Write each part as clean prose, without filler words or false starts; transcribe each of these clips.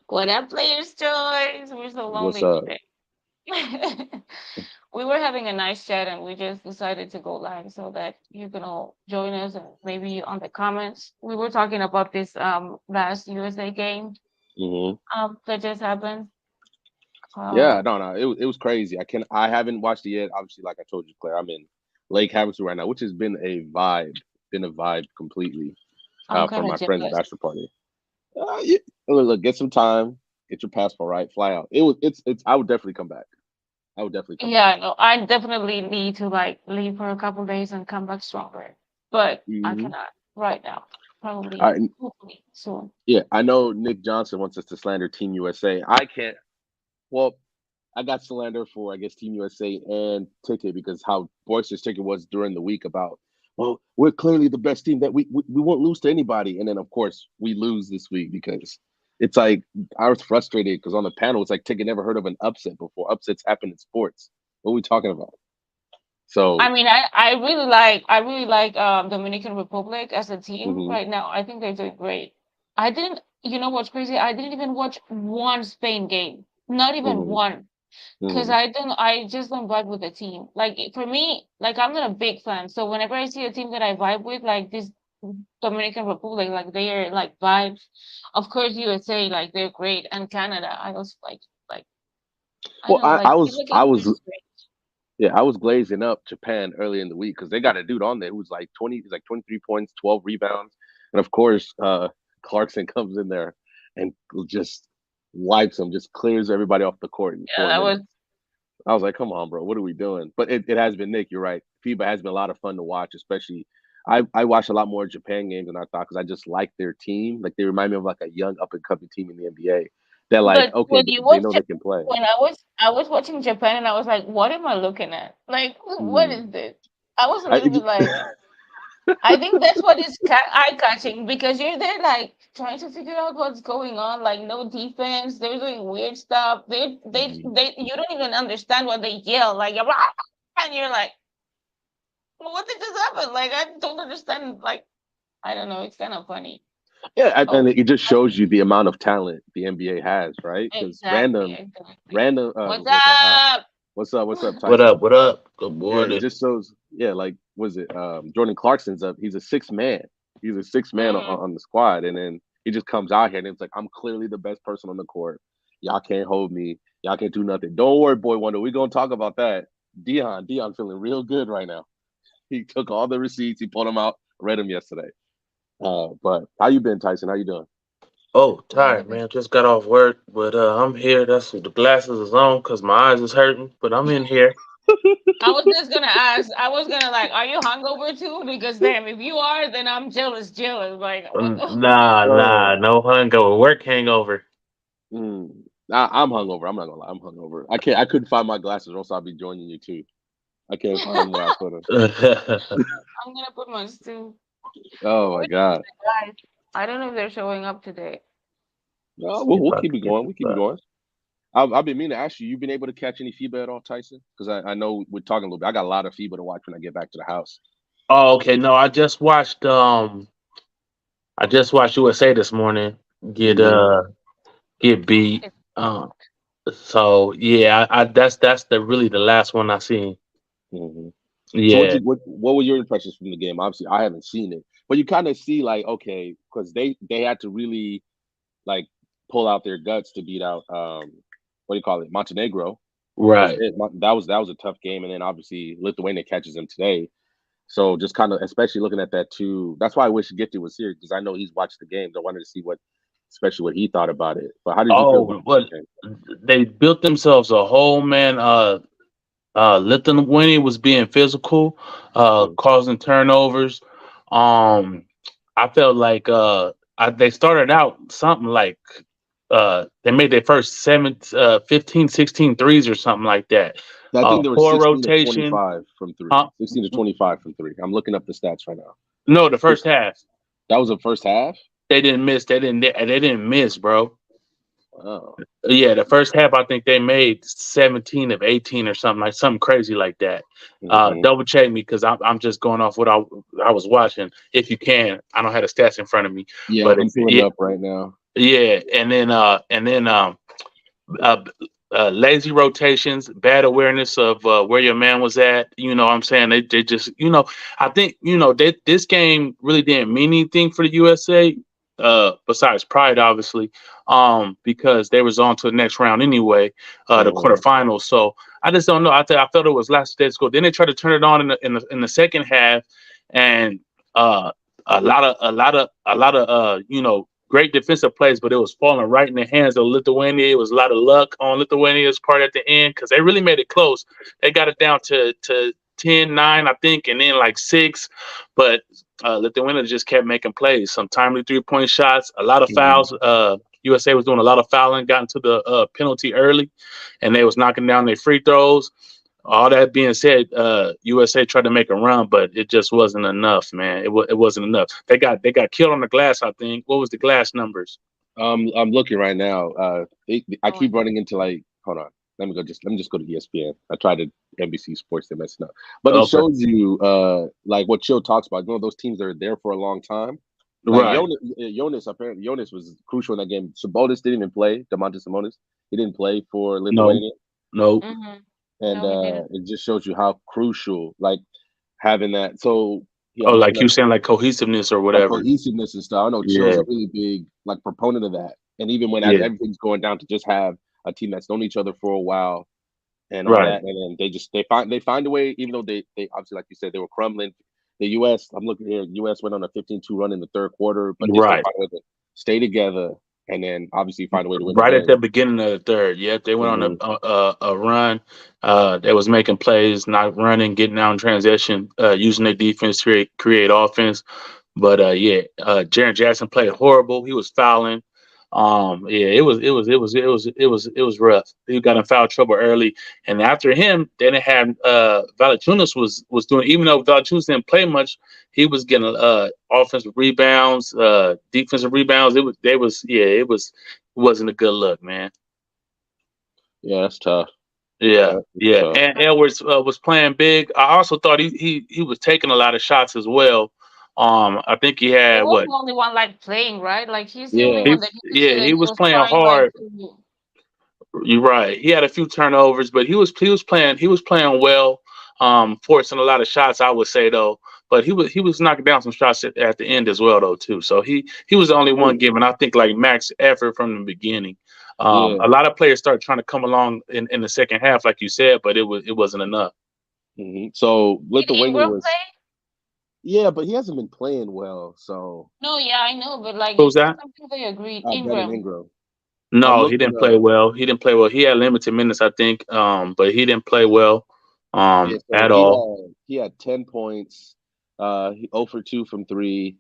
What up, Players Choice? We're so What's lonely up? today. We were having a nice chat and we just decided to go live so that you can all join us and maybe on the comments. We were talking about this last USA game Hmm. that just happened. Yeah, Uh no, it was crazy. I haven't watched it yet. Obviously, like I told you, Claire, I'm in Lake Havasu right now, which has been a vibe completely. I'm For kind of my friend's jealous. bachelor party. Yeah, look, get some time, get your passport right, fly out. It's. I would definitely come back. I would definitely come back. Yeah, no, I definitely need to like leave for a couple days and come back stronger. But I Hmm. cannot right now. Probably I hopefully soon. Yeah, I know Nick Johnson wants us to slander Team USA. I can't. Well, I got slander for I guess Team USA and Ticket because how boisterous Ticket was during the week about, well, we're clearly the best team that we won't lose to anybody, and then of course we lose this week because it's like I was frustrated because on the panel it's like Ticket never heard of an upset before. Upsets happen in sports. What are we talking about? I So, mean, I really like Dominican Republic as a team hmm. right now. I think they're doing great. I didn't, you know what's crazy? I didn't even watch one Spain game, not even Hmm. one, because Hmm. I just don't vibe with the team. Like for me, like I'm not a big fan, so whenever I see a team that I vibe with, like this Dominican Republic, like they are like vibes. Of course, USA, like they're great, and Canada, I also like I Well, don't know, like they look I like was they're great. Yeah, I was glazing up Japan early in the week because they got a dude on there who's like 20, he's like 23 points, 12 rebounds. And of course, Clarkson comes in there and just wipes him, just clears everybody off the court in Yeah, four that was. minutes. I was like, come on, bro, what are we doing? But it has been, Nick, you're right. FIBA has been a lot of fun to watch, especially I watched a lot more Japan games than I thought because I just like their team. Like they remind me of like a young up and coming team in the NBA. They're like, But okay, when you they watch know they can play. when I was watching Japan and I was like, what am I looking at? Like, what Mm. is this? I was a I, little bit like, I think that's what is eye catching because you're there like trying to figure out what's going on. Like, no defense, they're doing weird stuff. You don't even understand what they yell. Like, and you're like, well, what did this happen? Like, I don't understand. Like, I don't know. It's kind of funny. Yeah, and Oh, it just shows you the amount of talent the NBA has, right? Because exactly, exactly. random, What's what's that? up? What's up, What Tyson? up? What up? Good Yeah, it morning. just shows. Yeah, like was it Jordan Clarkson's up? He's a six man. He's a six man Mhm. on the squad, and then he just comes out here and it's like, I'm clearly the best person on the court. Y'all can't hold me. Y'all can't do nothing. Don't worry, boy wonder. We're gonna talk about that. Dion feeling real good right now. He took all the receipts. He pulled them out. Read them yesterday. But how you been, Tyson? How you doing? Oh, Really tired, good. man. Just got off work, but I'm here. That's the glasses is on because my eyes is hurting, but I'm in here. I was just gonna ask. I was gonna like, are you hungover too? Because damn, if you are, then I'm jealous, jealous. Like, what? Nah, Oh. no hangover. Work hangover. Mm. I'm hungover. I'm not gonna lie. I'm hungover. I couldn't find my glasses, or else I'll be joining you too. I can't find them where I put them. I'm gonna put my too. Oh Where my is god. the guys? I don't know if they're showing up today. No, See if we'll I keep can it get going. this We'll keep it back. going. I've been meaning to ask you. You've been able to catch any FIBA at all, Tyson? Because I know we're talking a little bit. I got a lot of FIBA to watch when I get back to the house. Oh, okay. No, I just watched USA this morning get Hmm. uh get beat. It's Um, so yeah, I that's the really the last one I seen. Hmm. So Yeah, what were your impressions from the game? Obviously, I haven't seen it, but you kind of see like okay, because they had to really like pull out their guts to beat out what do you call it, Montenegro, because right. that was a tough game, and then obviously Lithuania catches them today. So just kind of, especially looking at that too. That's why I wish Gifted was here because I know he's watched the games. I wanted to see especially what he thought about it. But how did you feel Oh, going into what the game? they built themselves a whole man. Lithuania was being physical, Mm-hmm. causing turnovers. Um, I felt like they started out something like they made their first 15, 16 threes or something like that. I think there were Poor 16 to rotation. 25 from three. Huh? 16 to 25 from three. I'm looking up the stats right now. No, the first Six. half That was the first half. they didn't miss. They didn't miss, bro. Wow. Yeah, the first half I think they made 17 of 18 or something crazy like that. Hmm. Double check me because I'm just going off what I was watching. If you can, I don't have the stats in front of me, Yeah, but I'm pulling it yeah, up right now. Yeah, and then uh, lazy rotations, bad awareness of where your man was at. You know what I'm saying? They just, I think, this game really didn't mean anything for the USA, besides pride, obviously, because they was on to the next round anyway, the Mhm. quarterfinals. So I just don't know. I felt it was last day school. Then they tried to turn it on in the second half, and uh, a lot of great defensive plays, but it was falling right in the hands of Lithuania. It was a lot of luck on Lithuania's part at the end because they really made it close. They got it down to 10-9, I think, and then like six. But Lithuania just kept making plays, some timely 3-point shots, a lot of Mhm. fouls. USA was doing a lot of fouling, got into the penalty early, and they was knocking down their free throws. All that being said, USA tried to make a run, but it just wasn't enough, man. It wasn't enough. They got killed on the glass, I think. What was the glass numbers? I'm looking right now. I Oh, keep running into like, hold on. Let me just go to ESPN. I tried to NBC Sports, they're messing up. But it Okay, shows you like what Chill talks about. You know those teams that are there for a long time. Like right. Jonas was crucial in that game. Sabonis didn't even play. Demontis Sabonis, he didn't play for No, Lithuania, no. mm-hmm. and No, he didn't. it just shows you how crucial like having that. So yeah, Oh, I'm looking like up you saying, like cohesiveness or like whatever. cohesiveness and stuff. I know Chill's Yeah, a really big like proponent of that. And even when yeah. everything's going down, to just have a team that's known each other for a while and all Right, that, and then they find a way, even though they obviously, like you said, they were crumbling. The U.S. I'm looking here. U.S. went on a 15-2 run in the third quarter, but they still right. find a way to stay together, and then obviously find a way to win the Right at game. the beginning of the third. Yep, they went on Hmm. a run. They was making plays, not running, getting out in transition, using their defense to create offense. But yeah, Jaren Jackson played horrible. He was fouling. Yeah, it was rough. He got in foul trouble early, and after him, they didn't have Valanciunas was doing. Even though Valanciunas didn't play much, he was getting offensive rebounds, defensive rebounds. It wasn't a good look, man. Yeah, that's tough. Yeah, That's yeah. tough. And Edwards was playing big. I also thought he was taking a lot of shots as well. I think he He had was what the only one like playing, right? Like he's the only Yeah, one that you could see that he he was was playing trying like hard. to. You're right. He had a few turnovers, but he was playing well, forcing a lot of shots. I would say though, but he was knocking down some shots at the end as well though too. So he was the only one giving, I think, like max effort from the beginning. yeah. A lot of players started trying to come along in the second half, like you said, but it wasn't enough. So Did Lithuania Ingram was, play? yeah, but he hasn't been playing well. So No, yeah, I know, but like What was that? I think they agreed. Brandon Ingram. Ingram. I'm No, he looking didn't play well. He didn't play well. He had limited minutes, I think, but he didn't play well Yeah, so at he all. had 10 points. He 0 for 2 from three.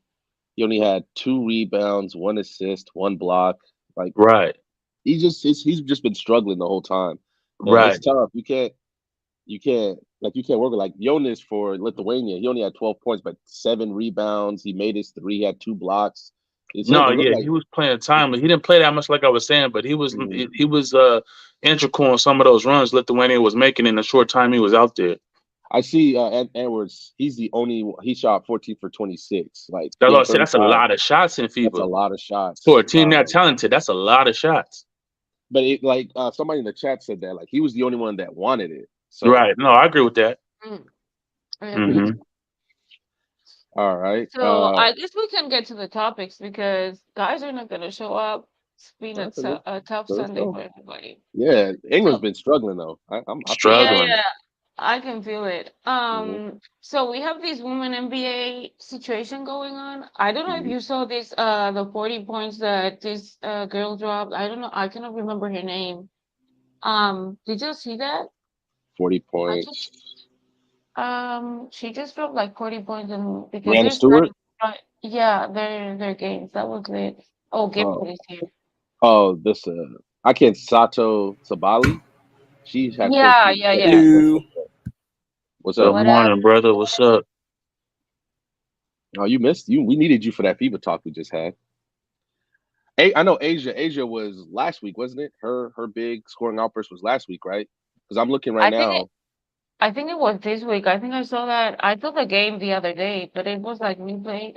He only had two rebounds, one assist, one block. Like Right, he's just been struggling the whole time, and it's right. tough. You can't work with like Jonas for Lithuania. He only had 12 points, but seven rebounds. He made his three. He had two blocks. No, It looked yeah, like he was playing timely. He didn't play that much, like I was saying, but he was mhm. he was integral in some of those runs Lithuania was making in the short time he was out there. I see Edwards. He's the only he shot 14 for 26. Like That's he what I had said. That's a 35. lot of shots in That's a FIBA lot of for a shots. team that talented. That's a lot of shots. But it like somebody in the chat said that like he was the only one that wanted it. So Right. No, I agree with that. Mm, I agree Hmm. too. all right. So I guess we can get to the topics because guys are not gonna show up. It's been That's it. a tough So let's Sunday go. for everybody. Yeah, Ingram's So been struggling though. I feel yeah, bad. Struggling. yeah, I can feel it. Hmm. So we have this women NBA situation going on. I don't know if Hmm. you saw this, the 40 points that this girl dropped. I don't know. I cannot remember her name. Did you see that? 40 I just points. she just dropped like 40 points and because Brianna they're starting, Stewart. yeah, their games. That was lit. Oh, Oh, Gabriel is here. this I can't Sato Sabali. She had Yeah, 14 yeah, yeah. 14 points. Hello. What's Good up? What up? morning, brother. What's up? Oh, you missed you. We needed you for that FIBA talk we just had. I know Asia. Asia was last week, wasn't it? Her big scoring outburst was last week, right? Because I'm looking right I think it, now. I think it was this week. I think I saw that. I saw the game the other day, but it was like replayed.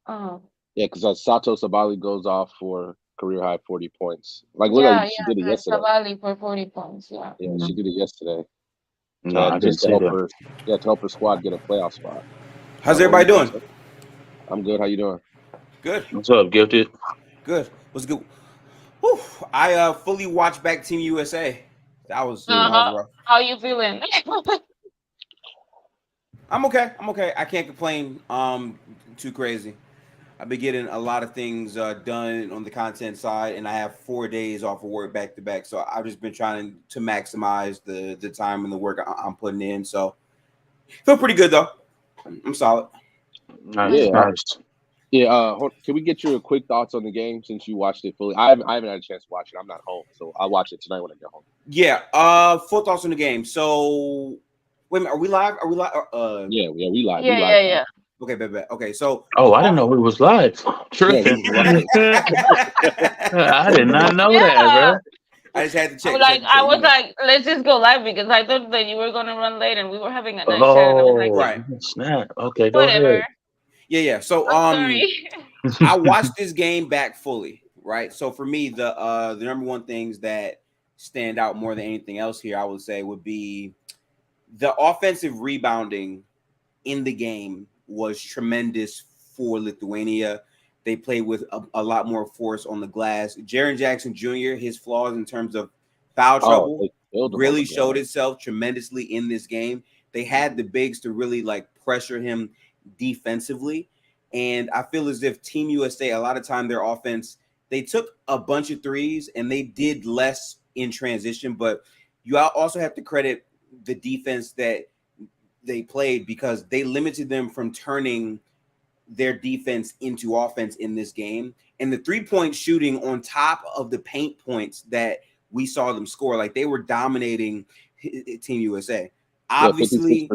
Oh, Yeah, because Sato Sabali goes off for career high 40 points. Like, look like Yeah, she yeah, did it the yesterday. Savali for 40 points. Yeah. Yeah, she Mhm. did it yesterday. No, Yeah, I didn't just to see help that. her. Yeah, to help her squad get a playoff spot. How's What were everybody you gonna doing? say? I'm good. How you doing? Good. What's up, Gifted? Good. What's good? Whew. I fully watched back Team USA. That was Mm. rough. How you feeling? I'm okay. I'm okay. I can't complain. Too crazy. I've been getting a lot of things done on the content side, and I have 4 days off of work back to back. So I've just been trying to maximize the time and the work I'm putting in. So feel pretty good though. I'm solid. Nice, Yeah, Nice. nice. yeah. Can we get your quick thoughts on the game since you watched it fully? I haven't had a chance to watch it. I'm not home, so I'll watch it tonight when I get home. Yeah. Full thoughts on the game. So wait a minute. Are we live? Are we live? Yeah, yeah. We live. We Yeah, live. yeah, yeah. Okay, bet. Okay, so Oh, I didn't off. know it was live. Yeah, we Tripping. was live. I did not know that, Yeah. bro. I just had to I'm check. Just like, had to I check. was like, let's just go live because I thought that you were gonna run late and we were having a nice chat and I was like, Oh, Right. snap. Okay, go whatever. ahead. Yeah. So I'm sorry. I watched this game back fully. Right. So for me, the number one things that stand out more than anything else here, I would say, would be the offensive rebounding in the game was tremendous for Lithuania. They played with a lot more force on the glass. Jaren Jackson Jr., his flaws in terms of foul Oh, trouble they killed him on the really showed glass. itself tremendously in this game. They had the bigs to really like pressure him defensively. And I feel as if Team USA, a lot of time their offense, they took a bunch of threes and they did less in transition. But you also have to credit the defense that they played because they limited them from turning their defense into offense in this game. And the 3-point shooting on top of the paint points that we saw them score, like they were dominating Team USA. Yeah, 56% Obviously,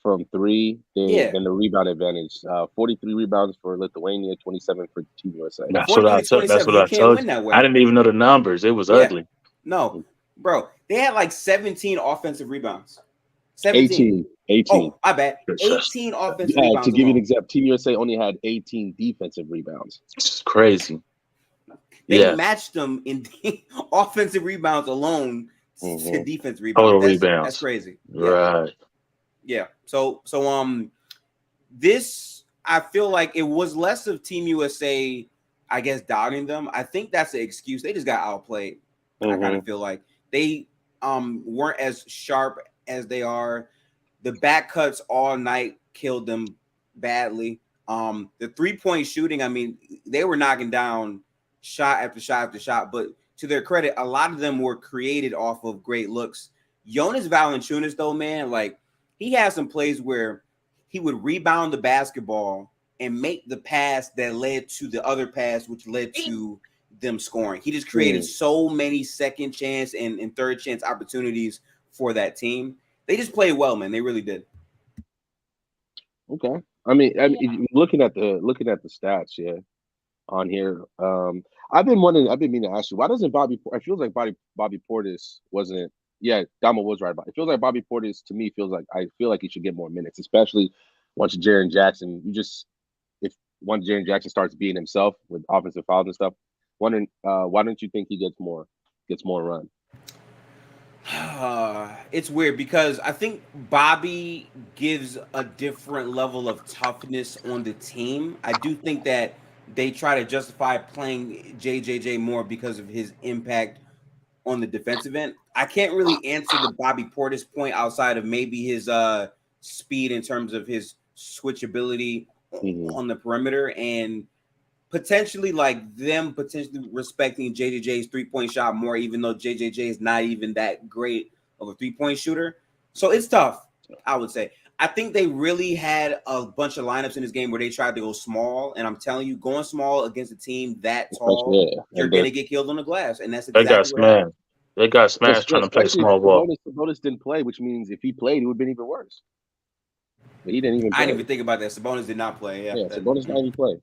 from three. yeah, Then the rebound advantage. 43 rebounds for Lithuania, 27 for Team USA. That's what 43 I to told. That's 27. what You I can't told win you. that I way. didn't even know the numbers. It was Yeah, ugly. no, bro. They had like 17 offensive rebounds. 17. 18. 18. Oh, I bet. It's just, 18 offensive To rebounds give you an alone. example, Team USA only had 18 defensive rebounds. it's just crazy. They Yeah, matched them in offensive rebounds alone to Hmm. defense rebounds. total That's rebounds. crazy. Yeah. Right. Yeah. So this I feel like it was less of Team USA, I guess, doubting them. I think that's the excuse. They just got outplayed. I kind Hmm. of feel like they weren't as sharp as they are. The back cuts all night killed them badly. The 3-point shooting, I mean, they were knocking down shot after shot after shot, but to their credit, a lot of them were created off of great looks. Jonas Valanciunas, though, man, like he had some plays where he would rebound the basketball and make the pass that led to the other pass, which led to them scoring. He just created so many second chance and third chance opportunities for that team. They just played well, man. They really did. Okay. Yeah. Looking at the stats, yeah, on here. I've been meaning to ask you, why doesn't Bobby? It feels like Bobby Portis wasn't. Yeah, Damo was right about it. It feels like Bobby Portis to me feels like I feel like he should get more minutes, especially once Jaren Jackson. If once Jaren Jackson starts being himself with offensive fouls and stuff, wondering why don't you think he gets more run? It's weird because I think Bobby gives a different level of toughness on the team. I do think that they try to justify playing JJJ more because of his impact on the defensive end. I can't really answer the Bobby Portis point outside of maybe his speed in terms of his switchability Hmm. on the perimeter and potentially like them potentially respecting JJJ's 3-point shot more, even though JJJ is not even that great of a 3-point shooter. So it's tough, I would say. I think they really had a bunch of lineups in this game where they tried to go small, and I'm telling you, going small against a team that tall, Especially, yeah, you're and gonna get killed on the glass, and that's They got exactly what happened. smashed. They got smashed trying to play especially if small ball. Sabonis didn't play, which means if he played, it would have been even worse. But he didn't even I didn't play. even think about that. Sabonis did not play. Yeah, Yeah, Sabonis not even play.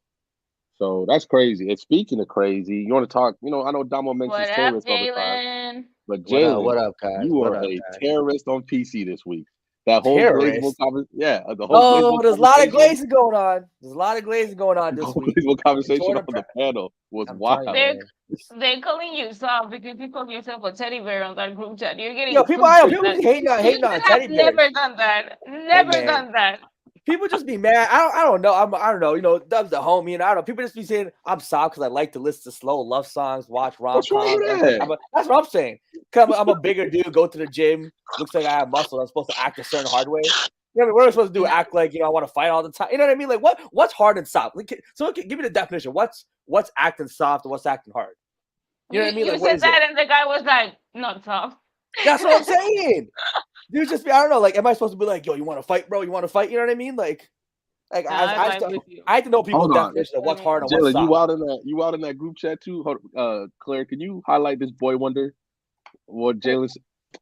So that's crazy. And speaking of crazy, you want to talk? I know Damo mentions What up, terrorists all the time, Jalen? but What up? Jalen, What up, guys? you What are up, a guys? terrorist on PC this week. That whole glazable Terrorist. conversation. Yeah, the whole Oh, glazable there's a lot of conversation. glazing going on. There's a lot of glazing going on The this whole week. glazable conversation Jordan on the panel was I'm wild. telling you, They're man. they're calling you soft because you call yourself a teddy bear on that group chat. You're Yo, getting people, cooked with people that. just hating on You hating on should have teddy bears. never done that. Hey Never man, done that. people just be mad. I don't know. I don't know. You know, Dub's the homie, and I don't know. People just be saying I'm soft because I like to listen to slow love songs, watch rom What's wrong coms. with that? That's what I'm saying. Cause I'm a bigger dude. Go to the gym. Looks like I have muscle. I'm supposed to act a certain hard way. You know what I mean? What am I supposed to do? Act like I want to fight all the time. You know what I mean? Like what's hard and soft? Like, so give me the definition. What's acting soft and what's acting hard? You know what I mean? You Like what said is that, it? and the guy was like, "Not tough." That's what I'm saying. Dude, just be. I don't know. Like, am I supposed to be like, yo, you want to fight, bro? You want to fight? You know what I mean? Like I I vibe with you. I have to know people's Hold on. definition of what's hard and what's Jalen, soft. you out in that group chat too? Claire, can you highlight this boy wonder? What Jalen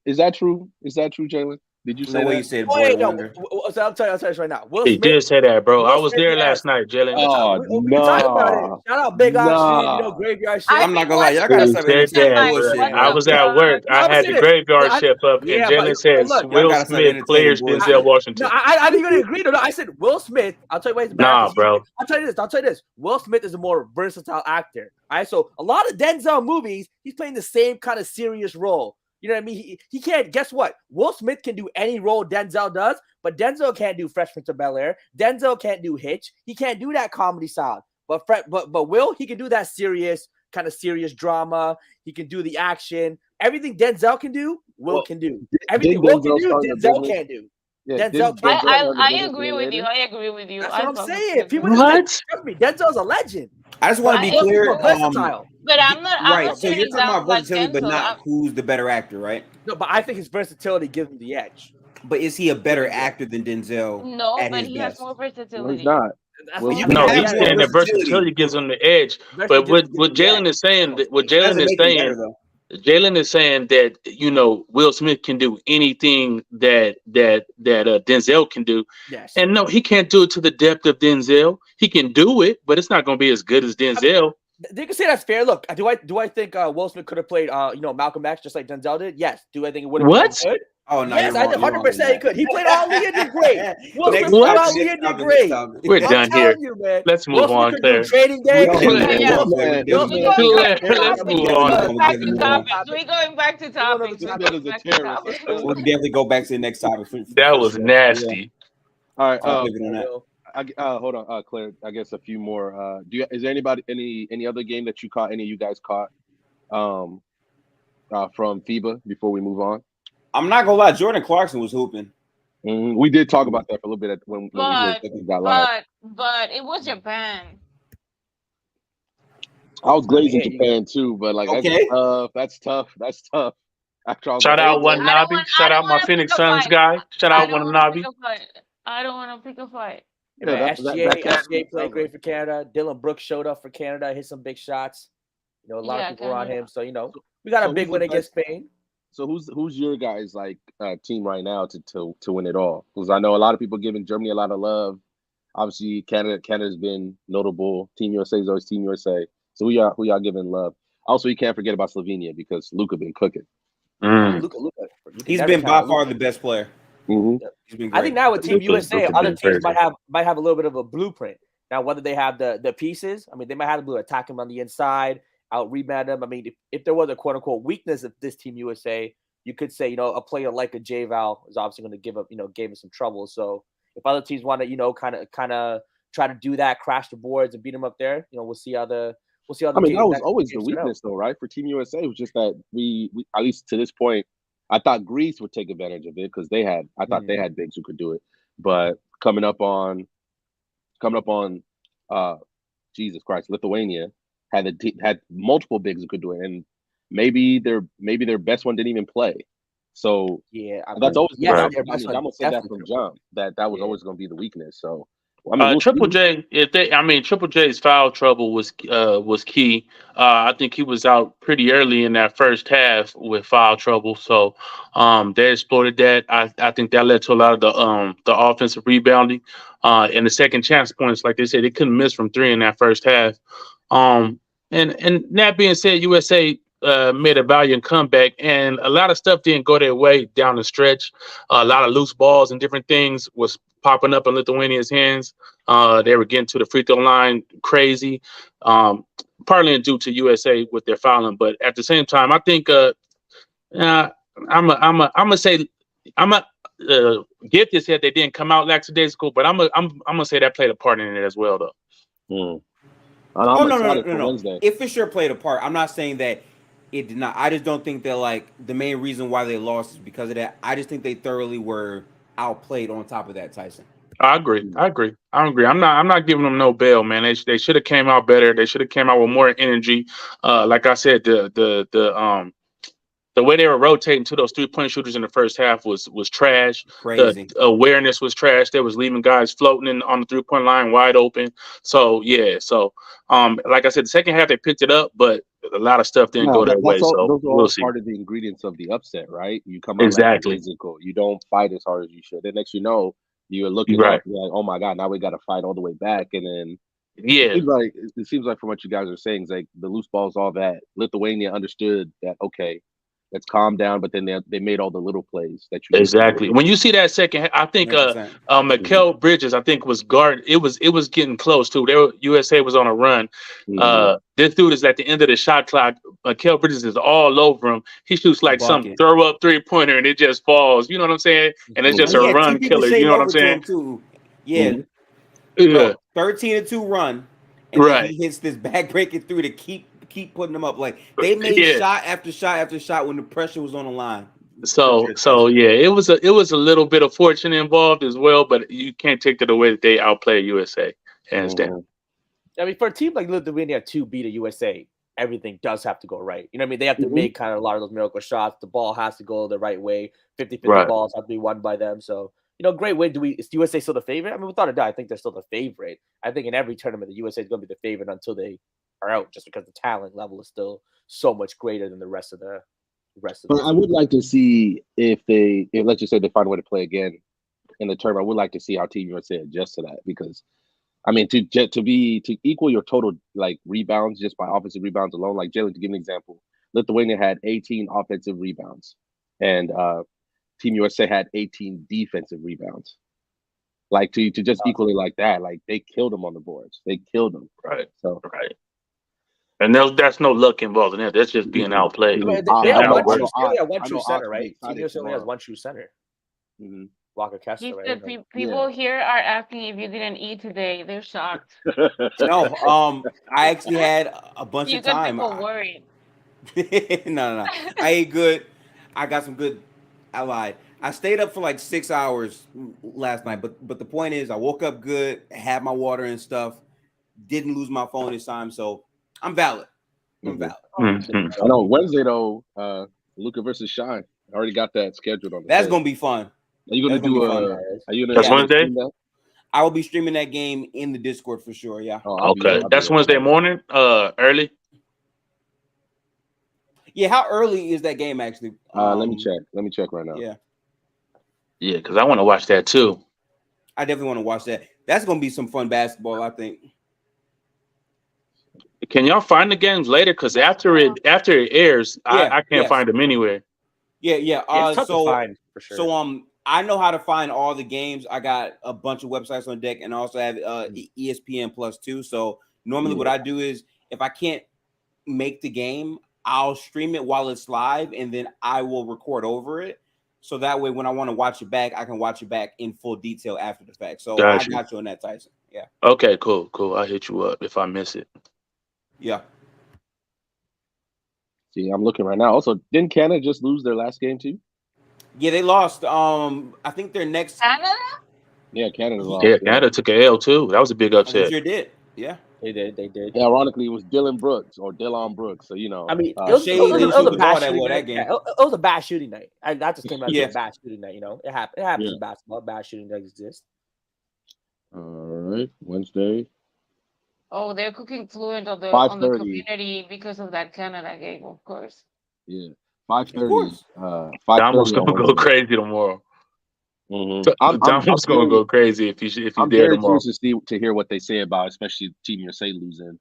is that true? Is that true, Jalen? Did you say No way you that? said Oh, boy wait, no. wonder. So I'll tell you this right now. Will He Smith. did say that, bro. I Will was Smith, there yes. last night, Jalen. Oh We can talk about it. no. Shout out Big Oxygen, Nah. graveyard shit. I'm not gonna lie, y'all He gotta stop said entertaining that, Like, bro. bullshit, what I bro. the was at work. fuck? No, I I'm had saying the this. graveyard I, shift up, and yeah, but Jalen said look, Y'all Will gotta stop Smith entertaining clears bullshit. Denzel Washington. I didn't even agree. No, I said Will Smith. I'll tell you why he's better. Nah, bro. I'll tell you this. Will Smith is a more versatile actor. All right, so a lot of Denzel movies, he's playing the same kind of serious role. You know what I mean? He can't. Guess what? Will Smith can do any role Denzel does, but Denzel can't do Fresh Prince of Bel-Air. Denzel can't do Hitch. He can't do that comedy sound. But Will, he can do that serious kind of serious drama. He can do the action. Everything Denzel can do, Will can do. Everything Will can do, Denzel can't do. Yeah, Denzel Denzel can't do. started the I business agree year with you. later. I agree with you. That's I what I'm fuck with saying. People Denzel. just like, What? trust me, Denzel's a legend. I just want to be I- Will clear. more versatile. But I'm Right. not So you're turning talking about down like versatility, but Denzel. not who's the better actor, right? No, but I think his versatility gives him the edge. But is he a better actor than Denzel No, at but his he has best? more No, he's versatility. not. That's Will what you I'm can No, have he's saying. more saying that versatility. versatility gives him the edge. But Versatility what gives him the Jalen edge. is saying, That's what what I'm saying. Jalen Doesn't is make him better saying, though. Jalen is saying that Will Smith can do anything that Denzel can do, Yes. and no, he can't do it to the depth of Denzel. He can do it, but it's not going to be as good as Denzel. You can say that's fair. Look, do I think Will Smith could have played Malcolm X just like Denzel did? Yes. Do I think it would have been What? good? Oh no, Yes, you're I wrong. think You're wrong 100% on he could. He played that. Ali and did great. Will Smith Next played What? topic, Ali next and did topic, great. next topic. We're I'm done here. telling you, man. Let's Will move Smith on, could do Claire. Training Day. No, Will man, Smith Yeah. could do- man, Will this Smith man, could do- Let's Let's move get on. to Back to Move on. topics. We're going back to topics. this We're man is going a back to terrorist. topics. We'll definitely go back to the next topic. That For was sure. nasty. All right, I'll pivot on that. hold on, Claire. I guess a few more. Is there any other game that any of you guys caught, from FIBA before we move on? I'm not gonna lie, Jordan Clarkson was hooping. We did talk about that for a little bit when But we got live. it was Japan. I was glazing Yeah, you Japan too, but like Okay. that's tough. After all Shout the out hate, Watanabe. Shout out my Phoenix Suns guy. Shout I out don't want to Watanabe. pick a fight. I don't want to pick a fight. Yeah, yeah, man, that can't SGA be played covered. great for Canada. Dylan Brooks showed up for Canada, hit some big shots. A lot of Yeah, people were on Canada. him. So, we got So a big who's win the against Spain. So who's your guys' team right now to win it all? Because I know a lot of people giving Germany a lot of love. Obviously, Canada's been notable. Team USA is always Team USA. So who y'all giving love? Also, you can't forget about Slovenia because Luka been cooking. Luka. He's been by far the best player. Mm-hmm. He's been great. I think now with Team Luka's USA, been other teams crazy. might have a little bit of a blueprint. Now, whether they have the pieces, I mean, they might have the blue attack him on the inside, out rebound him. I mean, if there was a quote unquote weakness of this Team USA, you could say, a player like a J-Val is obviously going to give him some trouble. So if other teams want to, kind of try to do that, crash the boards and beat them up there, we'll see how the I mean, that was always the weakness, though, right? For Team USA, it was just that we at least to this point, I thought Greece would take advantage of it because they had bigs who could do it. But coming up on, Jesus Christ, Lithuania had multiple bigs who could do it, and maybe their best one didn't even play. So yeah, that's always Right. I'm gonna say that from jump that was always gonna be the weakness. So Triple J, Triple J's foul trouble was key. I think he was out pretty early in that first half with foul trouble, so they exploited that. I think that led to a lot of the offensive rebounding and the second chance points. Like they said, they couldn't miss from three in that first half. And that being said, USA, made a valiant comeback, and a lot of stuff didn't go their way down the stretch. A lot of loose balls and different things was popping up in Lithuania's hands. They were getting to the free throw line crazy, partly due to USA with their fouling, but at the same time, I think I'm gonna say I'm a gift is said they didn't come out lackadaisical, but I'm gonna say that played a part in it as well, though. I'm Oh no, excited for Wednesday. It for sure played a part. I'm not saying that it did not. I just don't think that like the main reason why they lost is because of that. I just think they thoroughly were outplayed on top of that, Tyson. I agree. I'm not giving them no bail, man. They should have came out better. They should have came out with more energy. Like I said, the way they were rotating to those 3-point shooters in the first half was trash. Crazy. The awareness was trash. They was leaving guys floating on the 3-point line wide open. So yeah. So like I said, the second half they picked it up, but a lot of stuff didn't go their way. Those are we'll all see. part of the ingredients of the upset, right? You come out Exactly. physical. You don't fight as hard as you should. Then next you know, you're looking Right. up, you're like, oh my God, now we got to fight all the way back. And then Yeah. it seems like from what you guys are saying, it's like the loose balls, all that. Lithuania understood that, okay, let's calm down, but then they made all the little plays that you Exactly. When you see that second, I think 100%. Mikael Bridges, I think was guard. It was getting close too. USA was on a run. This dude is at the end of the shot clock. Mikael Bridges is all over him. He shoots like some Bucket. throw up 3-pointer and it just falls. You know what I'm saying? And it's just a run killer. You know what I'm saying? Too. Yeah. Yeah. 13-2 run, and then he hits this back breaking through to keep putting them up. Like they made shot after shot after shot when the pressure was on the line. So yeah, it was a little bit of fortune involved as well, but you can't take it away that they outplayed USA, hands down. I mean, for a team like Lithuania to beat a USA, everything does have to go right. You know what I mean? They have to make kind of a lot of those miracle shots. The ball has to go the right way. 50-50 balls have to be won by them. So, great win. Is the USA still the favorite? I mean, without a doubt, I think they're still the favorite. I think in every tournament, the USA is going to be the favorite until they are out, just because the talent level is still so much greater than the rest of the But I would like to see if let's just say they find a way to play again in the tournament. I would like to see how Team USA adjusts to that, because I mean to equal your total like rebounds just by offensive rebounds alone. Like Jalen, to give an example, Lithuania had 18 offensive rebounds, and Team USA had 18 defensive rebounds. Like to just equal it like that, like they killed them on the boards. They killed them. Right. So right. And that's no luck involved in it. That's just being outplayed. They have one true center, right? Team USA only has one true center. Walker Kessler. Right? People here are asking if you didn't eat today. They're shocked. No, I actually had a bunch of time. People worried. No. I ate good. I got some good. I lied. I stayed up for like 6 hours last night, but the point is, I woke up good, had my water and stuff, didn't lose my phone this time, so I'm valid. I'm valid. I know Wednesday though, Luka versus Shine. I already got that scheduled on. That's gonna be fun. Are you gonna do? Are you gonna? That's Wednesday. I will be streaming that game in the Discord for sure. Yeah. Okay, that's Wednesday morning. Early. Yeah. How early is that game actually? Let me check right now. Yeah. Yeah, because I want to watch that too. I definitely want to watch that. That's gonna be some fun basketball, I think. Can y'all find the games later? Because after it airs, I can't find them anywhere. Yeah. It's tough to find for sure. So I know how to find all the games. I got a bunch of websites on deck, and I also have ESPN Plus too. So normally, what I do is if I can't make the game, I'll stream it while it's live, and then I will record over it. So that way, when I want to watch it back, I can watch it back in full detail after the fact. So I got you on that, Tyson. Yeah. Okay, cool. I'll hit you up if I miss it. Yeah. See, I'm looking right now. Also, didn't Canada just lose their last game too? Yeah, they lost. I think their next. Canada? Yeah, Canada lost. Yeah, Canada took an L too. That was a big upset. They sure did. Yeah. They did. Yeah, ironically, it was Dylan Brooks. So I mean, it was a bad shooting night. Yeah, it was a bad shooting night. That just came out as a bad shooting night. It happens in basketball. Bad shooting nights exist. All right, Wednesday. Oh, they're cooking fluent on the community because of that Canada game, of course. Yeah, 5:30. Dom's gonna go crazy tomorrow. Dom's gonna go crazy if he's I'm there very tomorrow. curious to hear what they say about, especially Team USA losing.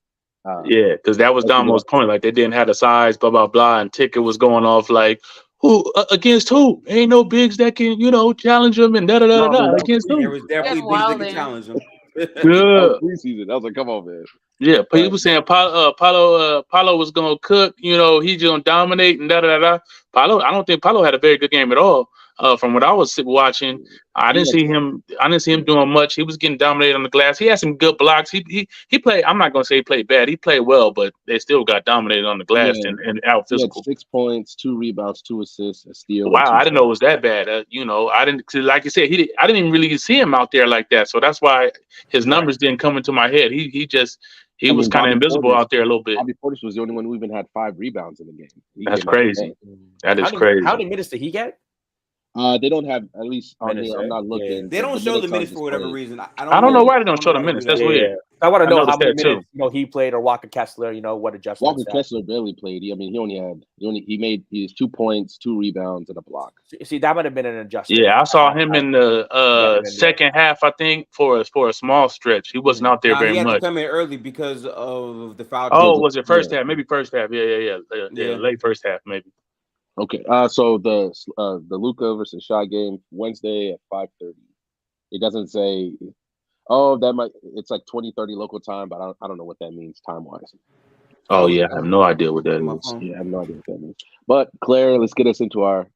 Yeah, because that was Let's see Damo's what. point. Like they didn't have the size, blah blah blah, and Ticket was going off like, who against who? Ain't no bigs that can challenge them and da da da No, I mean da that was against There who? was That's definitely bigs that wild. could challenge him. that was Yeah, preseason. I was like, come on, man. yeah. But People saying Paulo was gonna cook. He's gonna dominate and da da da da. Paulo, I don't think Paulo had a very good game at all. From what I was watching, I he didn't had see him. I didn't see him doing much. He was getting dominated on the glass. He had some good blocks. He played. I'm not gonna say he played bad. He played well, but they still got dominated on the glass yeah and out he had physical. 6 points, 2 rebounds, 2 assists, a steal, and Wow, two I didn't know it steals. was that bad. I didn't 'cause like you said, I didn't even really see him out there like that. So that's why his Right. numbers didn't come into my head. He I was mean, kind of invisible out there a little bit. Bobby Portis was the only one who even had 5 rebounds in the game. He That's came out the crazy. bench. That is How crazy. many minutes did he get? They don't have, at least on Minutes, here. I'm right? not Yeah. looking. They don't The show the minutes minutes aren't for whatever displayed. reason. I I don't don't know. know why they I don't don't show know the why they do minutes. That's that. Yeah. weird. I want to I know how noticed many that too. minutes he played or Walker Kessler. What Walker adjustments that. Kessler barely played. He made his 2 points, 2 rebounds, and a block. See, that might have been an adjustment. Yeah, I At saw him halftime. in the Might have been, yeah. second half, I think, for a small stretch. He wasn't out there Now very he had to much. come in early because of the foul Oh, Because trouble. was it yeah. first half? Maybe first half. Yeah. Yeah. Late first half, maybe. Okay. So the Luka versus Shy game Wednesday at 5:30. It doesn't say. Oh, that might. It's like 20:30 local time, but I don't know what that means time wise. Oh I'll look yeah, it I have up. no idea what Look that at my is. phone. Yeah, I have no idea what that means. But Claire, let's get us into our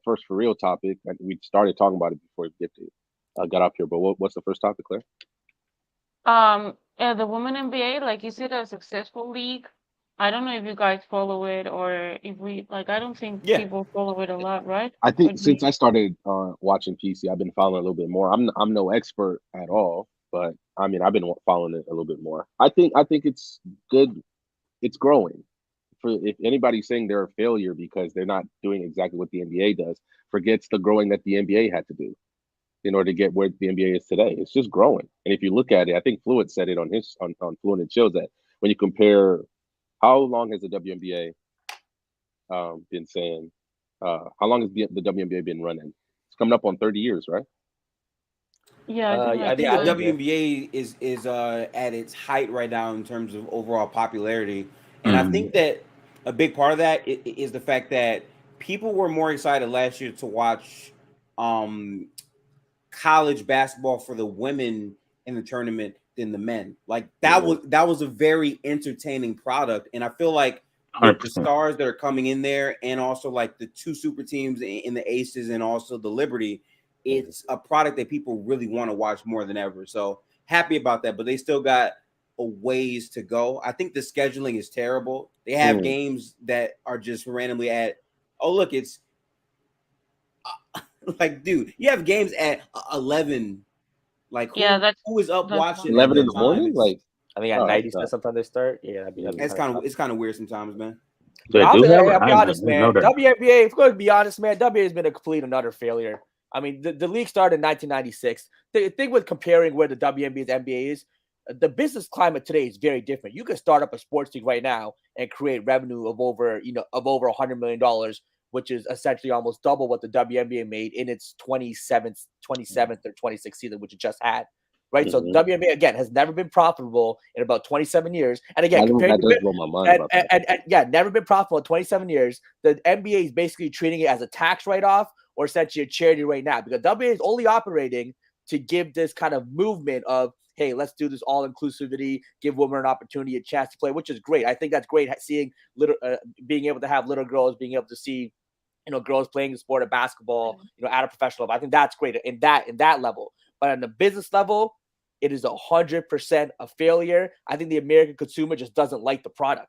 first for real topic. We started talking about it before we got up here. But what's the first topic, Claire? The women NBA, like, is it a successful league? I don't know if you guys follow it or if we like. I don't think Yeah. people follow it a lot, right? I Or think do since I started watching PC, I've been following a little bit more. I'm no expert at all, but I mean I've been following it a little bit more. I think it's good. It's growing. For if anybody's saying they're a failure because they're not doing exactly what the NBA does, forgets the growing that the NBA had to do in order to get where the NBA is today. It's just growing. And if you look at it, I think Fluid said it on Fluid and shows that when you compare how long has the WNBA been saying how long has the WNBA been running? It's coming up on 30 years, right? Yeah, I think I like think think the I think five. yeah. WNBA is at its height right now in terms of overall popularity, and I Mm. think that a big part of that is the fact that people were more excited last year to watch um, college basketball for the women in the tournament than the men. Like that was a very entertaining product, and I feel like with the 100%. stars that are coming in there, and also like the two super teams in the Aces and also the Liberty, it's a product that people really want to watch more than ever. So happy about that, but they still got a ways to go. I think the scheduling is terrible. They have Mm. games that are just randomly at. Oh look, it's like, dude, you have games at 11. Like Yeah, who is up that's watching at 11 in that the time? morning, It's like I think at oh that's 90 tough. cents sometimes they start. Yeah, that'd be Yeah. it's kind of kind tough. of it's kind of weird sometimes, man. They But do have it. I'll be I honest, didn't know man. that. WNBA, if we're going to be honest, man, WNBA has been a complete and utter failure. I mean, the league started in 1996. The thing with comparing where the WNBA and NBA is, the business climate today is very different. You can start up a sports league right now and create revenue of over $100 million, which is essentially almost double what the WNBA made in its 27th or 26th season, which it just had. Right, so Mhm. WNBA again has never been profitable in about 27 years, and again comparing That to does blow my mind about that. and yeah, never been profitable in 27 years. The NBA is basically treating it as a tax write-off or essentially a charity right now because WNBA is only operating to give this kind of movement of, hey, let's do this all inclusivity, give women an opportunity, a chance to play, which is great. I think that's great seeing being able to have little girls being able to see girls playing the sport of basketball, at a professional level. I think that's great in that level. But on the business level, it is 100% a failure. I think the American consumer just doesn't like the product.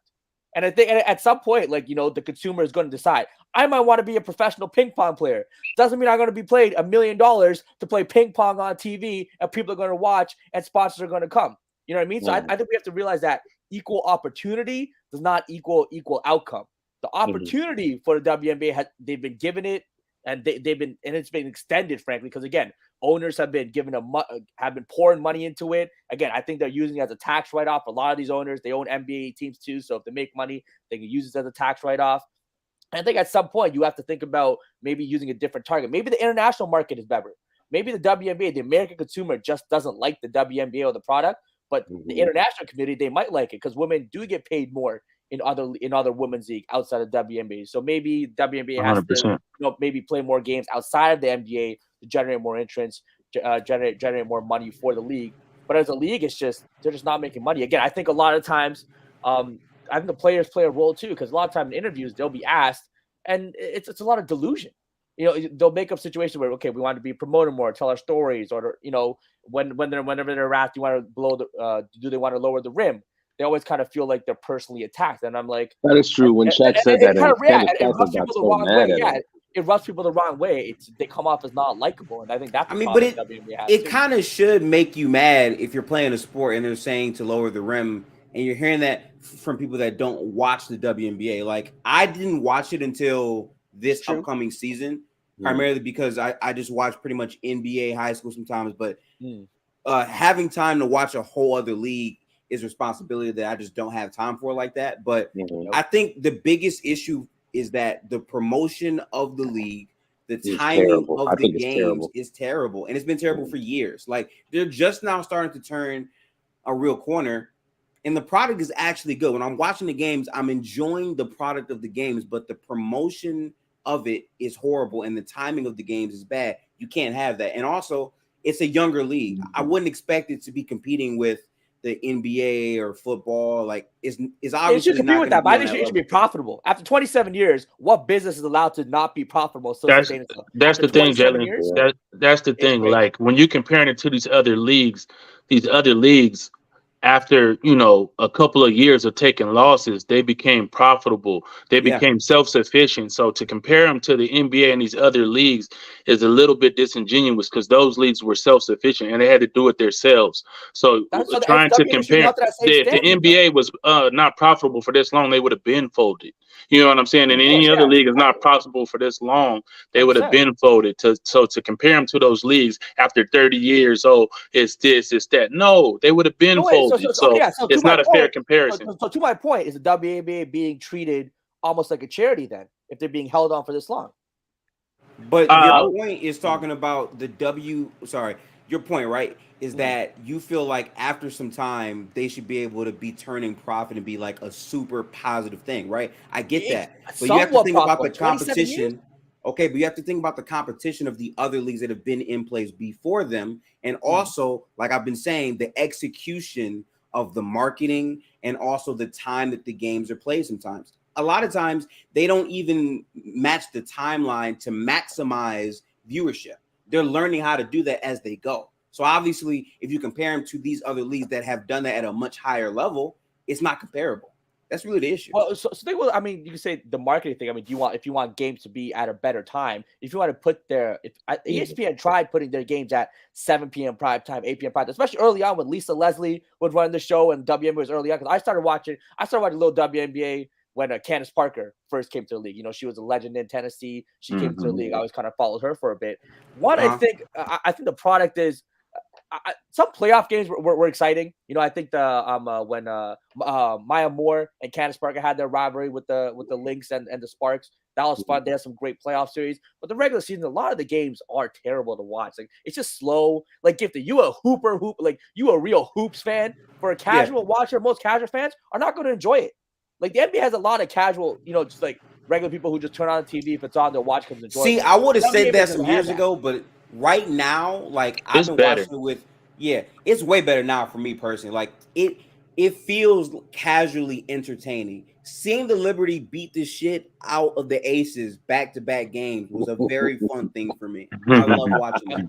And I think at some point, the consumer is going to decide, I might want to be a professional ping pong player. Doesn't mean I'm going to be paid $1 million to play ping pong on TV and people are going to watch and sponsors are going to come. You know what I mean? So I think we have to realize that equal opportunity does not equal outcome. The opportunity for the WNBA they've been given it, and it's been extended, frankly, because again, owners have been pouring money into it. Again, I think they're using it as a tax write-off. A lot of these owners, they own NBA teams too, so if they make money, they can use it as a tax write-off. And I think at some point you have to think about maybe using a different target. Maybe the international market is better. Maybe the WNBA, the American consumer, just doesn't like the WNBA or the product. But the international community, they might like it because women do get paid more in other women's league outside of WNBA. So maybe WNBA has to 100%. maybe play more games outside of the NBA to generate more entrants, generate more money for the league. But as a league, they're just not making money. Again, I think a lot of times, I think the players play a role too, because a lot of times in interviews they'll be asked, and it's a lot of delusion. They'll make up situations where, okay, we want to be promoted more, tell our stories, or whenever they're asked, you want to blow do they want to lower the rim? They always kind of feel like they're personally attacked, and I'm like, that is true. When Shaq said that, kind of Candace it Parker rubs got people the so wrong mad way. at Yeah, him. it rubs people the wrong way. They come off as not likable, and I think that's. But it too. kind of should make you mad if you're playing a sport and they're saying to lower the rim, and you're hearing that from people that don't watch the WNBA. Like, I didn't watch it until this upcoming season, primarily because I just watch pretty much NBA high school sometimes, but having time to watch a whole other league is responsibility that I just don't have time for like that. But I think the biggest issue is that the promotion of the league, the timing of the games is terrible. And it's been terrible for years. Like, they're just now starting to turn a real corner, and the product is actually good. When I'm watching the games, I'm enjoying the product of the games, but the promotion of it is horrible and the timing of the games is bad. You can't have that. And also, it's a younger league. I wouldn't expect it to be competing with the NBA or football. Like, is obviously it should compete with that, but I think it should be profitable. After 27 years, what business is allowed to not be profitable? So That's the thing, Jalen. That's the thing. Like, when you're comparing it to these other leagues, after a couple of years of taking losses, they became profitable. They became self-sufficient. So to compare them to the NBA and these other leagues is a little bit disingenuous, because those leagues were self-sufficient and they had to do it themselves. So trying to compare, if the NBA was not profitable for this long, they would have been folded. You know what I'm saying? And any other league is not profitable for this long, they would have been folded. So to compare them to those leagues after 30 years, it's this, it's that. No, they would have been folded. So it's not a fair comparison. So to my point, is the WNBA being treated almost like a charity then, if they're being held on for this long? But your point is talking about your point, right, is that you feel like after some time they should be able to be turning profit and be like a super positive thing, right? I get that. But you have to think about the competition. Okay, but you have to think about the competition of the other leagues that have been in place before them. And also, like I've been saying, the execution of the marketing and also the time that the games are played sometimes. A lot of times, they don't even match the timeline to maximize viewership. They're learning how to do that as they go. So obviously, if you compare them to these other leagues that have done that at a much higher level, it's not comparable. That's really the issue. Well, you can say the marketing thing. I mean, if you want games to be at a better time, if you want to put ESPN tried putting their games at 7 p.m. prime time, 8 p.m. prime time, especially early on when Lisa Leslie would run the show and WNBA was early on, because I started watching a little WNBA when Candace Parker first came to the league. She was a legend in Tennessee. She came to the league. I always kind of followed her for a bit. I think the product is. Some playoff games were exciting. I think when Maya Moore and Candace Parker had their rivalry with the Lynx and the Sparks, that was fun. They had some great playoff series. But the regular season, a lot of the games are terrible to watch. Like, it's just slow. Like, if you a real hoops fan, for a casual watcher, most casual fans are not going to enjoy it. Like, the NBA has a lot of casual, just like regular people who just turn on the TV if it's on, they'll watch because enjoy it. See, I would have said that some years ago, but right now, like, I've been watching it with, it's way better now for me personally. Like, it feels casually entertaining. Seeing the Liberty beat the shit out of the Aces back-to-back games was a very fun thing for me. I love watching that.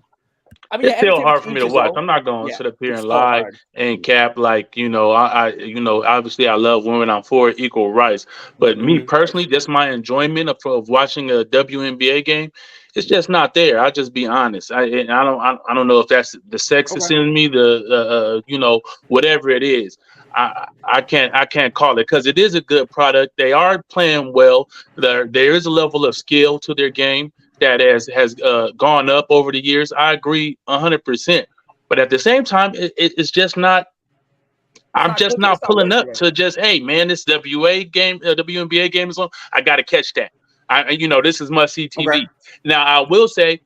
I mean, it's still hard for me to watch. I'm not going to sit up here and lie and cap like, obviously I love women. I'm for equal rights. But me personally, just my enjoyment of watching a WNBA game, it's just not there. I'll just be honest. I don't know if that's the sexist in me, whatever it is. I can't call it, because it is a good product. They are playing well. There is a level of skill to their game that has gone up over the years. I agree 100%. But at the same time, it's just not. I'm just not pulling up to just, hey man, this WNBA game is on. I got to catch that. This is must see TV. Okay. Now I will say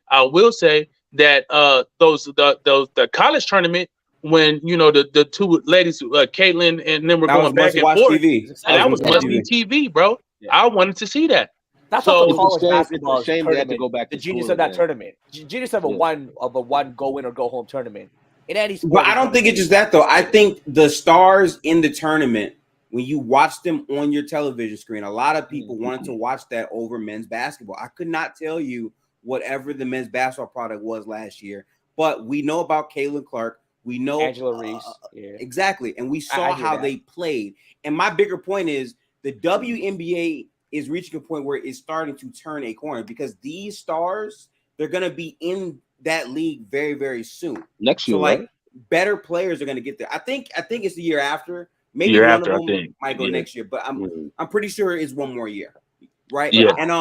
that the college tournament when the two ladies, Caitlyn and them were That was going back must and watch forth, TV. It's and that exciting. was Yeah. must be TV, bro. Yeah. I wanted to see that. That's what the So college It's basketball a shame they had to tournament. go back The to genius school of that again. tournament. Genius of a Yeah. one go in or go home tournament in any sport. But I don't think it's just that though. I think the stars in the tournament, when you watch them on your television screen, a lot of people wanted to watch that over men's basketball. I could not tell you whatever the men's basketball product was last year, but we know about Caitlin Clark. We know Angela Reese. Yeah. exactly, and we I saw hear how that. they played. And my bigger point is the WNBA is reaching a point where it's starting to turn a corner because these stars, they're going to be in that league very, very soon. Next year, So like right? better players are going to get there. I think it's the year after. Maybe Year one after, I of them think. might go Yeah. next year, but Mhm. I'm pretty sure it's one more year, right? Yeah. And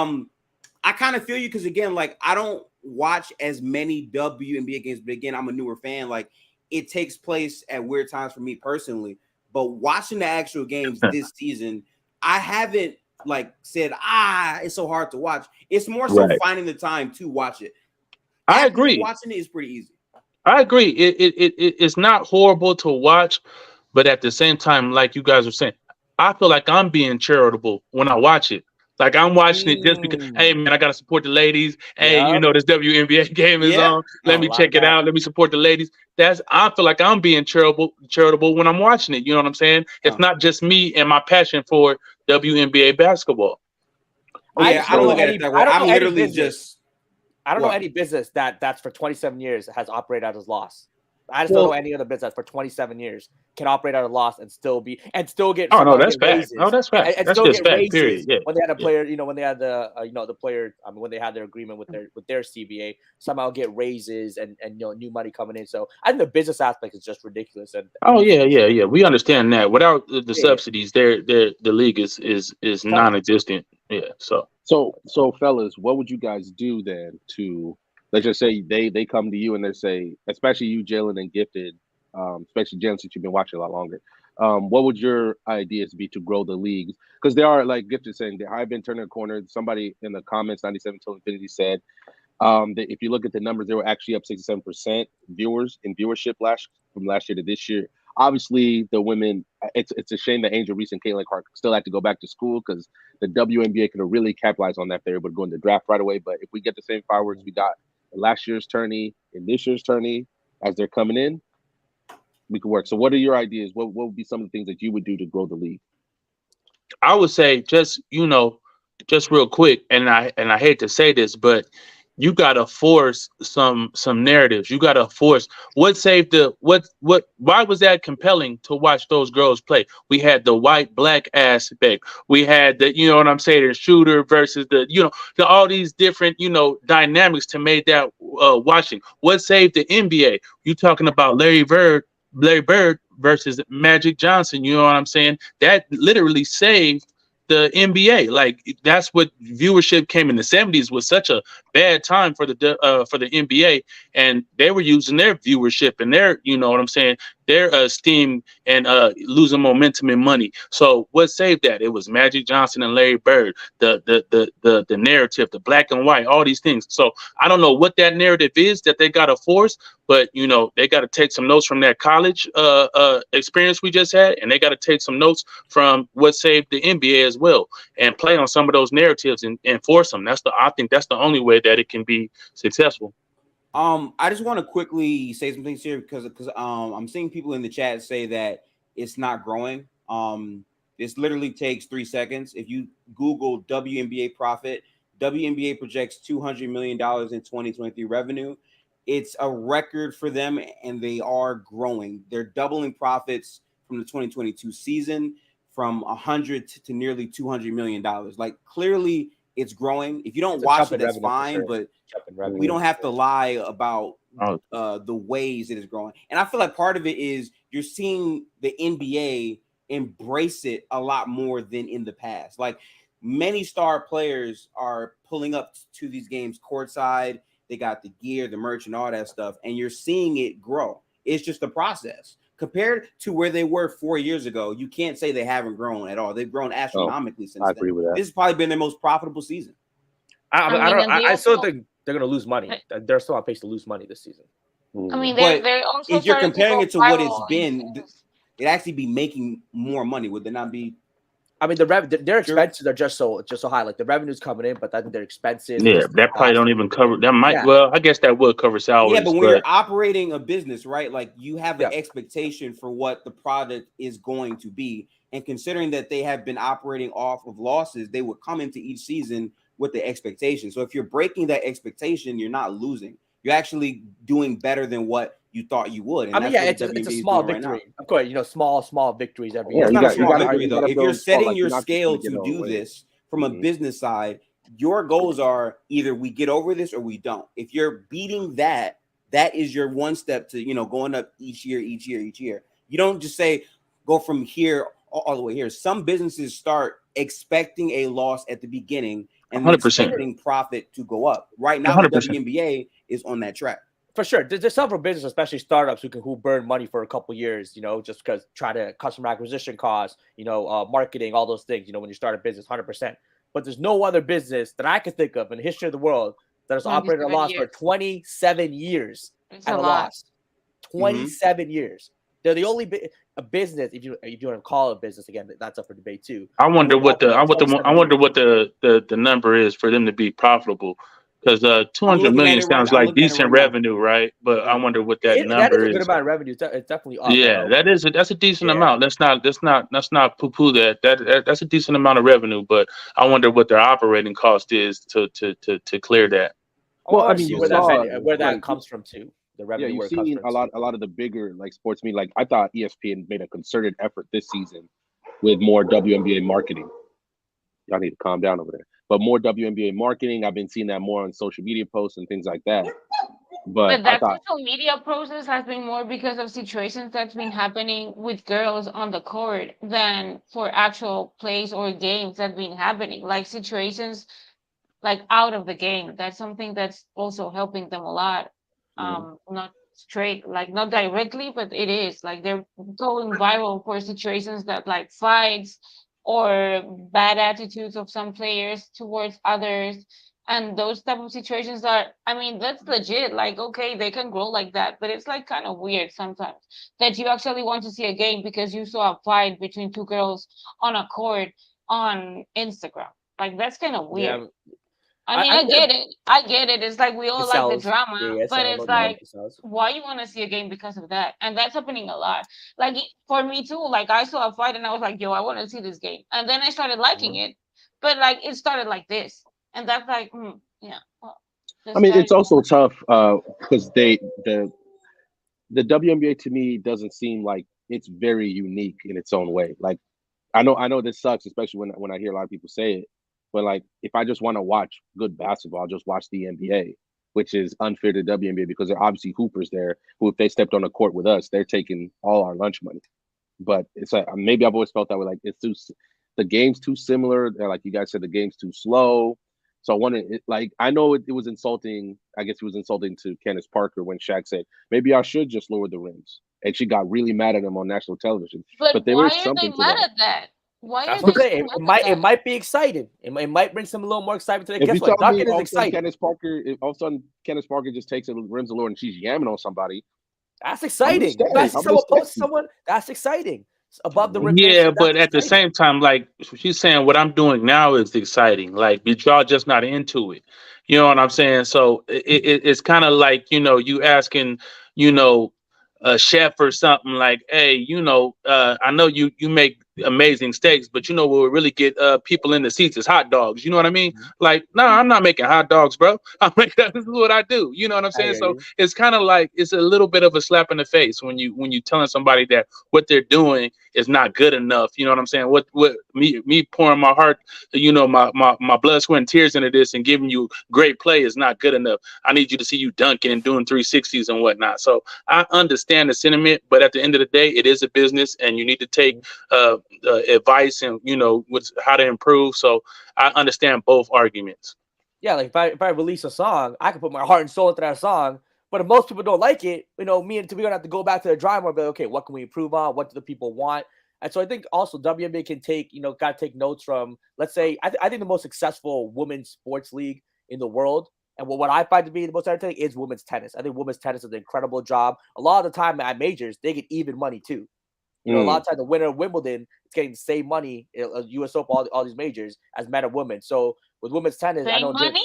I kind of feel you because again, like I don't watch as many WNBA games, but again, I'm a newer fan. Like it takes place at weird times for me personally, but watching the actual games this season, I haven't like said it's so hard to watch. It's more so Right. finding the time to watch it. I Actually agree. watching it is pretty easy. I agree. It's not horrible to watch, but at the same time, like you guys are saying, I feel like I'm being charitable when I watch it. Like I'm watching it just because, hey man, I gotta support the ladies. Hey, Yeah. this WNBA game is Yeah. on. Let Oh, me a lot check of it that. out. Let me support the ladies. I feel like I'm being charitable when I'm watching it. You know what I'm saying? It's Oh. not just me and my passion for WNBA basketball. I Yeah, just I don't don't know look at any. it that I way. don't I'm know any literally business. just I don't know what? any business that's for 27 years has operated at a loss. I just Well- don't know any other business for 27 years can operate at a loss and still get Oh no, somehow that's get fact. raises. No, that's fact. And That's still just get fact. raises Period. Yeah. when they had a Yeah. player, when they had the player, when they had their agreement with their CBA, somehow get raises and new money coming in. So I think the business aspect is just ridiculous. And Oh yeah. We understand that. Without the Yeah. subsidies, the league is non-existent. Yeah. So fellas, what would you guys do then to let's just say they come to you and they say, especially you, Jalen and Gifted, especially Jalen since you've been watching a lot longer. What would your ideas be to grow the leagues? Because they are like Gifted saying they have been turning a corner. Somebody in the comments, 97 till Infinity said that if you look at the numbers, they were actually up 67% viewership from last year to this year. Obviously, the women. It's a shame that Angel Reese and Caitlin Clark still have to go back to school because the WNBA could have really capitalized on that if they were able to go in the draft right away. But if we get the same fireworks we got in last year's tourney and this year's tourney as they're coming in, we could work. So, what are your ideas? What would be some of the things that you would do to grow the league? I would say just real quick, and I hate to say this, but you gotta force some narratives. You gotta force what saved why was that compelling to watch those girls play? We had the white black aspect. We had the what I'm saying, the shooter versus the all these different dynamics to make that watching. What saved the NBA? You talking about Larry Bird versus Magic Johnson, you know what I'm saying? That literally saved the NBA. Like that's what viewership came in the 70s was such a bad time for the NBA, and they were using their viewership and their what I'm saying, their esteem and losing momentum and money. So what saved that? It was Magic Johnson and Larry Bird, the narrative, the black and white, all these things. So I don't know what that narrative is that they got to force, but they got to take some notes from that college experience we just had, and they got to take some notes from what saved the NBA as well, and play on some of those narratives and force them. I think that's the only way that it can be successful. I just want to quickly say some things here because I'm seeing people in the chat say that it's not growing. This literally takes 3 seconds. If you Google WNBA profit, WNBA projects $200 million in 2023 revenue. It's a record for them, and they are growing. They're doubling profits from the 2022 season, from 100 to nearly $200 million. Like clearly, it's growing. If you don't watch it, that's fine, but we don't have to lie about the ways it is growing. And I feel like part of it is you're seeing the NBA embrace it a lot more than in the past. Like many star players are pulling up to these games courtside. They got the gear, the merch, and all that stuff, and you're seeing it grow. It's just a process. Compared to where they were 4 years ago, you can't say they haven't grown at all. They've grown astronomically since I then. agree with that. This has probably been their most profitable season. I and they still also- think they're going to lose money. They're still on pace to lose money this season. I mean, But they're also if you're starting to comparing go it to what it's viral in been, things. it'd actually be making more money. Would it not be I mean, their true? expenses are just so high. Like the revenue's coming in, but I think their expenses and Yeah, just the that probably cost. don't even cover. That might. Yeah, Well, I guess that would cover Yeah, but salaries, when you're but operating a business, right, like you have an yeah, expectation for what the product is going to be. And considering that they have been operating off of losses, they would come into each season with the expectation. So if you're breaking that expectation, you're not losing. You're actually doing better than what you thought you would. I And mean, that's yeah, what the it's a WNBA is small doing right now. victory. Of course, small victories every Yeah, year. That's you not a got you small got to victory, you though. got to If you're build small. setting Like your you're not just scale gonna get to all the do way. this from a business side, your goals are either we get over this or we don't. If you're beating that, that is your one step to going up each year, each year, each year. You don't just say go from here all the way here. Some businesses start expecting a loss at the beginning and then 100%, expecting profit to go up. Right now, the 100%. WNBA is on that track. For sure, there's several businesses, especially startups, who burn money for a couple years. Just because try to customer acquisition costs, marketing, all those things. When you start a business, 100%. But there's no other business that I can think of in the history of the world that has operated at a 27 loss for years. 27 years It's a at a lot. loss. Mm-hmm. 27 years. They're the only a business, if you want to call it a business, again, that's up for debate too. I Who wonder have what the operated I for what the I 27 wonder years. what the number is for them to be profitable, because two I'm hundred looking at million it right. sounds I'm like looking at it decent right now. revenue, right? But I Mhm. wonder what that That is number a good is. amount of revenue. It's definitely up. Yeah, that's a decent Yeah. amount. Let's not poo poo that. That's a decent amount of revenue, but I wonder what their operating cost is to clear that. I Well, I want to mean, see you where that saw where like that comes from too. The yeah, revenue you've where it comes seen from too. a lot of the bigger like sports media. Like I thought ESPN made a concerted effort this season with more WNBA marketing. Y'all need to calm down over there. But more WNBA marketing. I've been seeing that more on social media posts and things like that. But But I that thought, social media process has been more because of situations that's been happening with girls on the court than for actual plays or games that been happening. Like situations like out of the game. That's something that's also helping them a lot. mm, Not straight, like not directly, but it is like they're going viral for situations that like fights or bad attitudes of some players towards others. And those type of situations are, I mean, that's legit. Like, okay, they can grow like that, but it's like kind of weird sometimes that you actually want to see a game because you saw a fight between two girls on a court on Instagram. Like, that's kind of weird. Yeah, I mean, I I think get it. I get it. It's like we it all like the sells. drama, Yeah, it but sells. it's No doubt, like, it sells. why you want to see a game because of that? And that's happening a lot. Like for me too. Like I saw a fight and I was like, yo, I want to see this game. And then I started liking mm. it, but like it started like this, and that's like, yeah. Well, I this mean, guy. it's also tough because the WNBA to me doesn't seem like it's very unique in its own way. Like I know this sucks, especially when I hear a lot of people say it. But like, if I just want to watch good basketball, I'll just watch the NBA, which is unfair to WNBA because there are obviously hoopers there who, if they stepped on the court with us, they're taking all our lunch money. But it's like maybe I've always felt that way. Like the game's too similar. Like you guys said, the game's too slow. So I wanted like I know it was insulting. I guess it was insulting to Candace Parker when Shaq said maybe I should just lower the rims, and she got really mad at him on national television. But But there why is are they something to mad that. at that? Why That's are what they I'm so saying. It mad at might it that? might be exciting. It might bring some a little more excitement to it. If Guess you what? tell me Duncan is all of a sudden exciting. Candace Parker just takes the rims lower and she's yamming on somebody, That's I'm gonna exciting. stay. You guys see I'm gonna someone stay. post someone. That's exciting. Above the rim Yeah, finishes. but That's at the exciting. same time, like she's saying, what I'm doing now is exciting. Like, but y'all just not into it. You know what I'm saying? So it's kind of like, you asking, you know, a chef or something like, hey, I know you make amazing steaks, but what will really get people in the seats is hot dogs. You know what I mean? Mhm. Like, no, I'm not making hot dogs, bro. This is what I do. You know what I'm I saying? hear So you. it's kind of like it's a little bit of a slap in the face when you telling somebody that what they're doing is not good enough. You know what I'm saying? What me pouring my heart, my blood, sweat, and tears into this and giving you great play is not good enough. I need you to see you dunking and doing 360s and whatnot. So I understand the sentiment, but at the end of the day, it is a business, and you need to take advice and what's how to improve. So I understand both arguments. Yeah, like if I release a song, I can put my heart and soul into that song. But if most people don't like it, me and we're gonna have to go back to the drawing board and be like, okay, what can we improve on? What do the people want? And so I think also WNBA can take, gotta take notes from, let's say, I think the most successful women's sports league in the world And what I find to be the most entertaining is women's tennis. I think women's tennis is an incredible job. A lot of the time at majors, they get even money too. You know, a lot of times the winner of Wimbledon is getting the same money, U.S. Open, all these majors as men and women. So with women's tennis, I Same know money?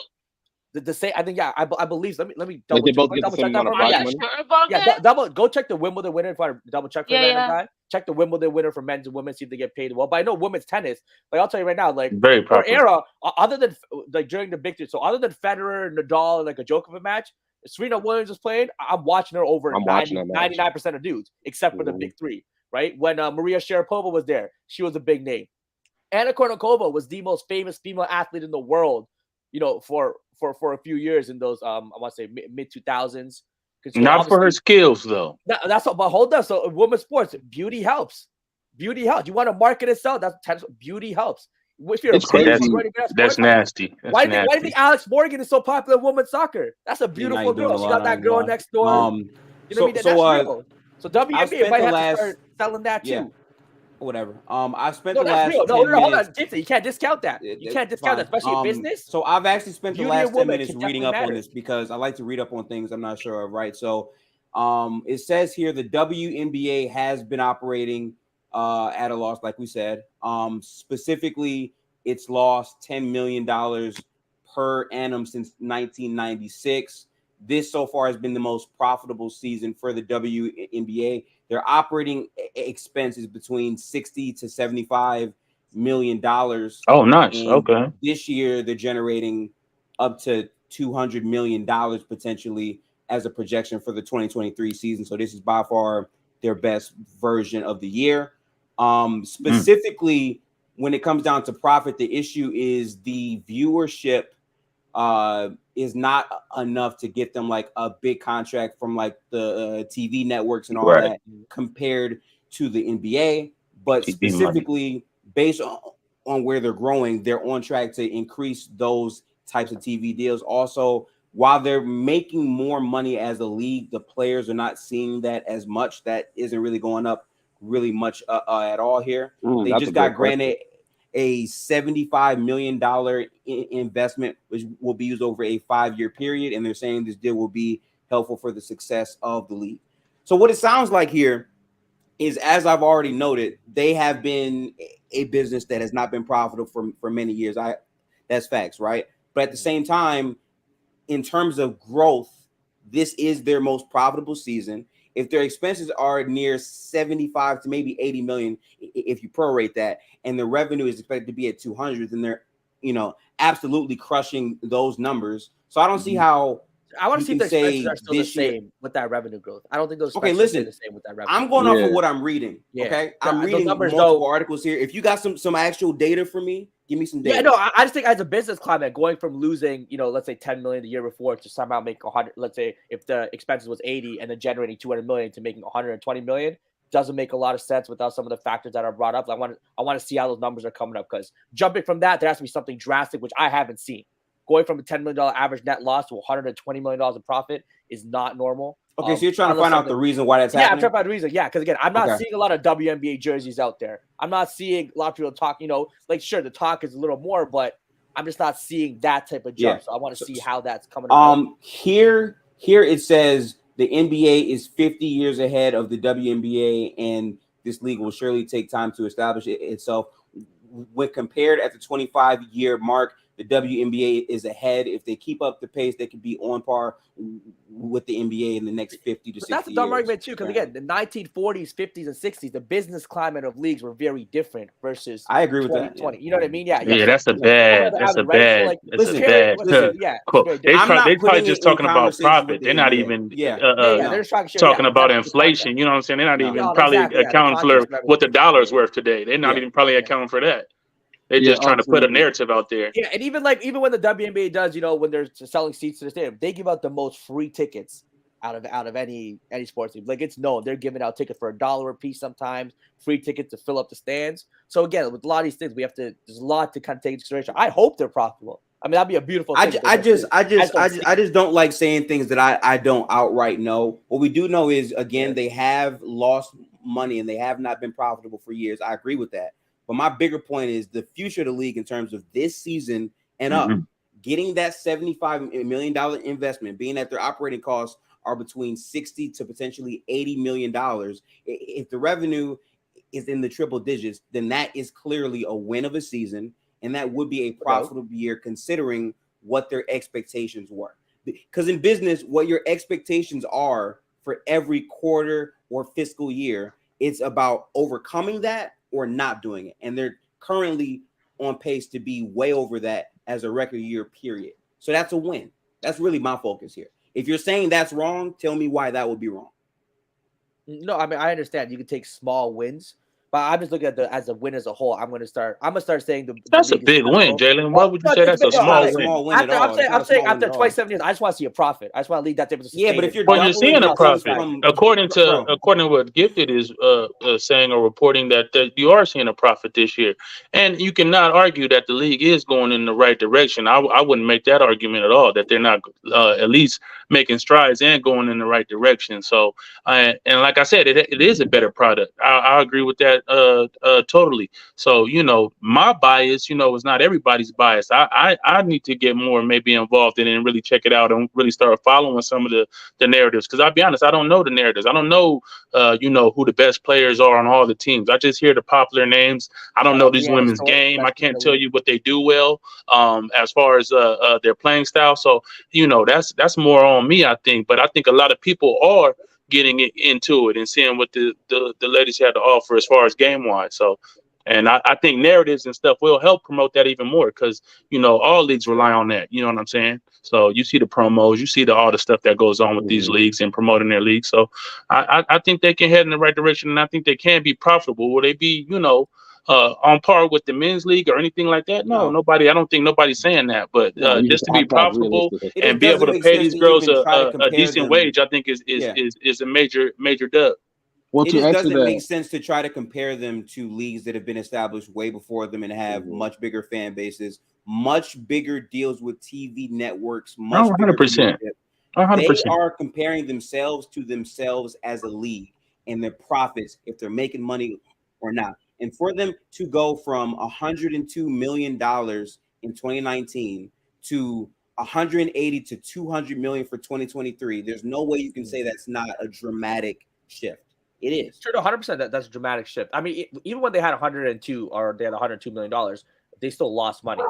the same. I think I believe. Let me Like double they check. both get the Double same check that amount of for me. Are prize you money. sure about Yeah, that? double go check the Wimbledon winner if I double check for a Yeah, random yeah. guy. Check the Wimbledon winner for men's and women, see if they get paid well. But I know women's tennis, like I'll tell you right now, like Very for popular. era, other than like during the big three, so other than Federer, Nadal, and like a Djokovic match, Serena Williams is playing. I'm watching her over I'm watching that match. 99% of dudes, except for the big three, right? When Maria Sharapova was there, she was a big name. Anna Kournikova was the most famous female athlete in the world, you know, for a few years in those I want to say mid 2000s. Not for her skills though. That's what. But hold on. So women's sports, beauty helps. Beauty helps. You want to market itself? That's tennis. Beauty helps. If you're It's a bitch, crazy. you're already good at That's sports. nasty. That's Why do you nasty. think Alex Morgan is so popular in women's soccer? That's a Now beautiful you're doing girl. a She lot, got I that ain't girl gonna lie. next door. You know what I mean? That's real. So I've WNBA spent might the have last to start selling that yeah, too. whatever. I've spent No, the that's last real. 10 No, hold on. minutes. You can't discount that. You can't discount that, especially in business. So I've actually spent the Beauty last of 10 women minutes can reading definitely up on matter. this because I like to read up on things I'm not sure of, right? So it says here the WNBA has been operating at a loss, like we said. Specifically, it's lost $10 million per annum since 1996. This so far has been the most profitable season for the WNBA. Their operating expenses between 60 to 75 million dollars. Oh, nice. And Okay. this year they're generating up to $200 million potentially as a projection for the 2023 season. So this is by far their best version of the year. Specifically, when it comes down to profit, the issue is the viewership is not enough to get them like a big contract from like the TV networks and all that compared to the NBA. But TV specifically based on where they're growing, they're on track to increase those types of TV deals. Also, while they're making more money as a league, the players are not seeing that as much. That isn't really going up really much at all here. They just got granted a $75 million investment, which will be used over a 5-year period. And they're saying this deal will be helpful for the success of the league. So what it sounds like here is, as I've already noted, they have been a business that has not been profitable for many years. That's facts, right? But at the same time, in terms of growth, this is their most profitable season. If their expenses are near 75 to maybe 80 million, if you prorate that, and the revenue is expected to be at 200, then they're, absolutely crushing those numbers. So I don't see how I want to see if the expenses are still the this year. same with that revenue growth. I don't think those Okay, expenses listen, are the same with that revenue. I'm going off of what I'm reading. Yeah. Okay, I'm Those reading numbers multiple articles here. If you got some actual data for me, give me some data. Yeah, no, I just think as a business climate, going from losing, let's say 10 million the year before to somehow make 100, let's say if the expenses was 80 and then generating 200 million to making 120 million doesn't make a lot of sense without some of the factors that are brought up. I want to see how those numbers are coming up, because jumping from that, there has to be something drastic, which I haven't seen. Going from a $10 million average net loss to $120 million in profit is not normal. Okay, so you're trying to find out the reason why that's happening? Yeah, I'm trying to find the reason. Yeah, because again, I'm not seeing a lot of WNBA jerseys out there. I'm not seeing a lot of people talk, like sure, the talk is a little more, but I'm just not seeing that type of jump. So I want to see how that's coming about. Here it says the NBA is 50 years ahead of the WNBA, and this league will surely take time to establish itself. When compared at the 25-year mark, the WNBA is ahead. If they keep up the pace, they could be on par with the NBA in the next 50 to 60 years. That's a dumb argument too, because again, the 1940s, 50s, and 60s, the business climate of leagues were very different versus I agree with that. Yeah. You know what I mean? Yeah. That's a bad. Listen, cool. They probably just talking about profit. They're not even they're just talking about inflation. You know what I'm saying? They're not even probably accounting for what the dollar is worth today. They're not even probably accounting for that. They're just trying to put a narrative out there. Yeah, and even when the WNBA does, when they're selling seats to the stadium, they give out the most free tickets out of any sports team. Like, it's known they're giving out tickets for $1 a piece sometimes, free tickets to fill up the stands. So again, with a lot of these things, there's a lot to kind of take into consideration. I hope they're profitable. I mean, that'd be a beautiful thing. I just don't like saying things that I don't outright know. What we do know is, again, they have lost money and they have not been profitable for years. I agree with that. But my bigger point is the future of the league in terms of this season and up. getting that $75 million investment, being that their operating costs are between 60 to potentially $80 million. If the revenue is in the triple digits, then that is clearly a win of a season, and that would be a profitable year considering what their expectations were. Because in business, what your expectations are for every quarter or fiscal year, it's about overcoming that or not doing it. And they're currently on pace to be way over that as a record year period. So that's a win. That's really my focus here. If you're saying that's wrong, tell me why that would be wrong. No, I mean I understand you can take small wins, but I'm just looking at the as a win as a whole. I'm gonna start saying the That's a league is big win, successful. Jalen. Why Well, would you no, say that's a It's not small a win? small win at after all. It's not I'm a saying small win after at all. 27 years, I just want to see a profit. I just want to lead that difference. Yeah, but if you're Well, you're doubling seeing a your things profit. from According to what Gifted is saying or reporting that you are seeing a profit this year, and you cannot argue that the league is going in the right direction. I wouldn't make that argument at all that they're not at least making strides and going in the right direction. So, and like I said, it is a better product. I agree with that totally. So my bias, is not everybody's bias. I need to get more maybe involved in it and really check it out and really start following some of the narratives. Because I'll be honest, I don't know the narratives. I don't know, who the best players are on all the teams. I just hear the popular names. I don't Shout know out these Brianna women's Stewart, game. I best player in can't the tell league. you what they do well, as far as their playing style. So that's more on me, I think. But I think a lot of people are getting into it and seeing what the ladies had to offer as far as game wise. So. And I think narratives and stuff will help promote that even more because all leagues rely on that. You know what I'm saying? So you see the promos, you see all the stuff that goes on with these leagues and promoting their leagues. So I think they can head in the right direction, and I think they can be profitable. Will they be on par with the men's league or anything like that? No, No. nobody. I don't think nobody's saying that. But No, you just just to be have to have profitable realistic. It and just be able doesn't to make pay sense these to girls even try to a compare decent them. wage, I think Yeah. is a major dub. Well, It to just answer doesn't make that, sense to try to compare them to leagues that have been established way before them and have Mhm. much bigger fan bases, much bigger deals with TV networks, Oh, much bigger 100%. viewership. They 100%. are comparing themselves to themselves as a league and their profits, if they're making money or not. And for them to go from $102 million in 2019 to 180 to 200 million for 2023, there's no way you can say that's not a dramatic shift. It is. Sure, no, 100%. That's a dramatic shift. I mean, even when they had 102 or they had 102 million dollars, they still lost money.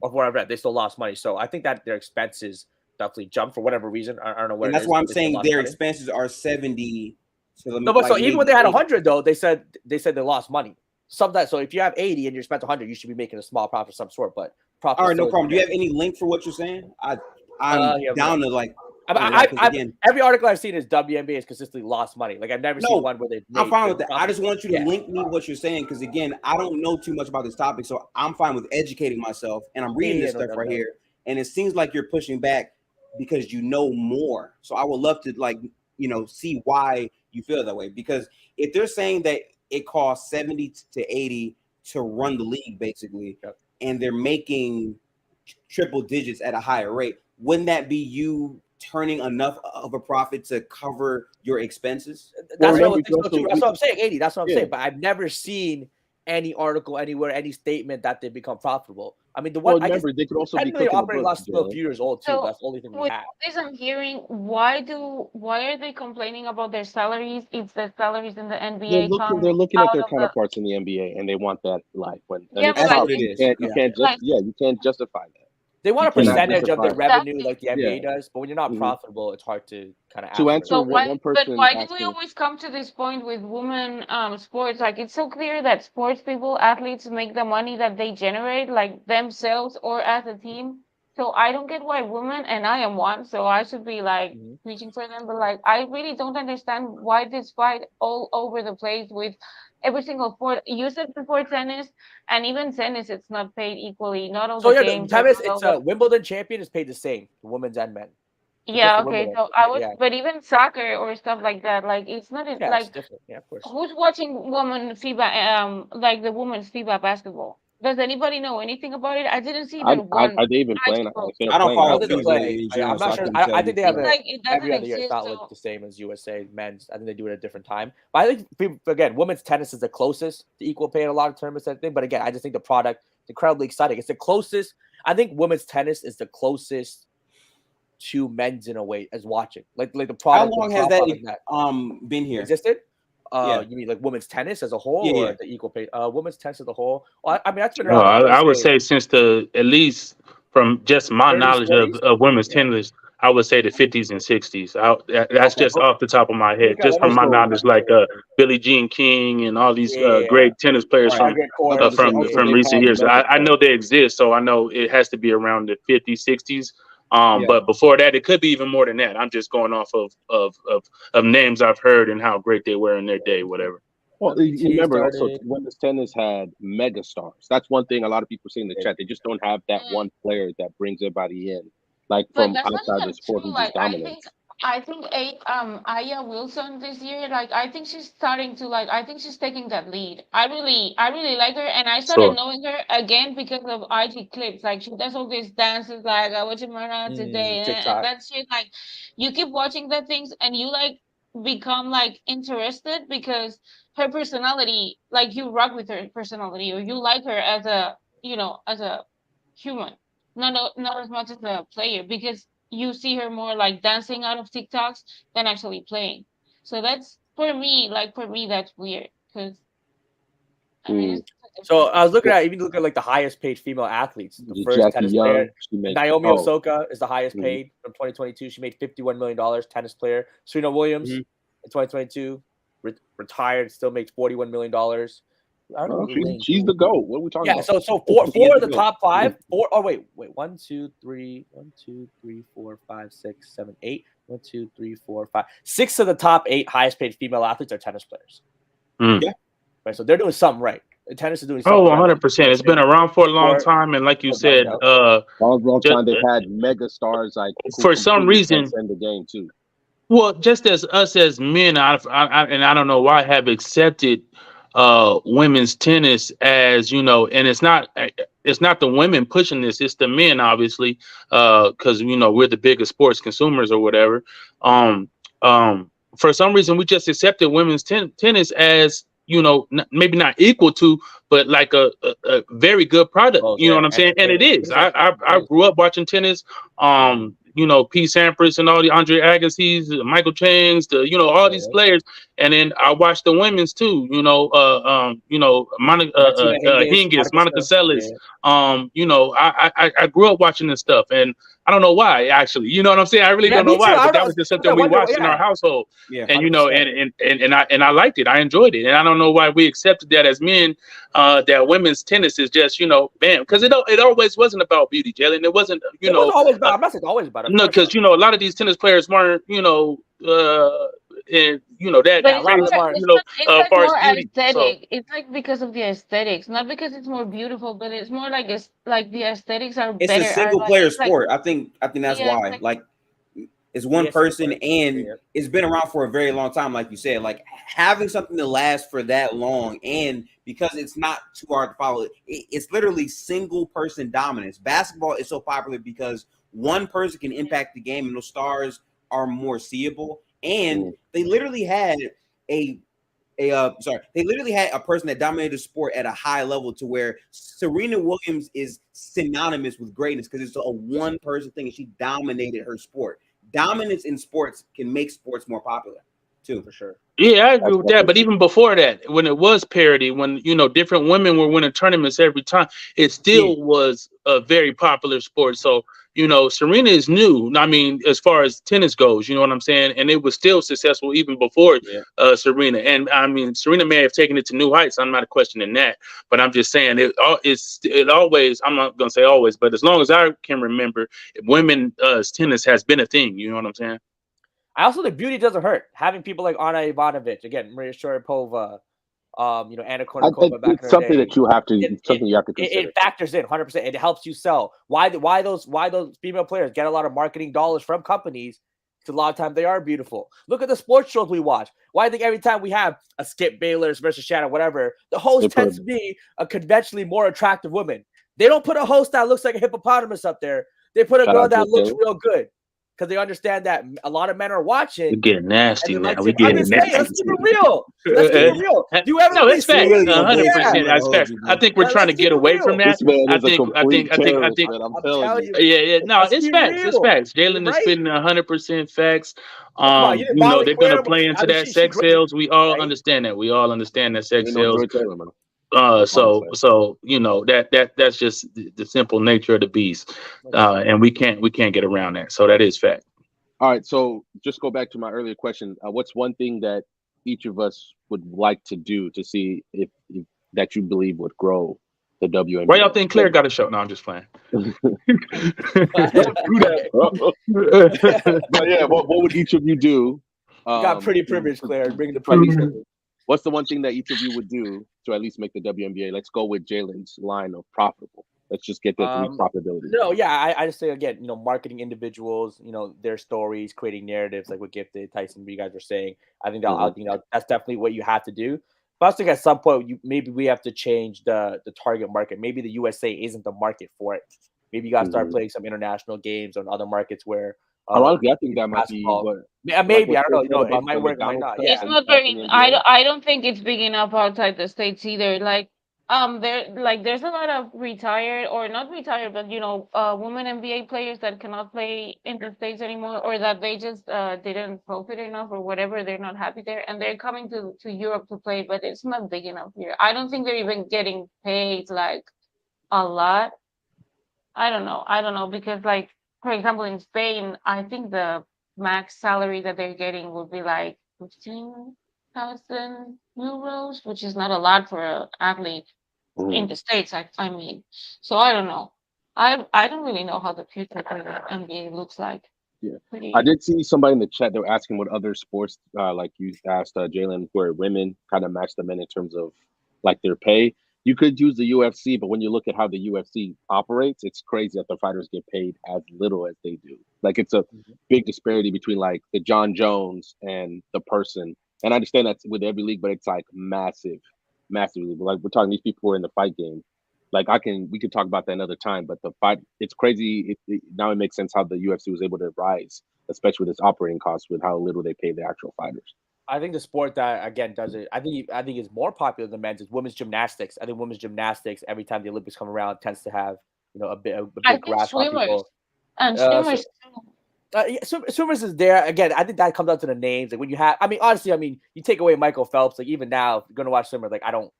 Of what I read, they still lost money. So I think that their expenses definitely jumped for whatever reason. I don't know what And it that's is, why I'm but they still saying lost their money. expenses are 70 to No, but so like even when maybe they had 80. 100 though, they said they lost money. Sometimes, so if you have 80 and you spent 100, you should be making a small profit of some sort. But profit All right, no still problem. isn't Do you there. have any link for what you're saying? I'm Yeah, down to like I, that because I, again, every article I've seen is WNBA has consistently lost money. Like I've never seen no, one where they've I'm made fine the with that. I profit. just want you to Yeah. link me what you're saying because again, I don't know too much about this topic, so I'm fine with educating myself and I'm reading this stuff right here, and it seems like you're pushing back because you know more. So I would love to see why you feel that way because if they're saying that it costs 70 to 80 to run the league basically, Yep. and they're making triple digits at a higher rate, wouldn't that be you turning enough of a profit to cover your expenses? That's Well, what I remember, would think so too. That's what I'm saying, 80. That's what I'm Yeah. saying. But I've never seen any article anywhere, any statement that they become profitable. I mean, the one well, I guess remember, they could also 10 be million cooking the operating books, loss is still a Jalen. few years old too. So That's the only thing we with have. all this I'm hearing, why are they complaining about their salaries? It's the salaries in the NBA They're come looking at out their of the counterparts in the NBA, and they want that life. And yeah, it's but That's like tough. what it You is. can't, you Yeah. can't just, like yeah, you can't justify that. They want You a cannot percentage of justify their that. revenue exactly. like the NBA Yeah. does, but when you're not hmm profitable, it's hard to kind of To ask for answer So that. what why, one but person why do we asking, always come to this point with women sports? Like it's so clear that sports people, athletes make the money that they generate, like themselves or as a team. So I don't get why women, and I am one, so I should be like Mhm. preaching for them. But like, I really don't understand why this fight all over the place with every single sport. You said before tennis, and even tennis, it's not paid equally. Not all So the yeah, the games are tennis, not it's all the. a Wimbledon champion is paid the same, the women's and men. So just Yeah, the okay. Wimbledon, So I was, yeah, but even soccer or stuff like that, like it's not yeah, it's like different. Yeah, of course. who's watching women FIBA like the women's FIBA basketball? Does anybody know anything about it? I didn't see I, that one. are they even I playing? If suppose. they're I don't playing, I I follow don't don't think they know. FIBA play. in general, I'm so not I sure. couldn't I tell think you. they It have seems it like it every doesn't other year. It's exist. not like So the same as USA men's. I think they do it at a different time. But I think again, women's tennis is the closest to equal pay in a lot of tournaments. I think. But again, I just think the product is incredibly exciting. It's the closest. I think women's tennis is the closest to men's in a way as watching. Like the How product, the long has draw that product that been here? existed. Yeah, You mean like women's tennis as a whole, yeah, or the equal pay? Women's tennis as a whole. Well, I mean that's been Oh, around. I would I would say say since the at least from just my 30s, knowledge 40s. of women's yeah. tennis, I would say the 50s and 60s. That's Okay, just off the top of my let me head, look at just from my let me knowledge, look like at Billie Jean King and all these yeah, great tennis players Right. Margaret I was about Court. to say, oh, so from they've recent had years. mega I stars. know they exist, so I know it has to be around the 50s, 60s. Yeah. But before that, it could be even more than that. I'm just going off of names I've heard and how great they were in their day, whatever. Well, you WT remember also started. women's tennis had mega stars. That's one thing a lot of people say in the chat. They just don't have that mm, one player that brings everybody in, like but from that's not outside the even sport true. who Like just dominates. I think Aya Wilson this year, like I think she's starting to like I think she's taking that lead. I really like her, and I started So, knowing her again because of IG clips. Like she does all these dances like I watched Mariana today and TikTok. that shit like you keep watching the things and you like become like interested because her personality, like you rock with her personality or you like her as a as a human, not as much as a player because you see her more like dancing out of TikToks than actually playing. So that's for me, that's weird because I mean Mm. it's a So difference. I was looking Well, at even look at like the highest paid female athletes. The first Jackie tennis player, Young, she makes Naomi oh, Osaka, is the highest mhm. paid from 2022. She made $51 million. Tennis player Serena Williams Mhm. in 2022 retired, still makes $41 million. I don't know Oh, who Ling she's the Chu. goat. What are we talking Yeah, about? so She is four the of the GOAT. top five. Four. Oh wait. One, two, three, four, five, six, seven, eight. One, two, three, four, five. Six of the top eight highest paid female athletes are tennis players. mm. Yeah. Right, so they're doing something right. Tennis is doing Oh, something right. 100%. It's been around for a long Sport, time, and like you without a said, doubt. Long just time they've had mega stars like who for some completely reason, transcend the game too. well, just as us as men, and I don't know why, have accepted women's tennis as, and it's not the women pushing this, it's the men, obviously, because we're the biggest sports consumers or whatever. Um, for some reason, we just accepted women's tennis as, maybe not equal to, but like a very good product. Oh You know yeah, what I'm saying? And it entertaining. It is. is I entertaining. grew up watching tennis. P. Sampras and all the Andre Agassi's, Michael Chang's, all these Yeah. players, and then I watched the women's too. Monica Martina Hingis, Hingis, Monica Monica Seles. Seles. Yeah. I grew up watching this stuff, and I don't know why actually. You know what I'm saying? I really Yeah, don't know me too. why, I but don't that know. was just Sometimes I something we wonder. watched in our Yeah, household, Yeah. and 100%. I liked it. I enjoyed it, and I don't know why we accepted that as men. That women's tennis is just bam, because it always wasn't about beauty, Jalen. It wasn't It was always about. I'm not saying it's always about. Of no, course because not. a lot of these tennis players weren't, and that But Yeah, a it's lot of crazy, them more are. it's as like far as more beauty. So aesthetic. It's like because of the aesthetics, not because it's more beautiful, but it's more like it's like the aesthetics are It's a better. Are single like player it's like sport. I think that's yeah, it's why. like Like it's one Yeah, single person player. and Yeah. it's been around for a very long time, like you said. Like having something to last for that long, and because it's not too hard to follow, it's literally single person dominance. Basketball is so popular because one person can impact the game, and those stars are more seeable. And Mm. they literally had a they literally had a person that dominated the sport at a high level to where Serena Williams is synonymous with greatness because it's a one person thing and she dominated her sport. Dominance in sports can make sports more popular too. For sure. yeah, I agree That's with that. definitely But true. even before that, when it was parity, when different women were winning tournaments every time, it Yeah, still was a very popular sport. So Serena is new. I mean, as far as tennis goes, you know what I'm saying, and it was still successful even before yeah. Serena. And I mean, Serena may have taken it to new heights. I'm not questioning that, but I'm just saying it always. I'm not gonna say always, but as long as I can remember, women tennis has been a thing. You know what I'm saying? I also think beauty doesn't hurt. Having people like Anna Ivanovic, again, Maria Sharapova, Anna Kournikova back in It's her something day. that you have to. It It's it something you have to it consider. factors in 100%. It helps you sell. Why those female players get a lot of marketing dollars from companies? A lot of times they are beautiful. Look at the sports shows we watch. Why I think every time we have a Skip Bayless versus Shannon, whatever, the host tends to be a conventionally more attractive woman. They don't put a host that looks like a hippopotamus up there. They put a girl that looks real good because they understand that a lot of men are watching. We're getting nasty now. We're I'm getting just nasty. saying, let's keep it real. Let's keep it real. Do you ever No, it's fact. really gonna 100%. yeah. That's fact. I think we're trying to get away from that. This man I is a think. complete terrorist, man. I'm telling you. Yeah. No, Let's it's be facts. It's real. facts. Jalen is Right? spitting 100% facts. Come on, you didn't You know, Molly they're Quinn gonna her, play but into I mean, that she sex great, sales. We all right? understand that. We all understand that sex You know, sales. Joy Taylor, man. So you know that's just the simple nature of the beast. And we can't get around that. So that is fact. All right, so just go back to my earlier question. What's one thing that each of us would like to do to see if that you believe would grow the WNBA? Why y'all think Claire got a show? No, I'm just playing. Don't do that, bro. But yeah, what would each of you do? You got pretty privilege, Claire. Bringing the privilege. What's the one thing that each of you would do to at least make the WNBA? Let's go with Jalen's line of profitable. Let's just get that to reach profitability. No, yeah, I just say again, marketing individuals, their stories, creating narratives like what Gifted, Tyson, what you guys were saying. I think that's definitely what you have to do. But I think at some point, maybe we have to change the target market. Maybe the USA isn't the market for it. Maybe you got to start playing some international games on other markets where. Ironically, I think that might be what. Maybe I don't know. It might work, it might not. Yeah, it's not very. I don't think it's big enough outside the states either. Like there's a lot of retired or not retired, but women NBA players that cannot play in the states anymore, or that they just didn't profit enough or whatever. They're not happy there, and they're coming to Europe to play, but it's not big enough here. I don't think they're even getting paid like a lot. I don't know because like. For example, in Spain, I think the max salary that they're getting would be like 15,000 euros, which is not a lot for an athlete in the States. I mean, so I don't know. I don't really know how the future of the NBA looks like. Yeah, I did see somebody in the chat. They were asking what other sports, like you asked Jalen, where women kind of match the men in terms of like their pay. You could use the UFC, but when you look at how the UFC operates, it's crazy that the fighters get paid as little as they do. Like it's a big disparity between like the John Jones and the person. And I understand that's with every league, but it's like massive. Like we're talking these people who are in the fight game. Like we could talk about that another time, but the fight, it's crazy. Now it makes sense how the UFC was able to rise, especially with its operating costs, with how little they pay the actual fighters. I think the sport that again does it. I think is more popular than men's is women's gymnastics. I think women's gymnastics every time the Olympics come around tends to have a big grasp on people. And swimmers too. Swimmers is there again. I think that comes down to the names. Like when you have, honestly, you take away Michael Phelps. Like even now, if you're gonna watch swimmers, like I don't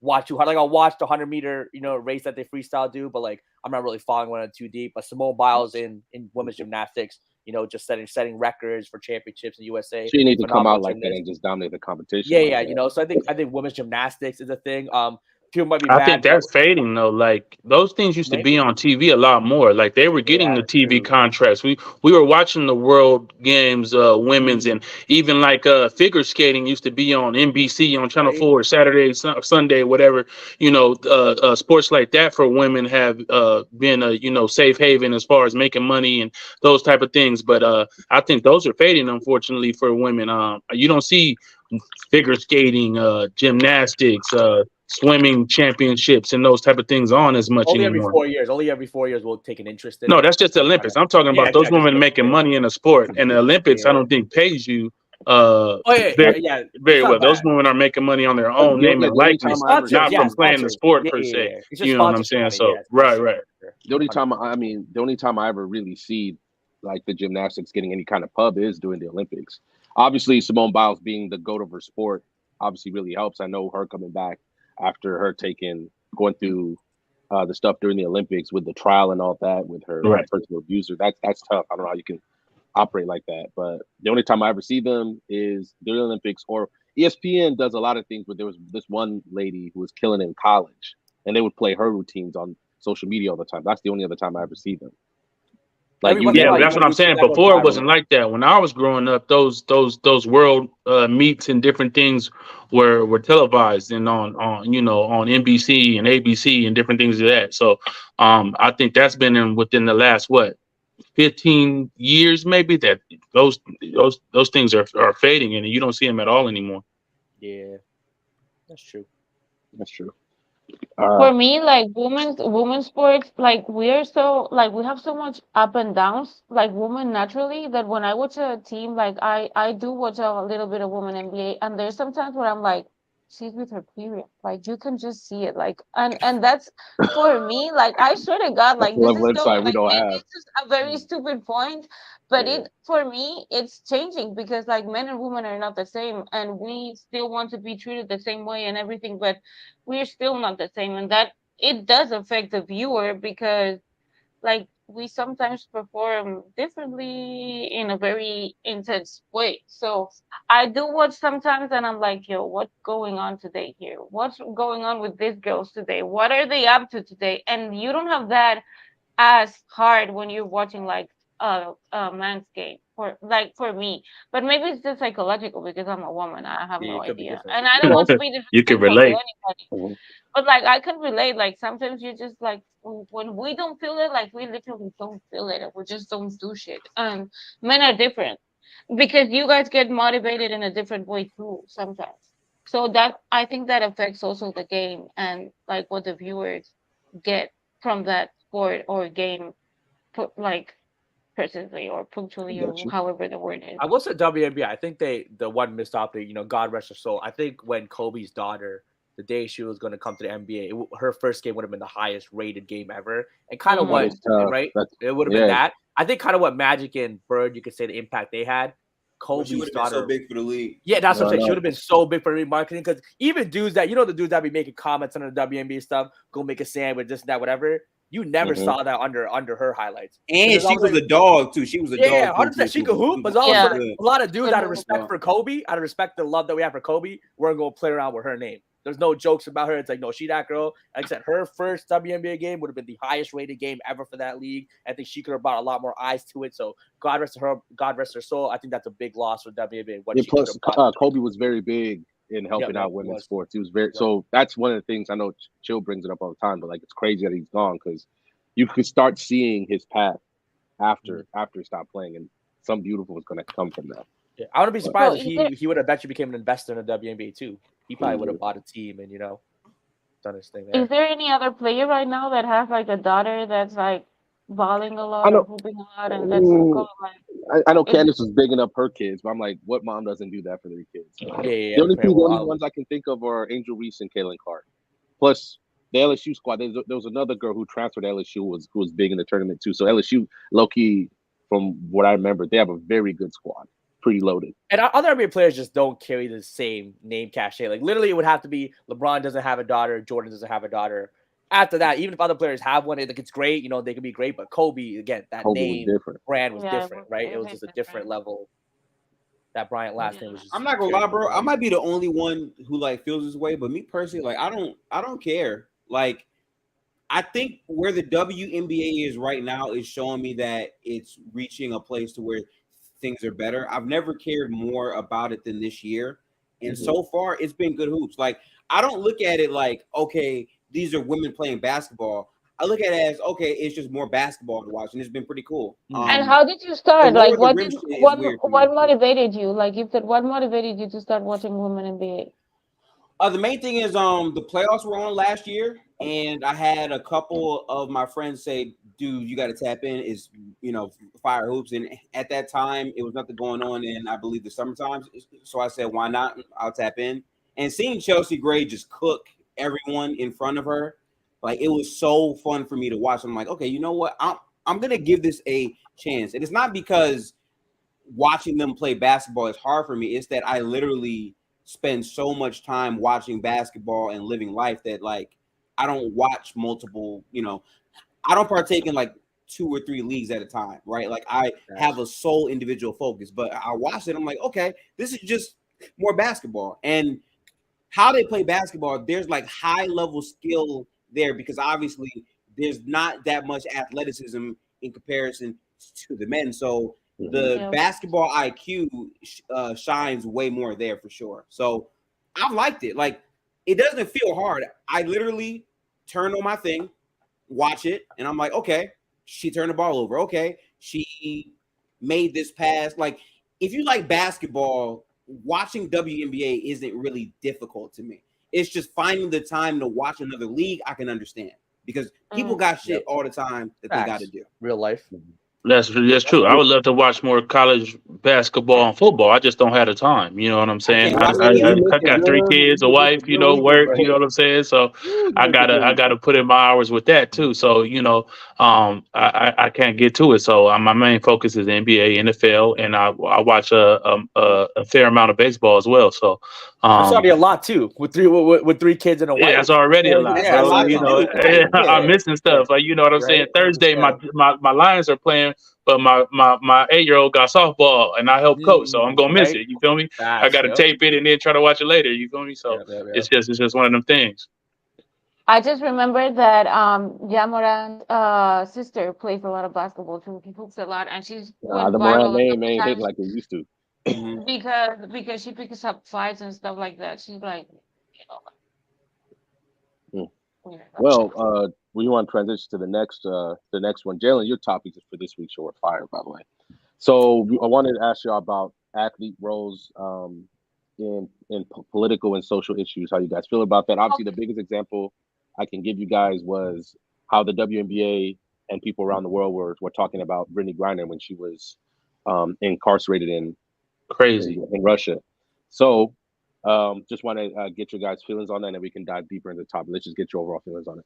watch too hard. Like I'll watch the 100-meter race that they freestyle do, but like I'm not really following one too deep. But Simone Biles in women's gymnastics. Just setting records for championships in USA. She needs to come out like that and just dominate the competition. Yeah. So I think women's gymnastics is a thing. People might be I mad, think that's fading though. Like those things used to be on TV a lot more. Like they were getting the TV contracts. We were watching the World Games, women's, and even like figure skating used to be on NBC on Channel 4 Saturday, Sunday, whatever. Sports like that for women have been a safe haven as far as making money and those type of things. But I think those are fading, unfortunately, for women. You don't see figure skating, gymnastics, swimming championships and those type of things on as much only anymore. Only every 4 years we'll take an interest in No, it. that's just the Olympics. I'm talking about those women making money in a sport. And the Olympics, I don't think pays you very well. Those women are making money on their own name and likeness, not from playing the sport per se. You know what I'm saying? So right. The only time I ever really see like the gymnastics getting any kind of pub is during the Olympics. Obviously, Simone Biles being the GOAT of her sport obviously really helps. I know her coming back after her going through the stuff during the Olympics with the trial and all that with her personal abuser. That's tough. I don't know how you can operate like that. But the only time I ever see them is during the Olympics, or ESPN does a lot of things. But there was this one lady who was killing in college, and they would play her routines on social media all the time. That's the only other time I ever see them. Like that's what I'm saying. Before it wasn't like that. When I was growing up, those world meets and different things were televised and on NBC and ABC and different things like that. So I think that's been within the last 15 years, maybe, that those things are fading, and you don't see them at all anymore. Yeah, that's true. That's true. For me, like women's sports, like we're so like we have so much up and downs, like women naturally, that when I watch a team, like I do watch a little bit of women NBA, and there's sometimes where I'm like, she's with her period, like you can just see it, like and that's for me, like I swear to God, That's like a this level is of so insight we like don't maybe have. it's just a very Mm. stupid point, but Yeah. it for me it's changing because like men and women are not the same, and we still want to be treated the same way and everything, but we're still not the same, and that it does affect the viewer because like we sometimes perform differently in a very intense way. So I do watch sometimes and I'm like, yo, what's going on today here? What's going on with these girls today? What are they up to today? And you don't have that as hard when you're watching like a man's game for like for me. But maybe it's just psychological because I'm a woman. I have Yeah, no it could be idea. different. And I You don't know. want to be You can disrespectful to relate. anybody. Mhm. But like I can relate. Like sometimes you just like when we don't feel it, like we literally don't feel it, and we just don't do shit. And men are different because you guys get motivated in a different way too sometimes. So that I think that affects also the game and like what the viewers get from that sport or game, put like presently or I punctually got or you. however the word is. I will say WNBA. I think the one missed opportunity. God rest her soul. I think when Kobe's daughter, the day she was going to come to the NBA, her first game would have been the highest rated game ever, and kind of That Mm-hmm. what is tough. right. That's It would have been yeah. that. I think kind of what Magic and Bird, you could say the impact they had. But she would Kobe's have been so daughter. big for the league. Yeah, that's what I'm I saying. She would know. have been so big for remarketing because even dudes that the dudes that be making comments on the WNBA stuff, go make a sandwich, this and that, whatever. You never Hmm. saw that under her highlights. And Because she was always a dog too. She was a yeah, dog too. 100%. She could hoop, but She also Yeah, was like good. a lot of she dudes could out of hoop. respect for Kobe, out of respect the love that we have for Kobe, we're gonna play around with her name. There's no jokes about her. It's like, no, she that girl. Like I said, her first WNBA game would have been the highest rated game ever for that league. I think she could have brought a lot more eyes to it. So God rest her soul. I think that's a big loss for WNBA. What Yeah, she could plus have brought. Kobe was very big in Yep, helping yep, out it women's was. sports. He was very It was. so that's one of the things I know Chill brings it up all the time, but like it's crazy that he's gone because you could start seeing his path Mhm. after he stopped playing, and some beautiful was going to come from that. Yeah, I wouldn't be But So surprised if is there he would have bet you became an investor in the WNBA too. He probably would yeah. have bought a team and done his thing is there. there any other player right now that has like a daughter that's like balling a I lot or know, hooping a lot and that's mm, going like I know is Candace was bigging up her kids, but I'm like, what mom doesn't do that for their kids? Yeah, yeah, The every only parent the will only always. ones I can think of are Angel Reese and Kaylin Clark. Plus the LSU squad. There was another girl who transferred to LSU who was big in the tournament too. So LSU, low key, from what I remember, they have a very good squad, pretty loaded. And other NBA players just don't carry the same name cachet. Like literally, it would have to be LeBron doesn't have a daughter, Jordan doesn't have a daughter. After that, even if other players have one, like it's great, they can be great. But Kobe, again, that Kobe was name different. brand was yeah, different, right? It it was is just a different different. level. That Bryant last name was Yeah. just I'm not gonna carried lie, more bro. I value. might be the only one who like feels this way, but me personally, like I don't care. Like I think where the WNBA is right now is showing me that it's reaching a place to where things are better. I've never cared more about it than this year. And Hmm. so far it's been good hoops. Like I don't look at it like, okay, these are women playing basketball. I look at it as okay, it's just more basketball to watch, and it's been pretty cool. Mm. And how did you The start? Like lower the what rim did shit is weird to me. what motivated you? Like you said, what motivated you to start watching women NBA? The main thing is the playoffs were on last year, and I had a couple of my friends say, "Dude, you got to tap in." Is fire hoops, and at that time it was nothing going on in I believe the summer times. So I said, "Why not? I'll tap in." And seeing Chelsea Gray just cook everyone in front of her, like it was so fun for me to watch. I'm like, okay, you know what? I'm gonna give this a chance, and it's not because watching them play basketball is hard for me. It's that I literally spend so much time watching basketball and living life that like I don't watch multiple, I don't partake in like 2 or 3 leagues at a time, right? Like I have Gotcha. a sole individual focus, but I watch it. I'm like, okay, this is just more basketball. And how they play basketball, there's like high level skill there because obviously there's not that much athleticism in comparison to the men. So Hmm. the Yeah. basketball IQ shines way more there for sure. So I've liked it. Like it doesn't feel hard. I literally turn on my thing, watch it, and I'm like, okay, she turned the ball over. Okay, she made this pass. Like, if you like basketball, watching WNBA isn't really difficult to me. It's just finding the time to watch another league. I can understand because people got shit all the time that they got to Facts. do. Real life. That's true. I would love to watch more college basketball and football. I just don't have the time. You know what I'm saying? can't I, watch I, that I, either. I got three kids, a wife. You know, work. You know what I'm saying? So I gotta put in my hours with that too. So I can't get to it. So my main focus is NBA, NFL, and I watch a fair amount of baseball as well. So That's already a lot too. With three kids and a yeah, wife. that's already a lot, That's a bro. lot You to know, do. Right. I'm Yeah. missing stuff. Like, you know what I'm saying? Right. Thursday, my Lions are playing, but my 8-year-old got softball, and I help coach, so I'm gonna miss Right. it. You feel me? I Facts. got to Yep. tape it and then try to watch it later. You feel me? So Yep. Yep. Yep. it's just one of them things. I just remember that Jamoran's sister plays a lot of basketball too. He hoops a lot, and she's went The viral Moran a name couple ain't hitting times like it used to. Mhm. because she picks up fights and stuff like that. She's like, Hmm. yeah. Well, we want to transition to the next one. Jalen, your topic is for this week's show are fire, by the way. So I wanted to ask you about athlete roles in political and social issues. How you guys feel about that? Obviously, the biggest example I can give you guys was how the WNBA and people around the world were talking about Brittany Griner when she was incarcerated Crazy. in Russia. So just want to get your guys' feelings on that, and we can dive deeper into the topic. Let's just get your overall feelings on it.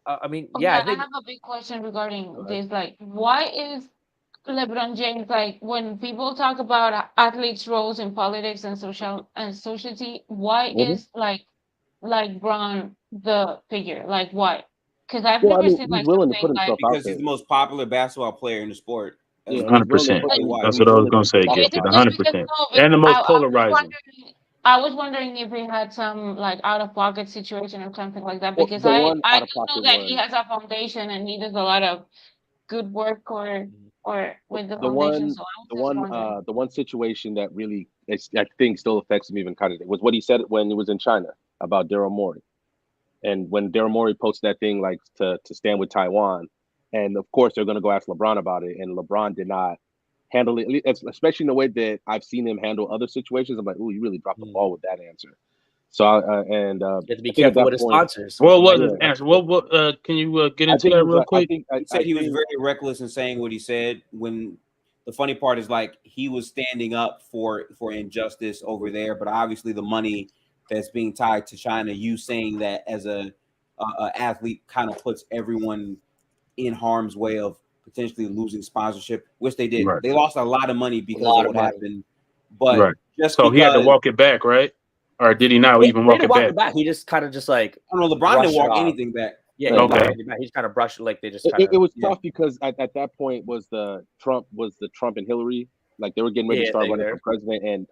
I mean, Okay, yeah, I I think have a big question regarding Go this. Like, why is LeBron James like when people talk about athletes' roles in politics and society? Why ahead. is like Bron the figure? Like, why? Because I've Well, I never mean, seen he's like willing to something put like himself out Because he's there. the most popular basketball player in the sport. That's Yeah, and he's willing to 100%. put probably his, why. That's he's what I was willing gonna to say, talk it's Gifted. about it. just because 100%. no, And the most I was polarizing. wondering. I was wondering if he had some like out of pocket situation or something like that Well, because the I one I out of do know pocket that he one, has a foundation and he does a lot of good work or with the the foundation. one, So I was just wondering. the one situation that really I think still affects him even kind of was what he said when he was in China about Daryl Morey. And when Daryl Morey posted that thing like to stand with Taiwan, and of course they're going to go ask LeBron about it, and LeBron did not handle it, especially in the way that I've seen him handle other situations. I'm like, oh, you really dropped the ball with that answer. So you have to be I think at careful that with his point, sponsors. What was Like, his yeah, answer? What can you get I into think it that was real quick? He said I he was think very reckless in saying what he said. When the funny part is like he was standing up for injustice over there, but obviously the money that's being tied to China, you saying that as a athlete kind of puts everyone in harm's way of potentially losing sponsorship, which they did. Right. They lost a lot of money a because of lot of what money. happened, but Right. just So he had to because walk it back, right? Or did he not He even walk didn't it walk back? it back. He just kind of just like I don't know, LeBron didn't brushed it walk off. anything back. Yeah, he Right. didn't walk Okay. anything back. He just kind of brushed it like they just kind it of was Yeah. tough because at that point was the Trump and Hillary, like they were getting ready to yeah start thing running for there. president, and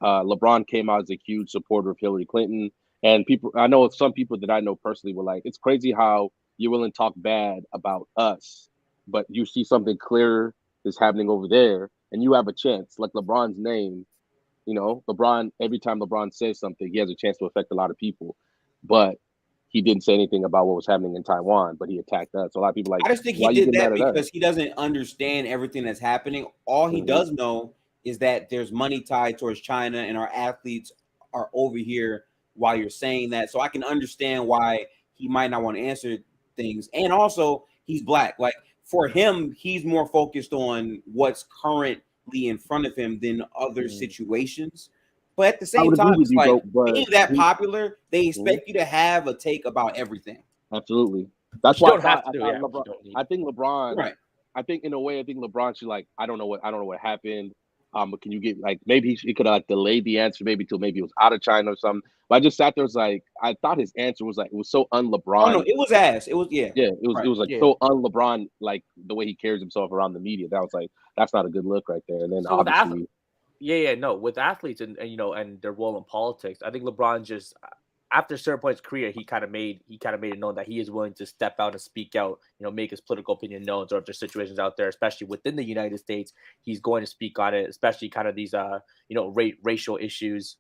LeBron came out as a huge supporter of Hillary Clinton. And people, I know some people that I know personally were like, it's crazy how you're willing to talk bad about us, but you see something clear is happening over there, and you have a chance. Like LeBron's name, LeBron. Every time LeBron says something, he has a chance to affect a lot of people, but he didn't say anything about what was happening in Taiwan, but he attacked us. So a lot of people are like, I just think he why you did get mad that at us? because he doesn't understand everything that's happening. All he Mhm. does know is that there's money tied towards China and our athletes are over here while you're saying that. So I can understand why he might not want to answer things. And also, he's black. Like for him, he's more focused on what's currently in front of him than other situations. But at the I same would agree time, with it's you, like but being that he, popular, they mhm, expect you to have a take about everything. absolutely. Which That's you why don't have to I do. thought Yeah, which you LeBron. don't need. I think LeBron. Right. I think in a way, I think LeBron should like. I don't know what happened. But can you get like maybe he could have like delayed the answer maybe till maybe it was out of China or something. But I just sat there was like I thought his answer was like it was so Oh no, un-LeBron. it was ass. It was yeah. Yeah, it Right. was like Yeah. so un-LeBron like the way he carries himself around the media. That was like that's not a good look right there. And then So with obviously, no, with athletes and and their role in politics, I think LeBron just after a certain point in his career, he kind of made it known that he is willing to step out and speak out, make his political opinion known. Or if there's situations out there, especially within the United States, he's going to speak on it, especially kind of these racial issues.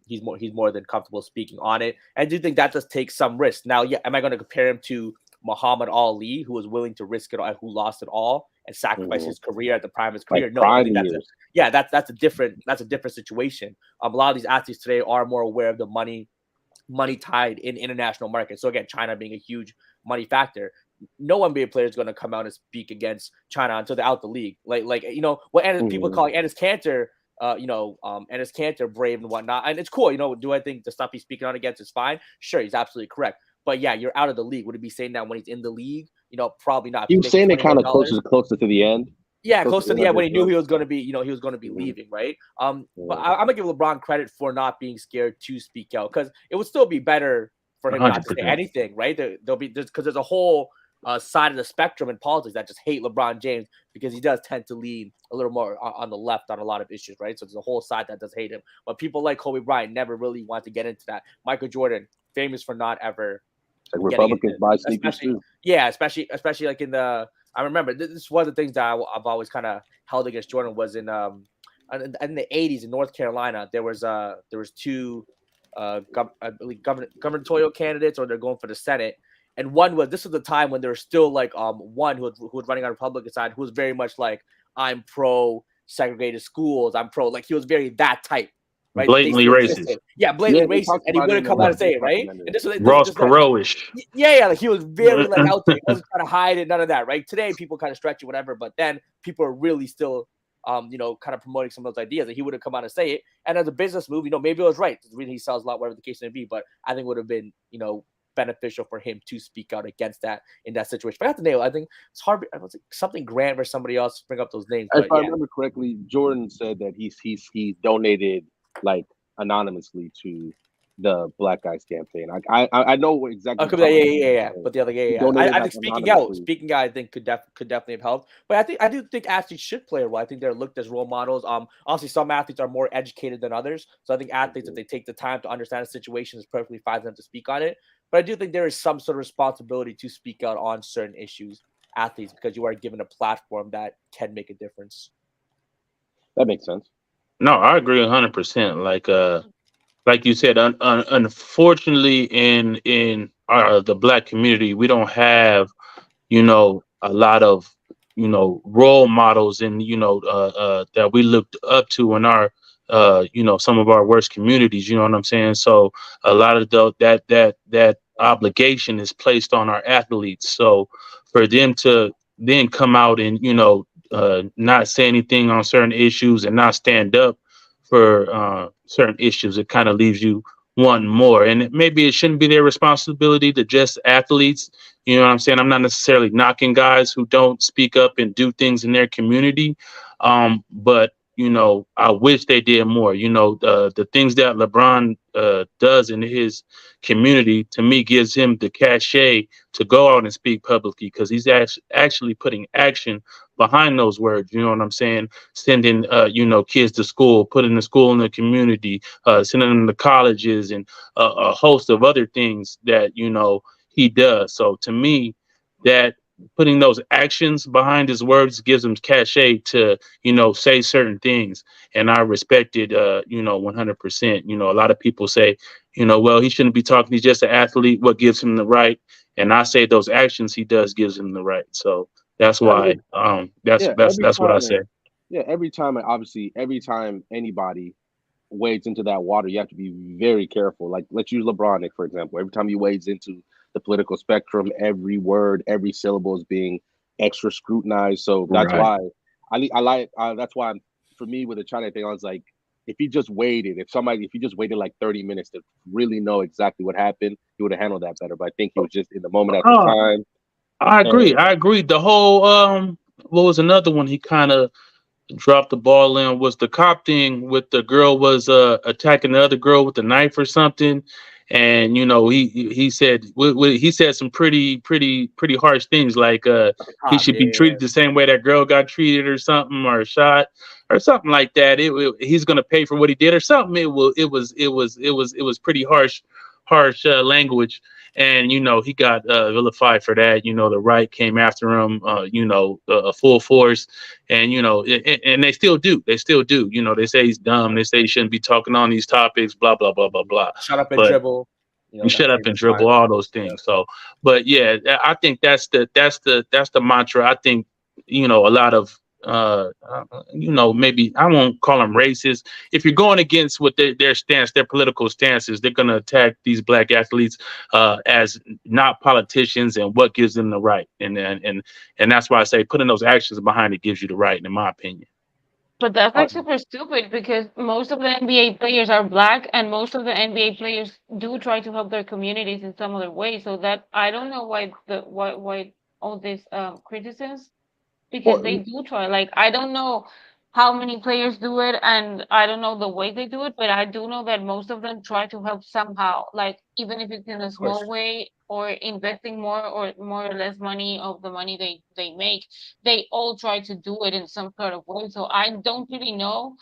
He's more than comfortable speaking on it. And I do think that does take some risk. Now, yeah, am I going to compare him to Muhammad Ali, who was willing to risk it all, who lost it all and sacrifice his career at the prime of his career. Like No, I prime think years. that's a different situation. A lot of these athletes today are more aware of the money tied in international markets. So again, China being a huge money factor. No NBA player is going to come out and speak against China until they're out the league. Like what people call Enes Kanter, Enes Kanter brave and whatnot, and it's cool. Do I think the stuff he's speaking on against is fine? Sure, he's absolutely correct. But yeah, you're out of the league. Would he be saying that when he's in the league? Probably not. He was saying it kind of closer to the end. Yeah, close to the end when he knew he was going to be, Mhm. leaving, right? But I'm gonna give LeBron credit for not being scared to speak out because it would still be better for him not to say 100%. anything, right? There'll be because there's a whole side of the spectrum in politics that just hate LeBron James because he does tend to lean a little more on the left on a lot of issues, right? So there's a whole side that does hate him. But people like Kobe Bryant never really want to get into that. Michael Jordan, famous for not ever Like Republicans buy sneakers too. Yeah, especially like in the. I remember this is one of the things that I've always kind of held against Jordan was in the 80s in North Carolina. There was two I believe gubernatorial candidates, or they're going for the Senate. And this was the time when there was still like one who was running on the Republican side who was very much like, I'm pro segregated schools, I'm pro, like he was very that type. Right? Blatantly racist. Yeah, blatantly racist. And he wouldn't come out and say it, right? And this was Ross just like, Perot-ish. yeah, like he was very like out there. He wasn't trying to hide it, none of that, right? Today people kind of stretch it, whatever, but then people are really still kind of promoting some of those ideas that he would have come out and say it. And as a business move, maybe it was right. The reason he sells a lot, whatever the case may be, but I think it would have been, beneficial for him to speak out against that in that situation. But I have to nail it. I think it's hard. I was like something Grant or somebody else bring up those names. If I remember correctly, Jordan said that he's donated like anonymously to the Black Guys campaign. I know exactly. Yeah. But the other, I think speaking out, I think could definitely have helped. But I do think athletes should play a role. I think they're looked as role models. Obviously, some athletes are more educated than others. So I think athletes, if they take the time to understand the situation, is perfectly fine for them to speak on it. But I do think there is some sort of responsibility to speak out on certain issues, athletes, because you are given a platform that can make a difference. That makes sense. No, I agree 100%. Like you said, unfortunately, in the Black community, we don't have, a lot of, role models and that we looked up to in our, some of our worst communities. You know what I'm saying? So a lot of that obligation is placed on our athletes. So for them to then come out and not say anything on certain issues and not stand up for certain issues, it kind of leaves you wanting more. And maybe it shouldn't be their responsibility to just athletes. You know what I'm saying? I'm not necessarily knocking guys who don't speak up and do things in their community. But I wish they did more. The things that LeBron does in his community, to me, gives him the cachet to go out and speak publicly, because he's actually putting action behind those words. You know what I'm saying? Sending, kids to school, putting the school in the community, sending them to colleges, and a host of other things that, he does. So to me, that putting those actions behind his words gives him cachet to, say certain things. And I respect it, 100%. A lot of people say, well, he shouldn't be talking. He's just an athlete. What gives him the right? And I say those actions he does gives him the right. So that's why, that's what I say. Yeah. Every time anybody wades into that water, you have to be very careful. Like, let's use LeBron, for example. Every time he wades into the political spectrum, every word, every syllable is being extra scrutinized. So that's why that's why for me with the China thing, I was like, if he just waited like 30 minutes to really know exactly what happened, he would have handled that better. But I think he was just in the moment at the time. I agree. The whole what was another one he kind of dropped the ball in was the cop thing with the girl was attacking the other girl with a knife or something. And he said some pretty harsh things, like he should be treated the same way that girl got treated, or something, or shot, or something like that. He's gonna pay for what he did, or something. It was pretty harsh language, and he got vilified for that. The right came after him, full force, and and they still do. They say he's dumb. They say he shouldn't be talking on these topics. Blah blah blah blah blah. Shut up and dribble. and shut up and That's fine. dribble, all those Yeah. things. So, but yeah, I think that's the mantra. I think a lot of maybe I won't call them racist. If you're going against what their stance, their political stances, they're going to attack these black athletes as not politicians and what gives them the right. And that's why I say putting those actions behind it gives you the right, in my opinion. But that's Uh, like super stupid because most of the NBA players are black and most of the NBA players do try to help their communities in some other way. So that I don't know why all this criticism because they well, do try. Like I don't know how many players do it, and I don't know the way they do it, but I do know that most of them try to help somehow. Like even if it's in a Of course. small way or investing more or less money of the money they make, they all try to do it in some sort of way. So I don't really know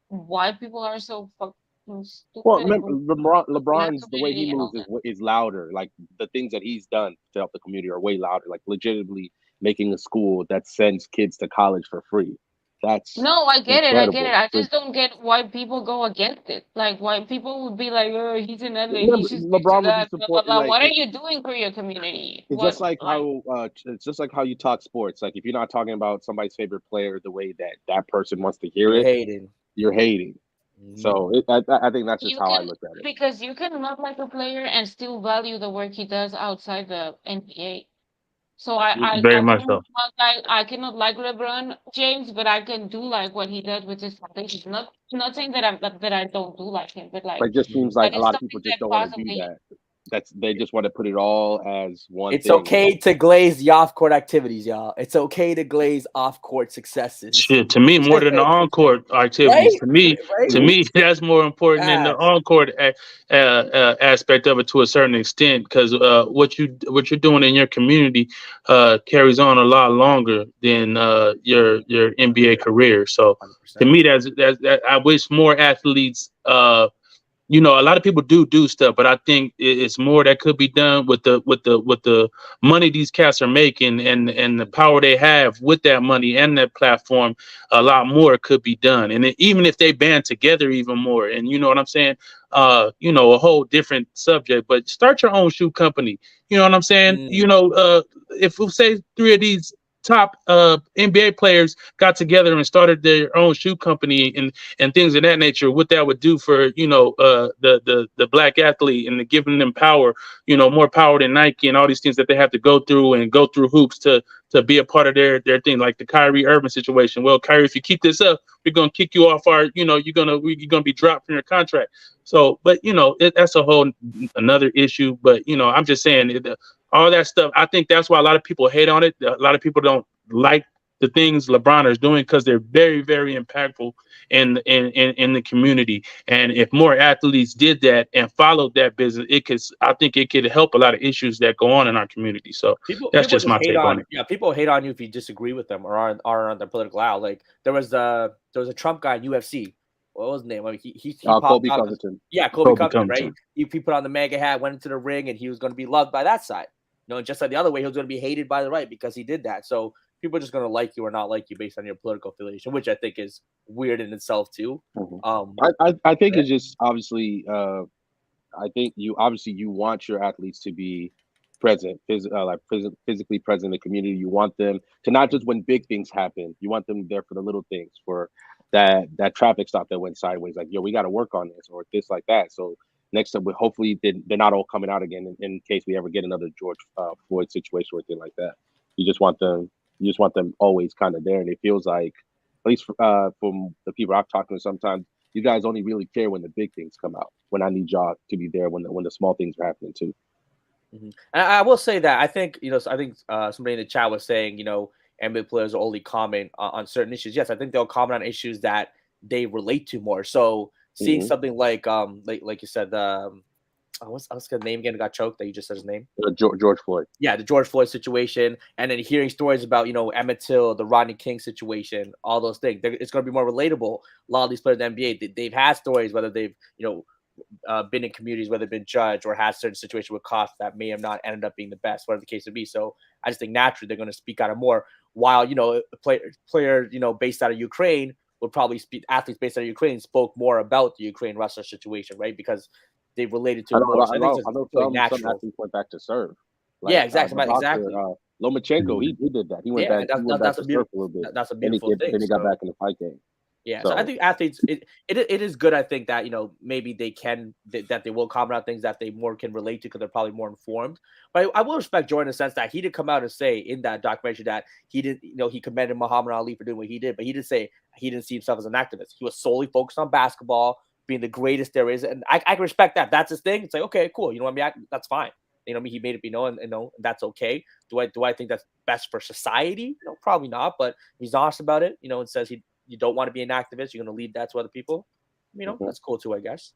why people are so fucking stupid remember with black LeBron's the way he community and moves all that. is louder. Like the things that he's done to help the community are way louder. Like legitimately making a school that sends kids to college for free. That's No, I get it. I get it. incredible. I just don't get why people go against it. Like, why people would be like, "Oh, he's an athlete. He Remember, should stick to LeBron would be that." Blah blah supporting blah. like What are you doing for your community? it's What just like like? how you talk sports. Like if you're not talking about somebody's favorite player the way that person wants to hear You're it, hating. you're hating. Mhm. So I think that's just You how I can look at it. because you can not like a player and still value the work he does outside the NBA. So Very I much cannot so. not like I cannot like LeBron James, but I can do like what he does with his foundation. Not saying that that I don't do like him, but like But it just seems Mhm. like that a is lot of something people just that don't want to do possibly that. They just want to put it all as one It's thing. okay to glaze the off-court activities, y'all. It's okay to glaze off-court successes. Shit, to me, more than the on-court activities. Right? To me, Right? that's more important than the Yes. on-court aspect of it to a certain extent. Because what you're doing in your community carries on a lot longer than your NBA career. So to 100%. me, I wish more athletes. A lot of people do stuff, but I think it's more that could be done with the money these cats are making and the power they have with that money and that platform. A lot more could be done, and even if they band together even more, and you know what I'm saying. A whole different subject, but start your own shoe company. You know what I'm saying. Mm. If we say three of these top NBA players got together and started their own shoe company and things of that nature, what that would do for the black athlete and giving them power, more power than Nike and all these things that they have to go through and go through hoops to be a part of their thing, like the Kyrie Irving situation. Well, Kyrie, if you keep this up, we're gonna kick you off our, you're gonna be dropped from your contract. So, but that's a whole another issue. But I'm just saying all that stuff. I think that's why a lot of people hate on it. A lot of people don't like the things LeBron is doing because they're very, very impactful in the community. And if more athletes did that and followed that business, I think it could help a lot of issues that go on in our community. So that's People just just my hate take on on it. people hate on you if you disagree with them or are on their political aisle. Like there was a Trump guy in UFC. What was his name? Like he popped Kobe out as Covington. Kobe Kobe Covington, right? Covington. He put on the MAGA hat, went into the ring, and he was going to be loved by that side. And just like the other way, he was going to be hated by the right because he did that. So people are just going to like you or not like you based on your political affiliation, which I think is weird in itself too. Mhm. Um, I think it's just obviously. I think you want your athletes to be present, physically present in the community. You want them to not just when big things happen. You want them there for the little things, for that traffic stop that went sideways. Like, yo, we got to work on this or this like that. So next time, hopefully they're not all coming out again in case we ever get another George Floyd situation or anything like that. You just want them. You just want them always kind of there, and it feels like, at least from the people I've talked to, sometimes you guys only really care when the big things come out. When I need y'all to be there when the small things are happening too. And I will say that I think I think somebody in the chat was saying NBA players will only comment on certain issues. Yes, I think they'll comment on issues that they relate to more. So seeing Hmm. something like you said what's the name again? Got choked that you just said his name. George Floyd. Yeah, the George Floyd situation, and then hearing stories about Emmett Till, the Rodney King situation, all those things. It's going to be more relatable. A lot of these players in the NBA, they've had stories, whether they've been in communities where they've been judged or had certain situations with cops that may have not ended up being the best, whatever the case would be. So I just think naturally they're going to speak out of more. While a player based out of Ukraine would probably speak. Athletes based out of Ukraine spoke more about the Ukraine Russia situation, right? Because they related I to know, more. So I think I it's know really some natural. athletes went back to serve. Yeah, Like exactly, the boxer, exactly. Lomachenko, he did that. He went Yeah, back. and He went back that's a to surf a beautiful little bit. that's a Then beautiful thing. he got So back in the fight game. yeah, so I So think athletes, it is good. I think that maybe they can that they will comment on things that they more can relate to because they're probably more informed. But I will respect Jordan in the sense that he did come out and say in that documentary that he didn't, he commended Muhammad Ali for doing what he did, but he did say he didn't see himself as an activist. He was solely focused on basketball, being the greatest there is, and I can respect that. That's his thing. It's like, okay, cool. You know what I mean? That's fine. You know what I mean? He made it be known, and that's okay. Do I think that's best for society? No, probably not. But he's honest about it, and says you don't want to be an activist, you're going to leave that to other people. mhm. That's cool too, I guess.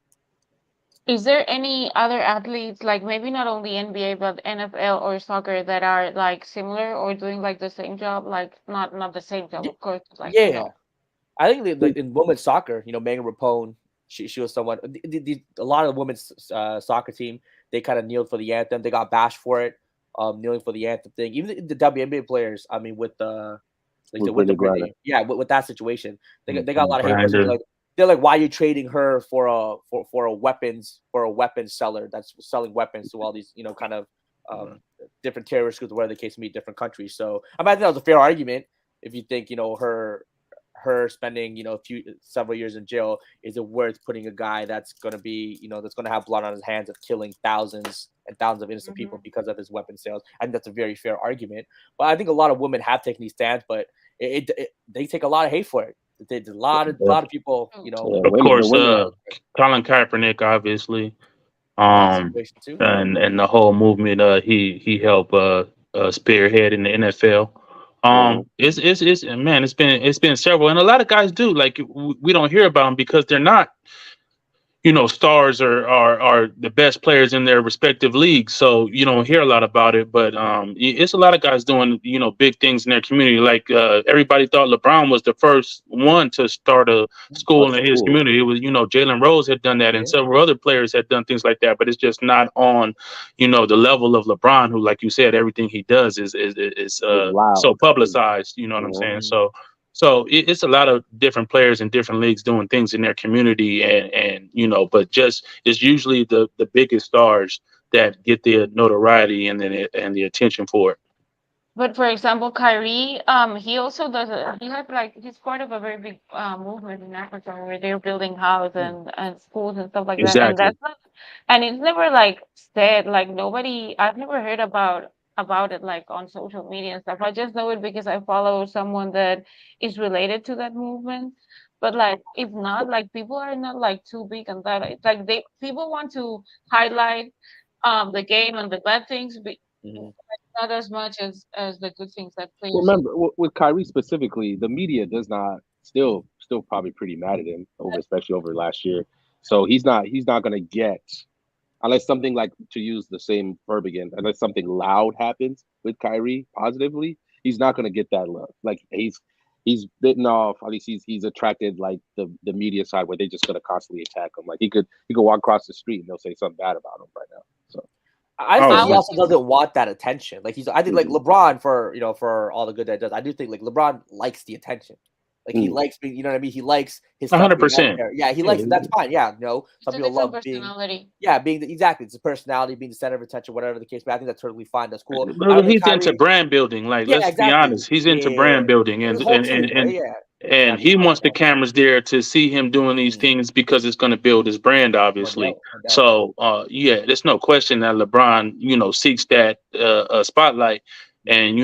Is there any other athletes, like maybe not only NBA but NFL or soccer, that are like similar or doing like the same job? Like not the same job, of course, but, like Yeah, I think like in women's soccer, Megan Rapone, she was someone. A lot of women's soccer team, they kind of kneeled for the anthem. They got bashed for it, kneeling for the anthem thing. Even the WNBA players, I mean, with the with the Brittany Griner. Britney, yeah, with that situation, they got a lot of hate for it. So Grinder. they're like, why are you trading her for a weapons seller that's selling weapons to all these kind of different terrorist groups, whatever the case may be, different countries. So I think that was a fair argument if you think her spending several years in jail, is it worth putting a guy that's going to be that's going to have blood on his hands of killing thousands and thousands of innocent people because of his weapon sales? I think that's a very fair argument. But I think a lot of women have taken these stands, but they take a lot of hate for it. A lot of people, Yeah, Of the course, women. Colin Kaepernick, obviously, that um, situation too. and the whole movement. He helped spearhead in the NFL. Mhm. It's man, it's been several, and a lot of guys do like we don't hear about them because they're not stars are the best players in their respective leagues. So you don't hear a lot about it, but it's a lot of guys doing big things in their community. Like everybody thought LeBron was the first one to start a A school in his school. community. It was Jalen Rose had done that, and Yeah. several other players had done things like that. But it's just not on the level of LeBron, who, like you said, everything he does is Is so loud. publicized. You know what I'm Mhm. saying? So it's a lot of different players in different leagues doing things in their community, and but just it's usually the biggest stars that get the notoriety and the attention for it. But for example, Kyrie, he also does he has like he's part of a very big movement in Africa where they're building houses and schools and stuff like that. And Exactly. that's not, and it's never like said, like nobody, I've never heard about it like on social media and stuff. I just know it because I follow someone that is related to that movement. But like if not, like people are not like too big on that. It's like people want to highlight the game and the bad things, Mhm. not as much as the good things that players do. Remember, with Kyrie specifically, the media does not still probably pretty mad at him over, especially over last year. So he's not going to get, unless something, like, to use the same verb again, unless something loud happens with Kyrie positively, he's not going to get that love. Like he's bitten off. At least he's attracted like the media side where they just going to constantly attack him. Like he could walk across the street and they'll say something bad about him right now. So I Oh, think I he was also just doesn't want that attention. Like I think like mhm, LeBron for all the good that he does. I do think like LeBron likes the attention. Like he mhm. likes being, you know what I mean? He likes his stuff being out 100%. there. Yeah, he Yeah, likes it. That's fine. Yeah, it's some a people different love being, personality. yeah, exactly. It's a personality, being the center of attention, whatever the case. But I think that's totally fine. That's cool. I Well, don't think he's into Kyrie. brand building. Like, Yeah, let's be exactly. honest, he's into Yeah, brand building, his and whole and and team, right? and, Yeah, and exactly. he wants the cameras there to see him doing these Mm, things because it's going to build his brand, no obviously. doubt, no doubt. So, yeah, there's no question that LeBron, seeks that spotlight, and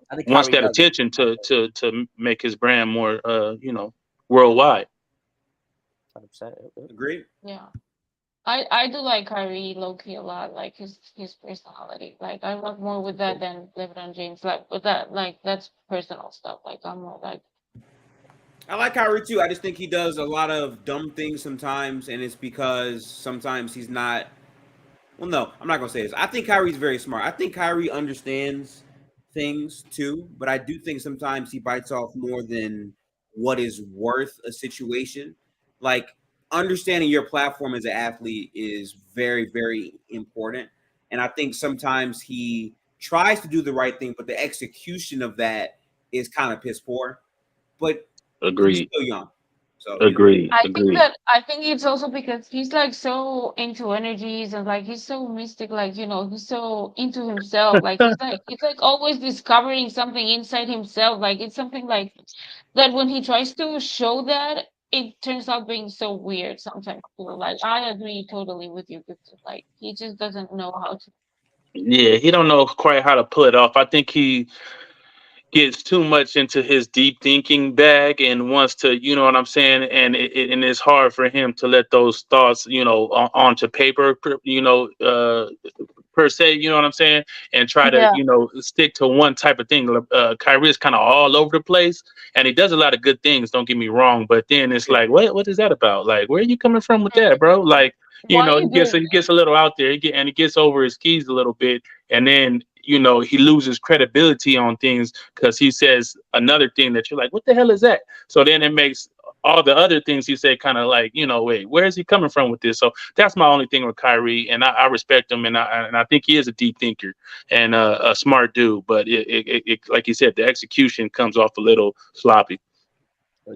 I think wants Kyrie that doesn't. attention to make his brand more, worldwide. 100%. Agree. Yeah. I do like Kyrie low key a lot, like his personality. Like I love more with that than LeBron James. Like with that, like that's personal stuff. Like I'm more like I like Kyrie too. I just think he does a lot of dumb things sometimes, and it's because sometimes he's not. Well, no, I'm not gonna say this. I think Kyrie's very smart. I think Kyrie understands things too, but I do think sometimes he bites off more than what is worth a situation. Like understanding your platform as an athlete is very, very important. And I think sometimes he tries to do the right thing, but the execution of that is kind of piss poor. But he's Agreed. still young. So you know, Agreed. Agreed. I think it's also because he's like so into energies and like he's so mystic, like he's so into himself. Like he's like always discovering something inside himself. Like it's something like that when he tries to show that, it turns out being so weird sometimes too. Like I agree totally with you, because like he just doesn't know how to. Yeah, he don't know quite how to pull it off. I think he gets too much into his deep thinking bag and wants to, you know what I'm saying, and and it's hard for him to let those thoughts, onto paper, per se, you know what I'm saying, and try to, Yeah. stick to one type of thing. Kyrie is kind of all over the place, and he does a lot of good things. Don't get me wrong, but then it's yeah, like, what is that about? Like, where are you coming from with that, bro? Like, Why are he you gets doing he gets a little out there, and he gets over his keys a little bit, and then he loses credibility on things because he says another thing that you're like, what the hell is that? So then it makes all the other things he said kind of like, wait, where is he coming from with this? So that's my only thing with Kyrie, and I respect him, and I think he is a deep thinker and a smart dude, but it like you said, the execution comes off a little sloppy.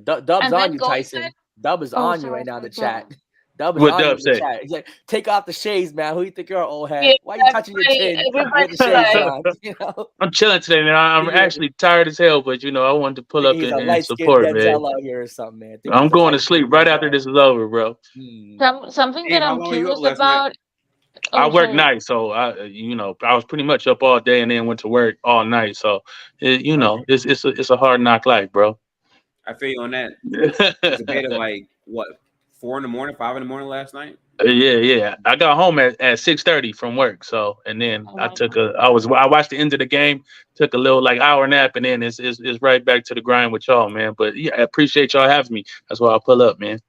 Dub's And on then you, going back. Tyson. Dub is Oh, on you right sorry, now in the sorry, chat. go. Dub is What on you Dub in the say? chat. He's like, take off the shades, man. Who you think you're, old head? Yeah, Why you touching your chin everybody with the shades like on? You know, I'm chilling today, man. I'm yeah. actually tired as hell, but I wanted to pull Thinking up he's a and light skinned support, man. Denzel out here or something, man. Thinking I'm he's a going light to sleep skinned right after Denzel. this is over, bro. Hmm. something Hey, that how I'm long were you up curious last night? about. I Oh, work sorry. nights, so I was pretty much up all day and then went to work all night. So, Okay, it's a hard knock life, bro. I feel you on that. Was the bed at like what 4 in the morning, 5 in the morning last night? Yeah, yeah. I got home at 6:30 from work. So, and then Oh my God. I watched the end of the game, took a little like hour nap, and then it's right back to the grind with y'all, man. But yeah, I appreciate y'all having me. That's why I pull up, man.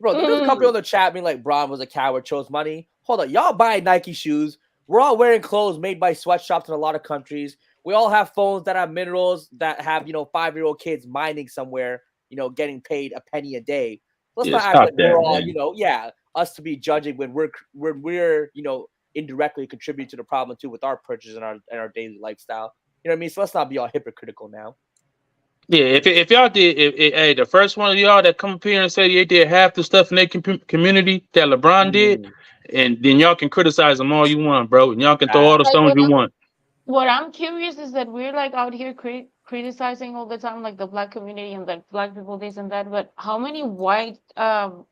Bro, there's a couple Mm, on the chat being like Braun was a coward, chose money. Hold on, y'all buy Nike shoes. We're all wearing clothes made by sweatshops in a lot of countries. We all have phones that have minerals that have 5-year-old kids mining somewhere, getting paid a penny a day. Let's Yeah, not act stop like we're that, all, man. yeah, us to be judging when we're indirectly contributing to the problem too with our purchases and our daily lifestyle. You know what I mean? So let's not be all hypocritical now. Yeah, if y'all did, hey, the first one of y'all that come up here and say they did half the stuff in their community that LeBron did, Mm, and then y'all can criticize them all you want, bro, and y'all can throw all the facts. like stones you want. what I'm curious is that we're like out here criticizing all the time, like the black community and like black people, this and that. But how many white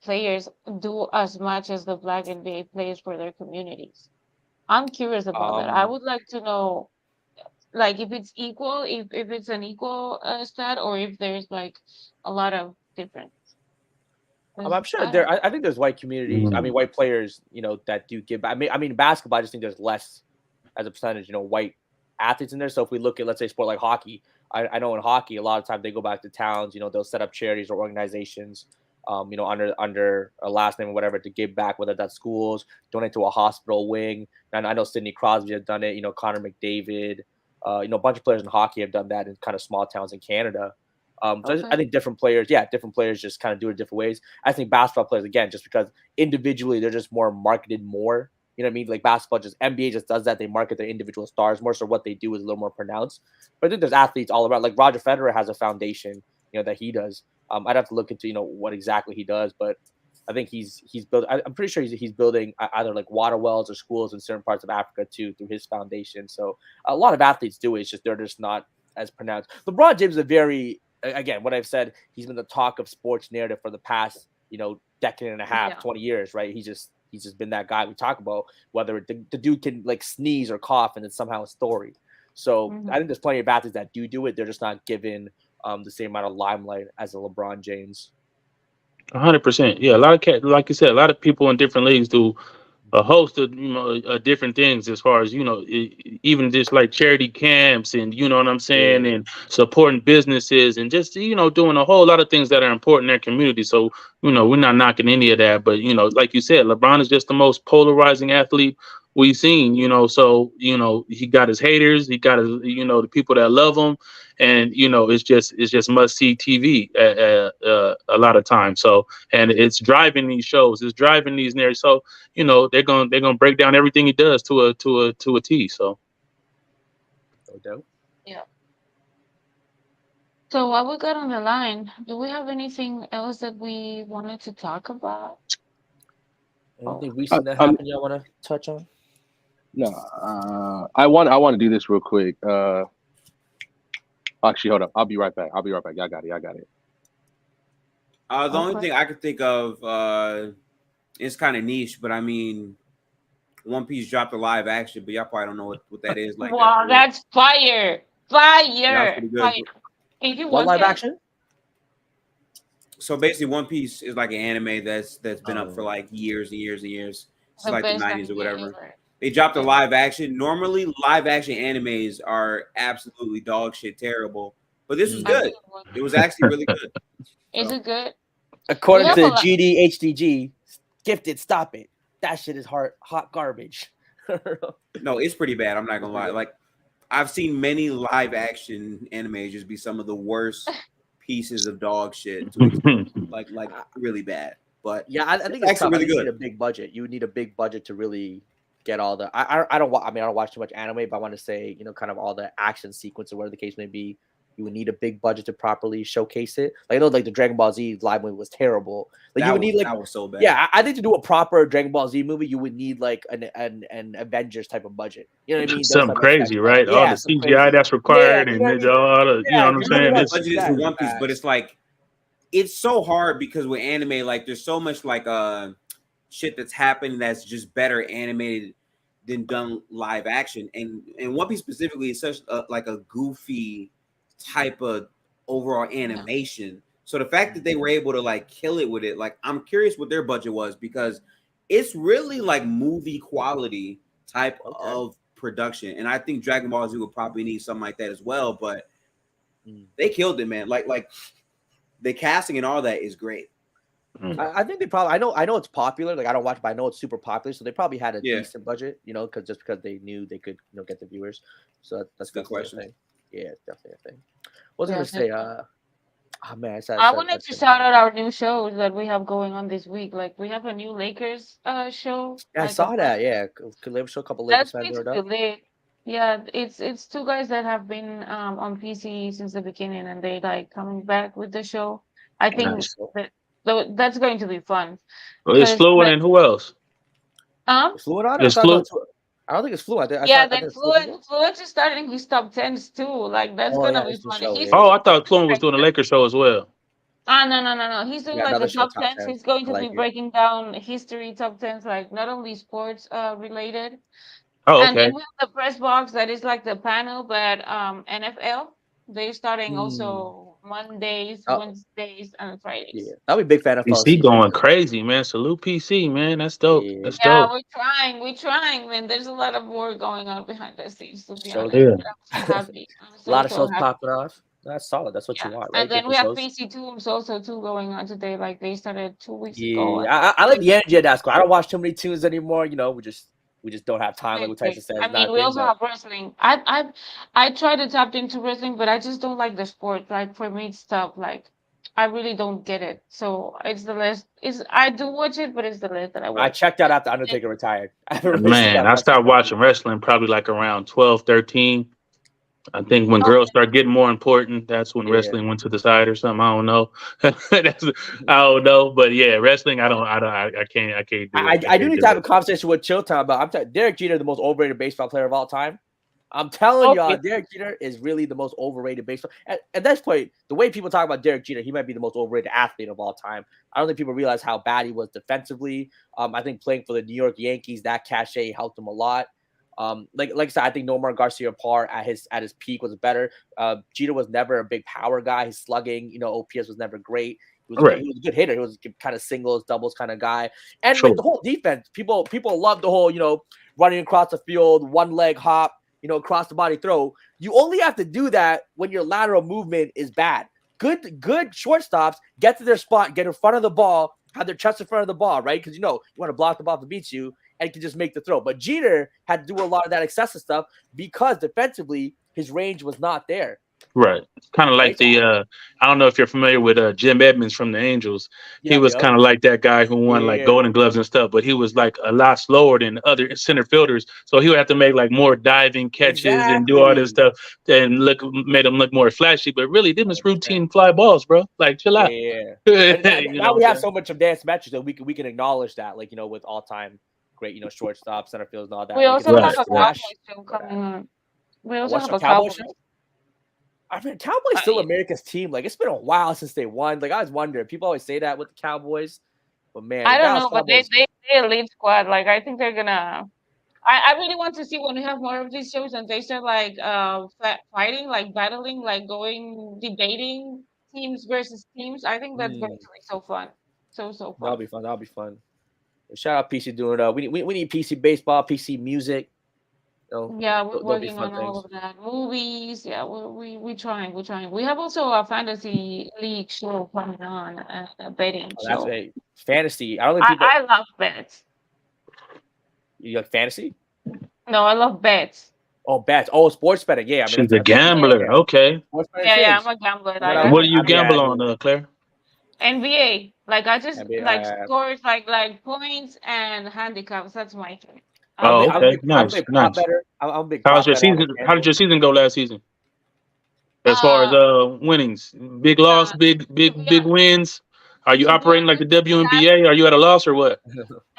players do as much as the black NBA players for their communities? I'm curious about that. I Um, would like to know, like, if it's equal, if it's an equal stat, or if there's like a lot of difference. I'm 'Cause sure I there. don't. I think there's white communities. I mean, Mm. white players. That do give. I mean, basketball. I just think there's less as a percentage. White athletes in there. So if we look at, let's say, sport like hockey, I know in hockey a lot of times they go back to towns. They'll set up charities or organizations. Under a last name or whatever to give back, whether that's schools, donate to a hospital wing. And I know Sidney Crosby has done it. Connor McDavid. A bunch of players in hockey have done that in kind of small towns in Canada. I Okay. think different players just kind of do it different ways. I think basketball players, again, just because individually they're just more marketed more. You know what I mean? Like basketball, just NBA just does that. They market their individual stars more, so what they do is a little more pronounced. But I think there's athletes all around. Like Roger Federer has a foundation, that he does. I'd have to look into what exactly he does, but I think he's built. I'm pretty sure he's building either like water wells or schools in certain parts of Africa too through his foundation. So a lot of athletes do it. It's just they're just not as pronounced. LeBron James is a very, again, what I've said, he's been the talk of sports narrative for the past, decade and a half, Yeah. 20 years, right? He's just been that guy we talk about, whether the dude can like sneeze or cough and it's somehow a story. So Hmm. I think there's plenty of athletes that do it. They're just not given the same amount of limelight as a LeBron James. 100%. Yeah, a lot of like you said, a lot of people in different leagues do a host of different things as far as even just like charity camps and you know what I'm saying, Yeah. and supporting businesses and just doing a whole lot of things that are important in their community. So we're not knocking any of that, but like you said, LeBron is just the most polarizing athlete we've seen. So he got his haters, he got his the people that love him, and it's just must see TV a lot of times. So, and it's driving these shows, it's driving these narratives. So they're gonna break down everything he does to a T. So No doubt. Yeah. So what we got on the line? Do we have anything else that we wanted to talk about? Oh, Anything recent that I'm happened y'all want to touch on? no. I want to do this real quick. Actually, hold up. I'll be right back. I'll be right back. Y'all got it. I got it. The only okay. thing I could think of is kind of niche, but I mean, One Piece dropped a live action, but y'all probably don't know what that is like that Wow, for real. that's fire! Yeah, it's Fire! pretty good. Fire! Did you What watch live it? action? So basically, One Piece is like an anime that's been up for Oh, like years and years and years. It's The like the best '90s or anime whatever. ever. They dropped a Yeah. live action. Normally, live action animes are absolutely dog shit terrible, but this was mm. I good. think it was. It was actually really good. Is So it good? We According have a to lot. GDHDG, gifted, stop it. That shit is hot garbage. no, it's pretty bad. I'm not gonna lie. Like I've seen many live action animes just be some of the worst pieces of dog shit to exist. Like Uh, really bad. But yeah, I it's think it's actually tough. I really think you need good. a big budget. You would need a big budget to really get all the. I don't. I mean, I don't watch too much anime, but I want to say kind of all the action sequence or whatever the case may be. You would need a big budget to properly showcase it. Like I know, like the Dragon Ball Z live movie was terrible. Like you would need like That was so bad. yeah, I think to do a proper Dragon Ball Z movie, you would need like an Avengers type of budget. You know what I mean? Those Something type of effects. crazy, right? All Yeah, the some CGI crazy. that's Yeah, required, you know and what I mean? all the, you know Yeah, what I'm you I don't know saying? need what that It's budget is for CGI One Piece, but fast. it's like it's so hard because with anime, like there's so much like shit that's happened that's just better animated than done live action. And One Piece specifically is such like a goofy type of overall Yeah. animation. So the fact that they were able to like kill it with it, like I'm curious what their budget was because it's really like movie quality type Okay. of production. And I think Dragon Ball Z would probably need something like that as well. But Mm. they killed it, man. Like the casting and all that is great. Mm. I think they probably. I know it's popular. Like I don't watch, but I know it's super popular. So they probably had a Yeah, decent budget, because they knew they could, get the viewers. So that's that's a good definitely question. a thing. Yeah, it's definitely a thing. What was I Yeah, gonna say? definitely. Oh man, I wanted to shout out our new shows that we have going on this week. Like we have a new Lakers show, Yeah, I like a saw that. first. Yeah, could show a couple Lakers That's fans going to were be up. lit. Yeah, it's two guys that have been on PC since the beginning, and they like coming back with the show. I Oh, think that's cool. that that's going to be fun Well, it's because fluent, like and who else? um Is Fluent on it? I It's thought no. fluent. I don't think it's Fluent. yeah, I think then it's Fluent. Fluent is starting his top tens too. Like that's Oh gonna yeah, be it's the fun. show. He's Yeah, Oh, yeah, I thought Fluent was doing a Lakers show as well. no, no, no, no. He's doing yeah. like Another the show, top top tens. 10. He's going I to be like it. breaking down history top tens, like not only sports related. Oh, And then okay. we have the press box that is like the panel, but NFL. They're starting Hmm. also Mondays, Oh Wednesdays, and yeah, Fridays. I'll be a big fan of fall PC season. going crazy, man. Salute PC, man. That's dope. Yeah, That's Yeah, dope. we're trying, man. There's a lot of work going on behind the scenes, to be shows. honest. Yeah. But I'm so happy. I'm A lot of so shows happy. popping off. That's solid. That's what you Yeah. want, And right? then we Different have shows. PC Tunes also too going on today. Like they started 2 weeks ago. Yeah, And I like the energy of that squad. I don't watch too many tunes anymore. We just don't have time. Like same what Tyson thing. says, I it's not mean, a we thing. also But have wrestling. I try to tap into wrestling, but I just don't like the sport. Like for me, it's tough. Like I really don't get it. So it's the less. Is I do watch it, but it's the less that I I watch. checked out after And Undertaker retired. I haven't really Man, stopped I watching started WWE. watching wrestling probably like around 12, 13. I think when girls okay, start getting more important, that's when Yeah, wrestling went to the side or something. I don't know. I don't know, but yeah, wrestling. I can't do it. I I do can't need to do have a it. conversation with Chilltown about. Derek Jeter, the most overrated baseball player of all time. I'm telling y'all, okay. Derek Jeter is really the most overrated baseball. At this point, the way people talk about Derek Jeter, he might be the most overrated athlete of all time. I don't think people realize how bad he was defensively. I think playing for the New York Yankees, that cachet helped him a lot. Like I said, I think Nomar Garcia Parr at his peak was better. Jeter was never a big power guy. His slugging, OPS was never great. Right. He was a good hitter. He was kind of singles, doubles kind of guy. And like Sure. the whole defense, people love the whole, running across the field, one leg hop, across the body throw. You only have to do that when your lateral movement is bad. Good shortstops get to their spot, get in front of the ball, have their chest in front of the ball, right? Because you want to block the ball to beat you and can just make the throw. But Jeter had to do a lot of that excessive stuff because defensively his range was not there. Right. Kind of like Right? the I don't know if you're familiar with Jim Edmonds from the Angels. He Yep, was yep. kind of like that guy who won like Yeah, Golden Gloves and stuff, but he was like a lot slower than other center fielders. So he would have to make like more diving catches and do all this exactly. stuff and look made him look more flashy. But really, them is 100%. routine fly balls, bro. Like chill out. Yeah. And You now know we what I'm have saying? so much advanced metrics that we can acknowledge that, like, with all time great, shortstop, center fields, and all We that. We can also see the have Right, a right. Cowboys slash. show But coming on. We I also watched have a a Cowboy Cowboys. show. I mean, Cowboys still I, America's team. Like, it's been a while since they won. Like, I was wondering. People always say that with the Cowboys, but man, the I don't Dallas know, but Cowboys. they elite squad. Like I think they're gonna. I really want to see when we have more of these shows and they start like fighting, like battling, like going debating teams versus teams. I think that's going Hmm, to be so fun, so that'll fun. be fun. That'll be fun. Shout out PC doing it. We need PC baseball, PC music. Yeah, we're There'll be working fun on all things. of that. Movies, yeah, we trying, we're trying. We have also a fantasy league show coming on, a betting Oh, that's show. right. Fantasy. I don't think people. I love bets. You like fantasy? No, I love bets. Oh, bets. Oh, sports betting. Yeah, I mean She's a that's Yeah, gambler. yeah. Okay. Sports betting yeah, I'm things. a gambler. But Like What do I you I mean, gamble on, Claire? NBA. Like I just NBA, like scores like points and handicaps. That's my thing. I Oh, bet I'm a on okay. big, I'm a Nice, big prop nice. better. I'm a big How's prop your better on season? like How did FanDuel. your season go last season? As far as uh winnings, big loss, nah, to big be big wins. Are you to be operating like the honest, last WNBA? Are you at a loss or what?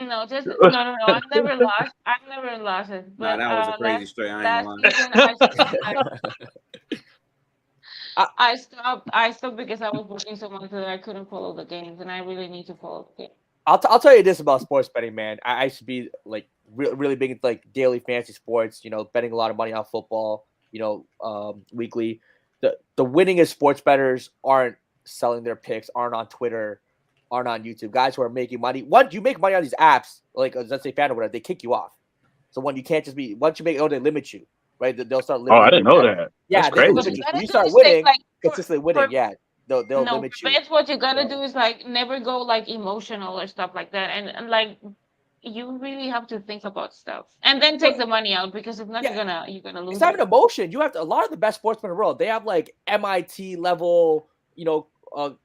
no, just no. I've never lost. I've never lost it. Nah, But that was a crazy straight. I ain't gonna last lie. season I stopped. I, I stopped. I stopped because I was working so much that I couldn't follow the games, and I really need to follow the game. I'll tell you this about sports betting, man. I should be like really big into like daily fantasy sports. Betting a lot of money on football. Weekly. The winningest sports bettors aren't selling their picks, aren't on Twitter, aren't on YouTube. Guys who are making money. Once you make money on these apps, like let's say FanDuel, whatever, they kick you off. So when you can't just be once you make they limit you, right? They'll start Oh, I limiting didn't your know bet. that. That's Yeah, they What limit you crazy. you. So gotta you do start is take winning, like consistently for winning. Yeah, they'll no limit for you. bets. What you gotta So do is like never go like emotional or stuff like that, and like you really have to think about stuff and then well, take the money out because if not yeah, you're gonna it's lose not an it. emotion. You have to. A lot of the best sportsmen in the world, they have like MIT level,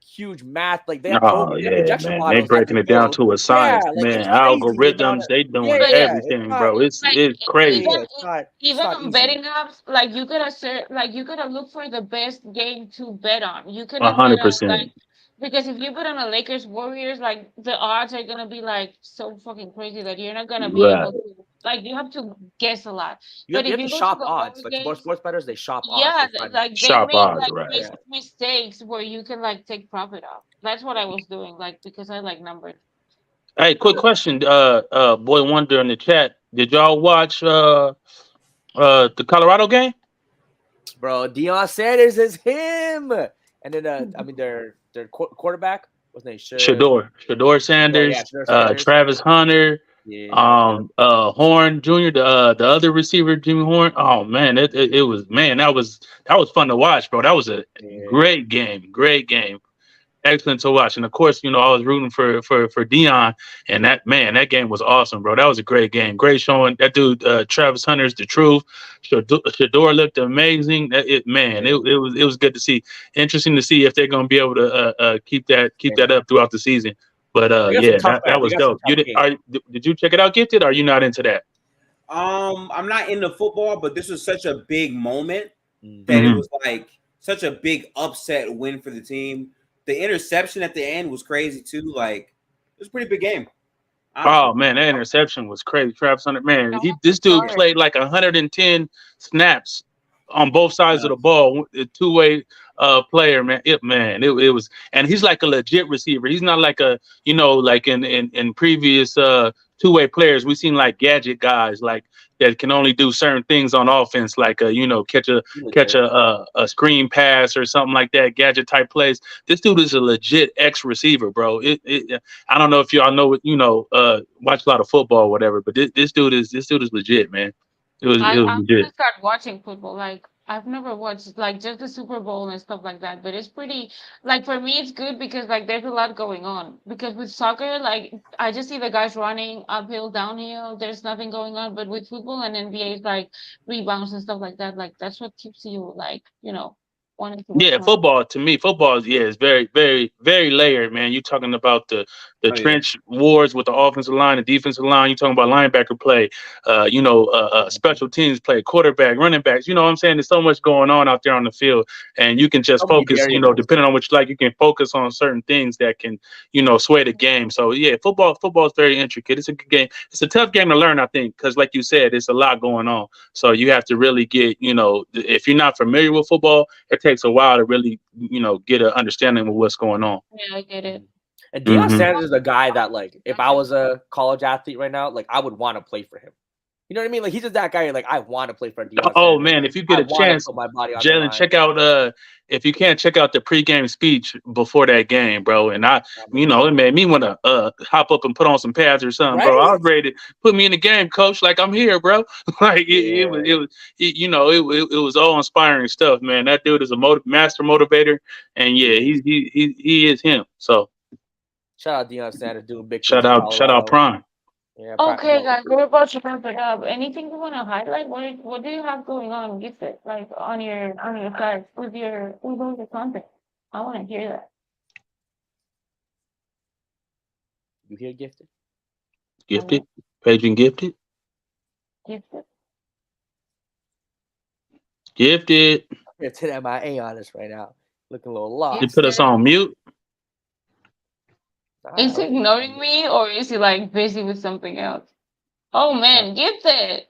huge math. Like they have Oh they have yeah, injection man. They models that breaking can it down build. to a Yeah, science, like man. it's crazy the amount Algorithms, of. they doing Yeah, But yeah. It's everything, not. bro. like It's crazy. even Yeah, it's even not on easy. betting apps, like you gotta search, like you gotta look for the best game to bet on. You A cannot bet hundred on like percent. because if you bet on a Lakers Warriors, like the odds are gonna be like so fucking crazy that you're not gonna be able Right. to like you have to guess a lot. You have, But you if have to you go to shop the odds. over Like games, sports bettors, they shop odds yeah, to find. like they Shop make odds, like right. Yeah. mistakes where you can like take profit off. That's what I was doing, like because I like numbers. Hey, quick question, boy wonder in the chat. Did y'all watch the Colorado game? Bro, Deion Sanders is him. And then I mean their quarterback, what's his name? Shador Shador, yeah, Sanders, Shador Sanders. Travis Hunter, Yeah, yep. Horn Jr., the other receiver, Jimmy Horn. Oh man, it was man, that was fun to watch, bro. That was a Yeah. great game, great game. Excellent to watch. And of course, I was rooting for Dion, and that game was awesome, bro. That was a great game. Great showing. That dude, Travis Hunter's the truth. Shador looked amazing. It was good to see. Interesting to see if they're gonna be able to keep that up throughout the season. But They got some yeah, tough that guys. They was got some dope. tough games. Did you check it out, Gifted? Or are you not into that? I'm not into football, but this was such a big moment that it Hmm. was like such a big upset win for the team. The interception at the end was crazy too. Like it was a pretty big game, honestly. Oh man, that interception was crazy. Travis Hunter, man, I this dude sorry. played like 110 snaps on both sides of Uh, the ball. A two-way player, man. It was, and he's like a legit receiver. He's not like a like in previous two-way players we've seen like gadget guys like that can only do certain things on offense, like catch a He catch legit. a screen pass or something like that, gadget type plays. This dude is a legit ex receiver, bro. I don't know if y'all know what watch a lot of football or whatever, but this dude is legit, man. It was I'm legit. gonna start watching football. Like I've never watched like just the Super Bowl and stuff like that. But it's pretty like for me it's good because like there's a lot going on. Because with soccer, like I just see the guys running uphill, downhill. There's nothing going on. But with football and NBA, it's like rebounds and stuff like that. Like that's what keeps you like. wanted to work Yeah, on. football to me, football is is very, very, very layered, man. You're talking about the Oh yeah. trench wars with the offensive line, the defensive line. You're talking about linebacker play, special teams play, quarterback, running backs. You know what I'm saying? There's so much going on out there on the field, and you can So just many focus. variables. Depending on what you like, you can focus on certain things that can, sway the game. So yeah, football is very intricate. It's a good game. It's a tough game to learn, I think, because like you said, it's a lot going on. So you have to really get, if you're not familiar with football, it takes a while to really, get an understanding of what's going on. Yeah, I get it. And Deion Hmm Sanders is a guy that, like, if I was a college athlete right now, like, I would want to play for him. You know what I mean? Like, he's just that guy. Like, I want to play for Deion Oh Sanders. man, if you get I a want to chance, put my body on the Jalen, line. check out if you can't check out the pregame speech before that game, bro. And it made me want to hop up and put on some pads or something, bro. I Right? was ready to put me in the game, coach. Like I'm here, bro. Like Yeah. it was all inspiring stuff, man. That dude is a master motivator, and yeah, Yeah. he is him. So Shout out Deion Sanders doing big things in shout out Colorado. Prime. Yeah, Okay, guys, we're about to wrap it up. Anything you want to highlight? What do you have going on? Give it like on your side with all your content. I want to hear that. you hear gifted? Gifted, Paging gifted, Give it. gifted. It's an MIA on us right now. Looking a little You lost. put us on mute. Is he ignoring me or is he like busy with something else? Oh man, give it.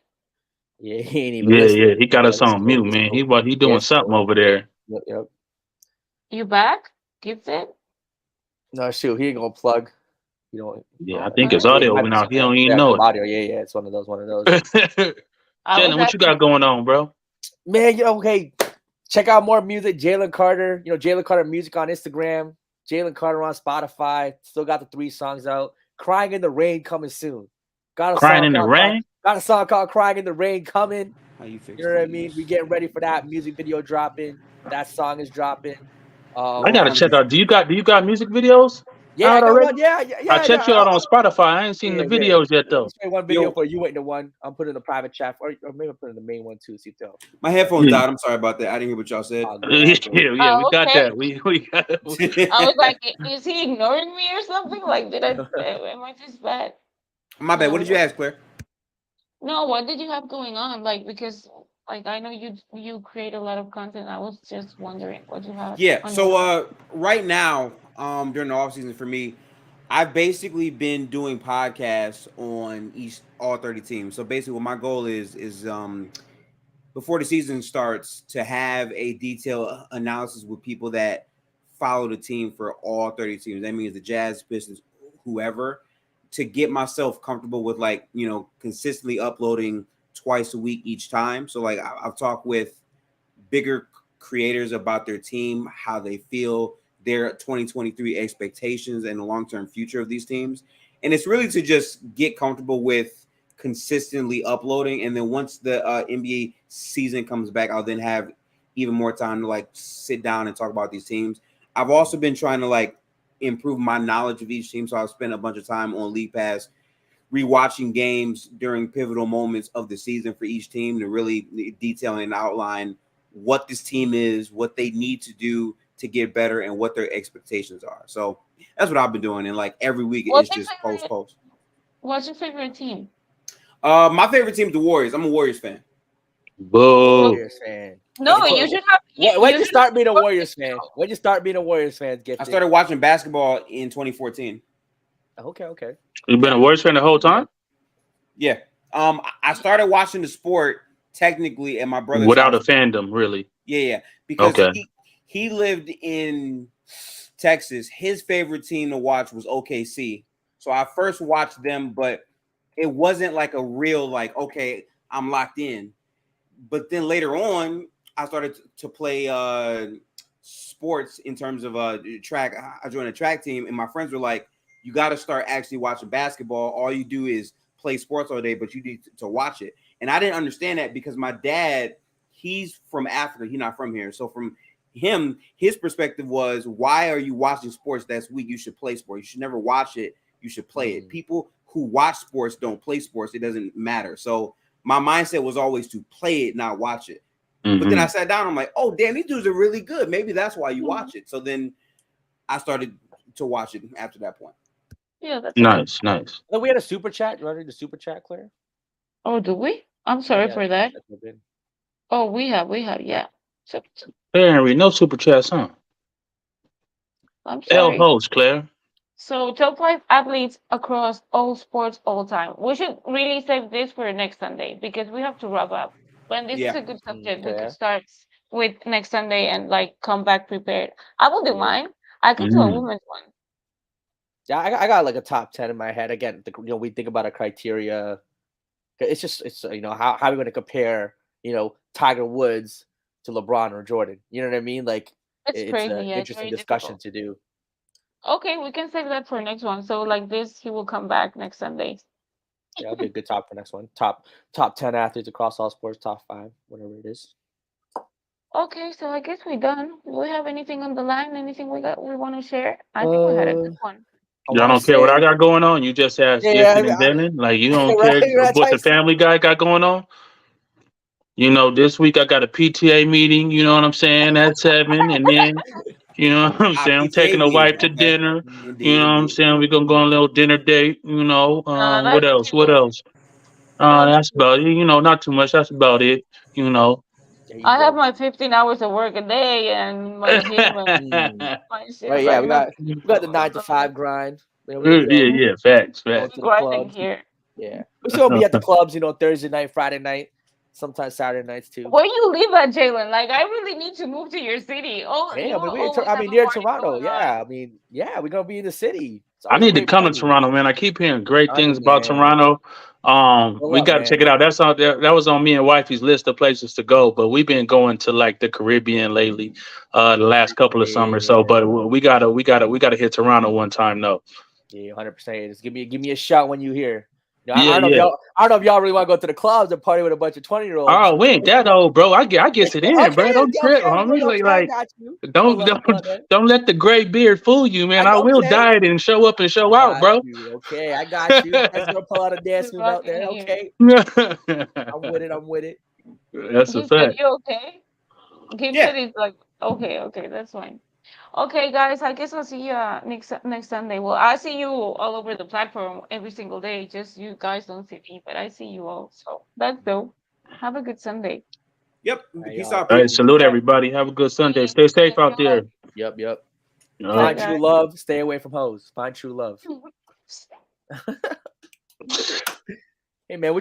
Yeah, he ain't even Yeah, listening. yeah. He got Yeah, us let's on go. mute, Let's man. go. He doing Yes, something over there. Yep. You back? Give it. No, shoot, he ain't gonna plug. You know, Yeah, I All think his right. yeah, audio might went be out. some He don't even yeah, know some it. audio. Yeah, it's one of those. I was Jalen, what you asking. got going on, bro? Man, okay. Check out more music. Jalen Carter, Jalen Carter Music on Instagram. Jalen Carter on Spotify. Still got the 3 songs out. Crying in the Rain coming soon. Got a Crying song in the called rain? Crying in the Rain coming. How you fix You know what I mean? these? We getting ready for that music video dropping. That song is dropping. Well, I what gotta kind of check music? out. Do you got music videos Yeah, I out got already? one. Yeah, I yeah, checked yeah. you out on Spotify. I ain't seen the Yeah. videos yet though. Let's play one video Yo, for you waiting to one. I'm putting in the private chat, or maybe I'm putting in the main one too. See if my headphones Yeah, died. I'm sorry about that. I didn't hear what y'all said. all good, all good. yeah, we Oh, got okay. that. We got. I was like, is he ignoring me or something? Like, am I just bad? My bad. What did you No, ask, Claire? no. What did you have going on? Like, because like I know you create a lot of content. I was just wondering what you had Yeah. on your. So right now, during the off season for me, I've basically been doing podcasts on all 30 teams. So basically, what my goal is before the season starts to have a detailed analysis with people that follow the team for all 30 teams. That means the Jazz, Pistons, whoever, to get myself comfortable with consistently uploading twice a week each time. So like I've talked with bigger creators about their team, how they feel, their 2023 expectations, and the long-term future of these teams. And it's really to just get comfortable with consistently uploading. And then once the NBA season comes back, I'll then have even more time to like sit down and talk about these teams. I've also been trying to like improve my knowledge of each team. So I've spent a bunch of time on League Pass rewatching games during pivotal moments of the season for each team to really detail and outline what this team is, what they need to do to get better, and what their expectations are. So that's what I've been doing. And like every week, it's What's your just favorite? post. What's your favorite team? My favorite team is the Warriors. I'm a Warriors fan. Boo. Warriors fan. No, you should have. When You you should start being a have Warriors fan? When you start being a Warriors fan, I Gifted? started watching basketball in 2014. Okay. You been a Warriors fan the whole time Yeah. I started watching the sport technically at my brother's without house. a fandom, really. Yeah. Because Okay. he lived in Texas. His favorite team to watch was OKC. So I first watched them, but it wasn't like a real like, okay, I'm locked in. But then later on, I started to play sports in terms of track. I joined a track team, and my friends were like, "You got to start actually watching basketball. All you do is play sports all day, but you need to watch it." And I didn't understand that because my dad, he's from Africa. He's not from here. So from him, his perspective was, "Why are you watching sports? That's weak. You should play sports. You should never watch it. You should play it." People who watch sports don't play sports. It doesn't matter. So my mindset was always to play it, not watch it. But then I Mm-hmm. sat down. I'm like, oh damn, these dudes are really good. Maybe that's why you watch it. So then I started to watch it after that point. Yeah, that's a good. Nice, nice. Then we had a super chat. You want to read the super chat, Claire? Oh, do we? I'm Oh sorry yeah, for that. that's good. Oh, we have, yeah. So, Henry, no super chats, huh? I'm L sorry. host, Claire. So, top five athletes across all sports all time. We should really save this for next Sunday because we have to wrap up. When this is Yeah. a good subject, we could Okay. start with next Sunday and like come back prepared. I will do Yeah. mine. I can do a Mm. women's one. Yeah, I got like a top 10 in my head. Again, we think about a criteria. It's just how are we going to compare Tiger Woods to LeBron or Jordan? You know what I mean? Like It's it's crazy. an Yeah, it's interesting very discussion difficult. to do. Okay, we can save that for next one. So like this, he will come back next Sunday. Yeah, that'll be a good top for next one. Top 10 athletes across all sports. Top 5, whatever it is. Okay, so I guess we're done. Do we have anything on the line? Anything we want to share? I think we had a Uh, good one. I Y'all want to don't care what I say, got going on. You just ask yeah, Jiffy and Dennon. Like you don't right, care right, what the Tyson. Family Guy got going on. This week I got a PTA meeting. You know what I'm saying? At 7, and then what I'm saying. I'm taking PTA the meeting. wife to Okay. dinner. You Indeed, know what I'm indeed. saying? We're gonna go on a little dinner date. What That's else? What cute. else? That's That's cute. about it. Not too much. That's about it. You know. There you I have go. my 15 hours of work a day and my gym and Mm. my shit. Right, yeah, Like, we look, got the 9 to 5 grind. We gonna be Yeah, yeah. Facts, going facts. to we the grinding clubs. here. Yeah, we still gonna be at the clubs. Thursday night, Friday night, sometimes Saturday nights too. Where you live at, Jalen? Like, I really need to move to your city. Oh, Hey, you I mean, always have a near party Toronto. going on. Yeah, I mean, yeah, we're gonna be in the city. It's I always a need to great come to party. Toronto, man. I keep hearing great I do, things about man. Toronto. Pull We up, got to man. check it out. That's on there. That was on me and wifey's list of places to go. But we've been going to like the Caribbean lately, the last couple of summers. So, Yeah, but we gotta hit Toronto one time though. yeah, 100%. Just give me a shout when you hear. Yeah, I don't know if yeah. y'all really want to go to the clubs and party with a bunch of 20-year-olds. Oh, we ain't that old, bro. I gets it in, bro. Don't trip, homie. Okay, I got you. Don't Pull up, don't don't let the gray beard fool you, man. I will okay. diet and show up and I show out, got bro. you. Okay, I got you. That's gonna pull out a dance Just move out rocking there. here. Okay, I'm with it. I'm with it. That's a Gift said, fact. you okay? Gift Yeah. said it's like, okay, that's fine. Okay, guys, I guess I'll see you next Sunday. Well, I see you all over the platform every single day. Just you guys don't see me, but I see you all. So that's dope. Have a good Sunday. Yep. All right, Peace y'all. out, All right, people. salute everybody. Have a good Sunday. Stay safe out there. Yep. All Bye, Find right. true guys. love. Stay away from hoes. Find true love. Hey man, we're trying